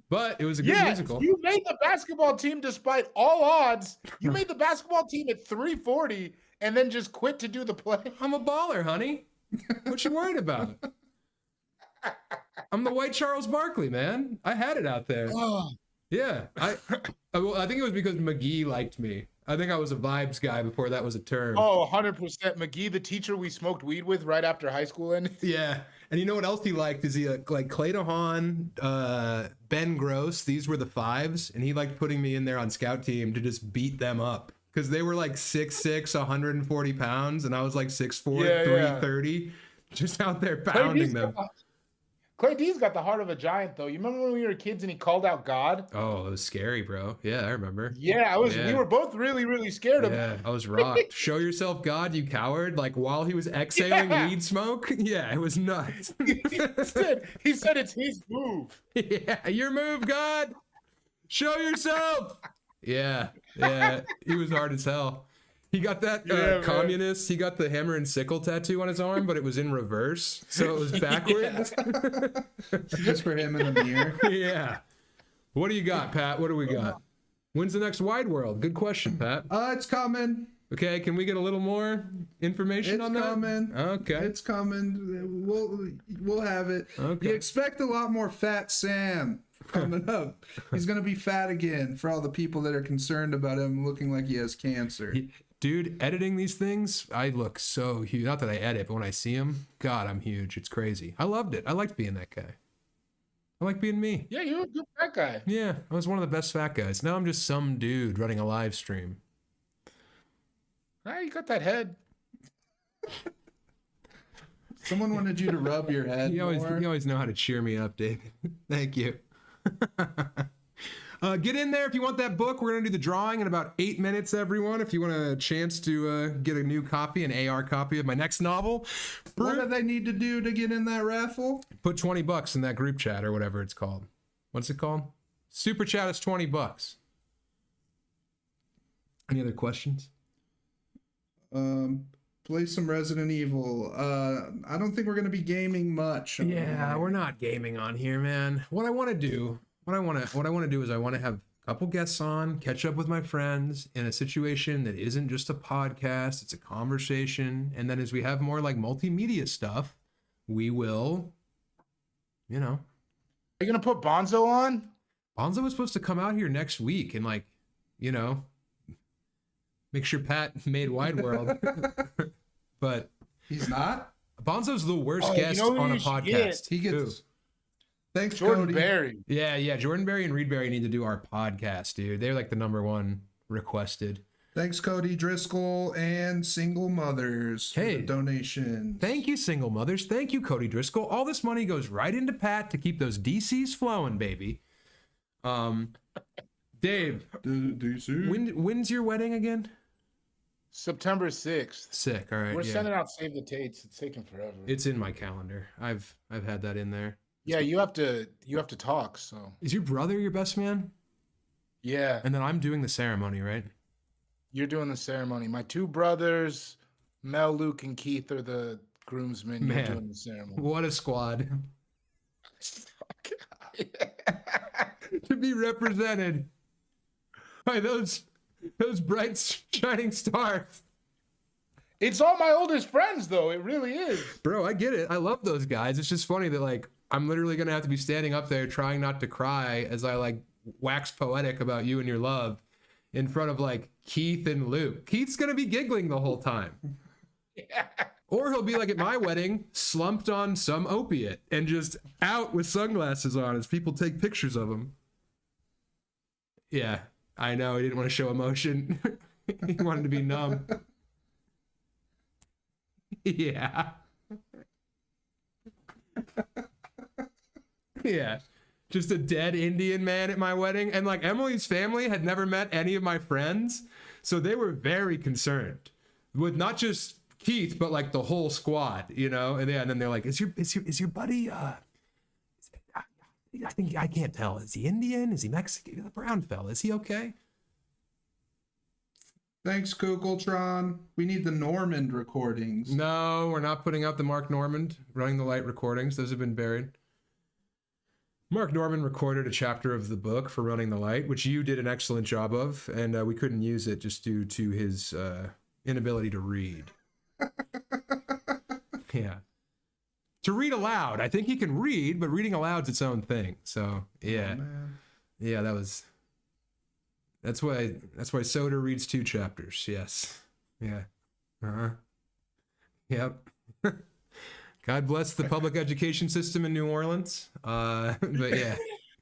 But it was a good musical. You made the basketball team despite all odds. You made the basketball team at 340 and then just quit to do the play. I'm a baller, honey. What you worried about? I'm the white Charles Barkley, man. I had it out there. Oh. Yeah. I think it was because McGee liked me. I think I was a vibes guy before that was a term. Oh, 100%. McGee, the teacher we smoked weed with right after high school ended. Yeah. And you know what else he liked is he like Clay DeHaan, Ben Gross. These were the fives. And he liked putting me in there on scout team to just beat them up. Because they were like 6'6", 140 pounds. And I was like 6'4", 330. Just out there pounding them. Clay D's got the heart of a giant, though. You remember when we were kids and he called out God? Oh, it was scary, bro. Yeah, I remember. Yeah, we were both really, really scared of him. Yeah, I was rocked. Show yourself, God, you coward. Like, while he was exhaling weed smoke. Yeah, it was nuts. he said it's his move. Yeah, your move, God. Show yourself. Yeah, he was hard as hell. He got that communist. He got the hammer and sickle tattoo on his arm, but it was in reverse, so it was backwards. Just for him in the mirror. Yeah. What do you got, Pat? What do we got? When's the next Wide World? Good question, Pat. It's coming. Okay, can we get a little more information on that? It's coming. Okay. It's coming. We'll have it. Okay. You expect a lot more fat Sam coming up. He's gonna be fat again for all the people that are concerned about him looking like he has cancer. Dude, editing these things, I look so huge. Not that I edit, but when I see him, God, I'm huge. It's crazy. I loved it. I liked being that guy. I like being me. Yeah, you're a good fat guy. Yeah, I was one of the best fat guys. Now I'm just some dude running a live stream. Ah, you got that head. Someone wanted you to rub your head You more. always know how to cheer me up, David. Thank you. Get in there if you want that book. We're going to do the drawing in about 8 minutes, everyone. If you want a chance to get a new copy, an AR copy of my next novel. What do they need to do to get in that raffle? Put $20 in that group chat or whatever it's called. What's it called? Super chat is $20. Any other questions? Play some Resident Evil. I don't think we're gonna be gaming much. Yeah, we're not gaming on here, man. What I want to do is I want to have a couple guests on, catch up with my friends in a situation that isn't just a podcast, it's a conversation. And then as we have more like multimedia stuff, we will, you know. Are you gonna put Bonzo on? Bonzo was supposed to come out here next week and like, you know, make sure Pat made Wide World. But he's not. Bonzo's the worst guest on a podcast. He gets. Thanks, Jordan Cody. Berry. Yeah. Jordan Berry and Reed Berry need to do our podcast, dude. They're like the #1 requested. Thanks, Cody Driscoll and Single Mothers for the donation. Thank you, Single Mothers. Thank you, Cody Driscoll. All this money goes right into Pat to keep those DCs flowing, baby. Dave, DC. When's your wedding again? September 6th. Sick. All right. We're sending out save the dates. It's taking forever. It's in my calendar. I've had that in there. Yeah, you have to talk. So is your brother your best man? Yeah. And then I'm doing the ceremony, right? You're doing the ceremony. My 2 brothers, Mel, Luke, and Keith, are the groomsmen. You're doing the ceremony. What a squad. To be represented by those bright shining stars. It's all my oldest friends, though. It really is. Bro, I get it. I love those guys. It's just funny that like I'm literally gonna have to be standing up there trying not to cry as I like wax poetic about you and your love in front of like Keith and Luke. Keith's gonna be giggling the whole time. Yeah. Or he'll be like at my wedding, slumped on some opiate and just out with sunglasses on as people take pictures of him. Yeah, I know. He didn't want to show emotion. He wanted to be numb. Yeah. Yeah. Just a dead Indian man at my wedding. And like Emily's family had never met any of my friends. So they were very concerned with not just Keith, but like the whole squad, you know? And then they're like, is your buddy, I think, I can't tell. Is he Indian? Is he Mexican? The brown fella. Is he okay? Thanks, Kugeltron. We need the Normand recordings. No, we're not putting out the Mark Normand Running the Light recordings. Those have been buried. Mark Normand recorded a chapter of the book for Running the Light, which you did an excellent job of, and we couldn't use it just due to his inability to read. Yeah. To read aloud. I think he can read, but reading aloud's its own thing. So, yeah. Yeah, that's why Soda reads 2 chapters. Yes. Yeah. Uh-huh. Yep. God bless the public education system in New Orleans. But yeah.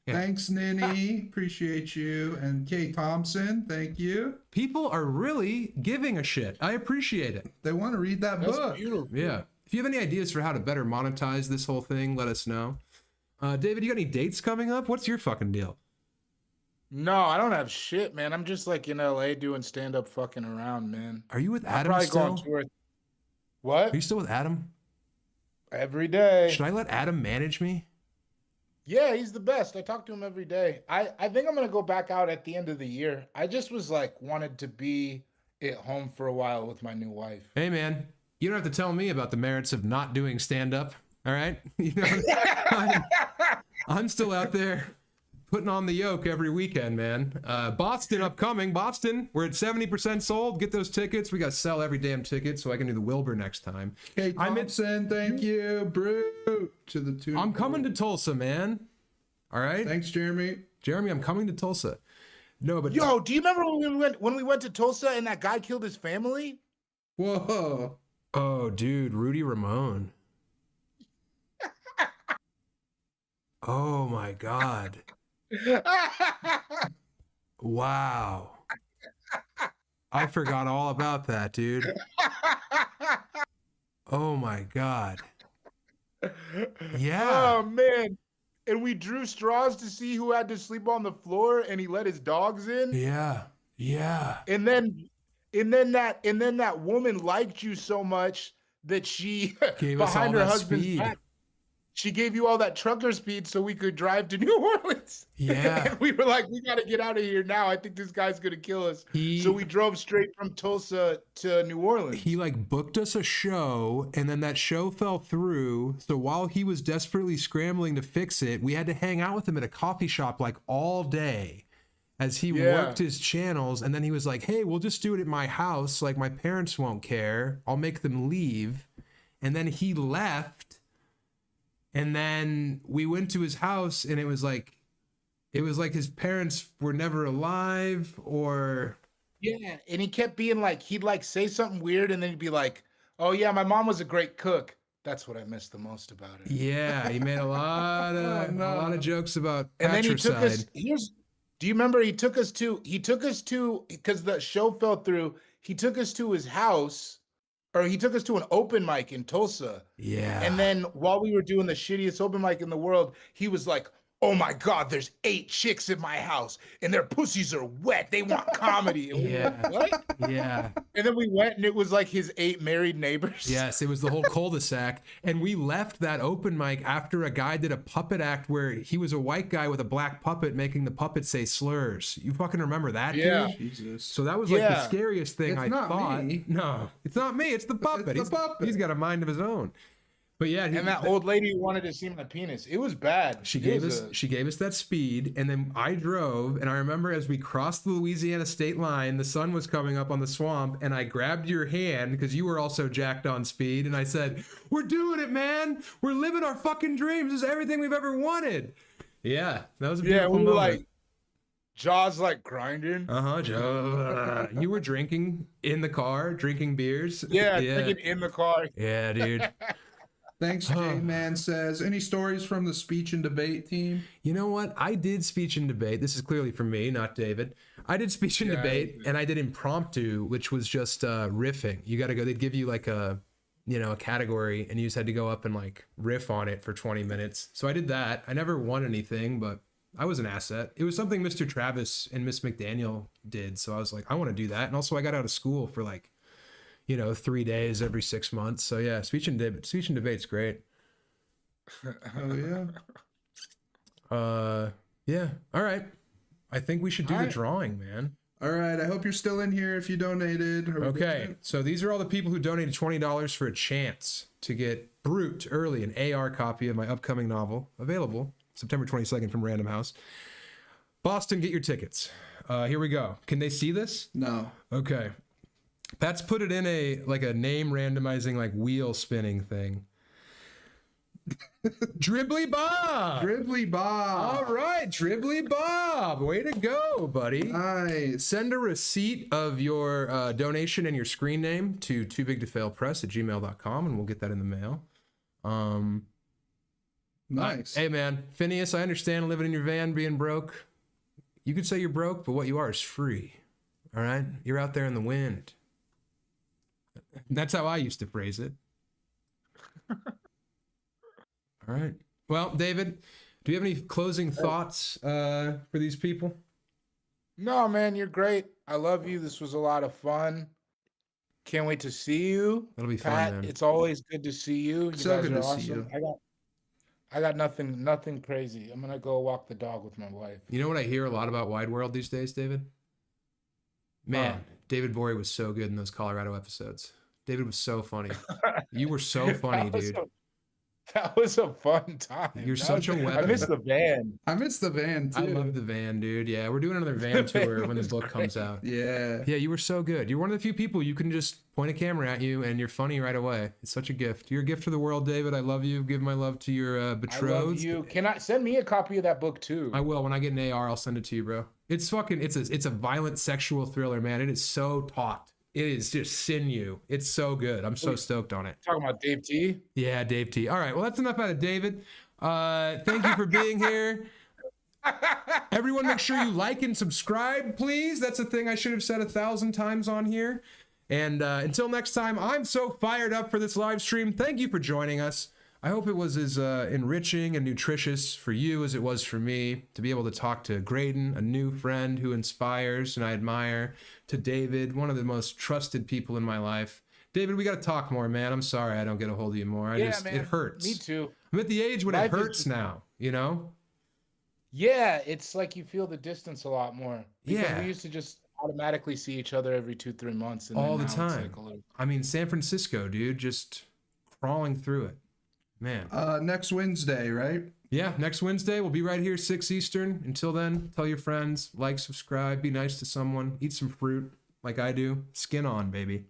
Thanks, Ninny. Appreciate you. And Kay Thompson, thank you. People are really giving a shit. I appreciate it. They want to read that book. Beautiful. Yeah. If you have any ideas for how to better monetize this whole thing, let us know. David, you got any dates coming up? What's your fucking deal? No, I don't have shit, man. I'm just like in LA doing stand-up fucking around, man. Are you with I'm Adam probably still? going tour. What? Are you still with Adam? Every day. Should I let Adam manage me? Yeah, he's the best. I talk to him every day. I think I'm going to go back out at the end of the year. I just was like, wanted to be at home for a while with my new wife. Hey, man, you don't have to tell me about the merits of not doing stand-up, all right? You know, I'm still out there putting on the yoke every weekend, man. Boston upcoming. Boston, we're at 70% sold. Get those tickets. We got to sell every damn ticket so I can do the Wilbur next time. Kay Thompson, thank you. Brew to the 2. I'm coming to Tulsa, man. All right? Thanks, Jeremy. Jeremy, I'm coming to Tulsa. No, but Yo, do you remember when we went to Tulsa and that guy killed his family? Whoa. Oh, dude, Rudy Ramon. Oh my God. Wow. I forgot all about that, dude. Oh my God. Yeah. Oh man. and we drew straws to see who had to sleep on the floor, and he let his dogs in. Yeah. And then that woman liked you so much that she Gave us all behind her that husband's speed. back, she gave you all that trucker speed so we could drive to New Orleans. Yeah. And we were like, we got to get out of here now. I think this guy's going to kill us. So we drove straight from Tulsa to New Orleans. He like booked us a show, and then that show fell through. So while he was desperately scrambling to fix it, we had to hang out with him at a coffee shop like all day as he worked his channels. And then he was like, hey, we'll just do it at my house. Like, my parents won't care. I'll make them leave. And then he left. And then we went to his house, and it was like his parents were never alive, or Yeah, and he kept being like, he'd like say something weird, and then he'd be like, "Oh yeah, my mom was a great cook." That's what I miss the most about it. yeah, he made a lot of jokes about And then he took us. patricide. Do you remember he took us to because the show fell through. He took us to his house, or he took us to an open mic in Tulsa. Yeah. And then while we were doing the shittiest open mic in the world, he was like, "Oh my God, there's 8 chicks in my house and their pussies are wet. They want comedy." And we were like, what? Yeah. And then we went, and it was like his 8 married neighbors. Yes, it was the whole cul-de-sac. And we left that open mic after a guy did a puppet act where he was a white guy with a black puppet making the puppet say slurs. You fucking remember that, Yeah. dude? Jesus. So that was like the Yeah. scariest thing It's I not thought. me. No, it's not me. It's the puppet. It's the puppet. He's got a mind of his own. But yeah, And that old lady wanted to see my penis. It was bad. she It gave was us that speed, and then I drove, and I remember as we crossed the Louisiana state line, the sun was coming up on the swamp, and I grabbed your hand because you were also jacked on speed, and I said, "We're doing it, man. We're living our fucking dreams. This is everything we've ever wanted." Yeah, that was a beautiful we were moment. like, jaws like grinding. Joe. You were drinking in the car, drinking beers. Yeah, drinking in the car. Yeah, dude. Thanks, J-Man says. Any stories from the speech and debate team? You know what? I did speech and debate. This is clearly from me, not David. I did speech and debate, and I did impromptu, which was just riffing. You got to go. They'd give you like a category, and you just had to go up and like riff on it for 20 minutes. So I did that. I never won anything, but I was an asset. It was something Mr. Travis and Miss McDaniel did. So I was like, I want to do that. And also, I got out of school for like 3 days every 6 months. So yeah, speech and debate's great. Oh yeah. Yeah. All right. I think we should do the drawing, man. All right. I hope you're still in here if you donated. Okay. So these are all the people who donated $20 for a chance to get Brute early, an AR copy of my upcoming novel, available September 22nd from Random House. Boston, get your tickets. Here we go. Can they see this? No. Okay. Pat's put it in a name randomizing like wheel spinning thing. Dribbly Bob. Dribbly Bob. All right, Dribbly Bob. Way to go, buddy. Nice. Send a receipt of your donation and your screen name to toobigtofailpress@gmail.com, and we'll get that in the mail. Nice. Hey, man. Phineas, I understand living in your van, being broke. You could say you're broke, but what you are is free. All right? You're out there in the wind. That's how I used to phrase it. All right. Well, David, do you have any closing thoughts for these people? No, man, you're great. I love you. This was a lot of fun. Can't wait to see you. That'll be Pat, fun, man. it's always good to see you. You So guys good are to see awesome. you. I got nothing crazy. I'm gonna go walk the dog with my wife. You know what I hear a lot about Wide World these days, David? Man, David Gborie was so good in those Colorado episodes. David was so funny. You were so funny, dude. That was a fun time. You're such a weapon. I miss the van. I miss the van too. I love the van, dude. Yeah, we're doing another van tour when the book comes out. Yeah. Yeah, you were so good. You're one of the few people you can just point a camera at you and you're funny right away. It's such a gift. You're a gift to the world, David. I love you. Give my love to your betrothed. I love you. Can I send me a copy of that book too? I will. When I get an AR, I'll send it to you, bro. It's a violent sexual thriller, man. It is so taut. It is just sinew. It's so good. I'm so stoked on it. Talking about Dave T. Yeah, Dave T. All right. Well, that's enough out of David. Thank you for being here. Everyone, make sure you like and subscribe, please. That's a thing I should have said 1,000 times on here. And until next time, I'm so fired up for this live stream. Thank you for joining us. I hope it was as enriching and nutritious for you as it was for me to be able to talk to Graydon, a new friend who inspires and I admire, to David, one of the most trusted people in my life. David, we got to talk more, man. I'm sorry I don't get a hold of you more. Man. It hurts. Me too. I'm at the age when Life it hurts now, you know? Yeah, it's like you feel the distance a lot more. Because Yeah. we used to just automatically see each other every 2-3 months. And All then the now it's time. like a little... I mean, San Francisco, dude, just crawling through it. Man. Next Wednesday, right? Yeah, next Wednesday, we'll be right here, 6 Eastern. Until then, tell your friends, like, subscribe, be nice to someone, eat some fruit like I do. Skin on, baby.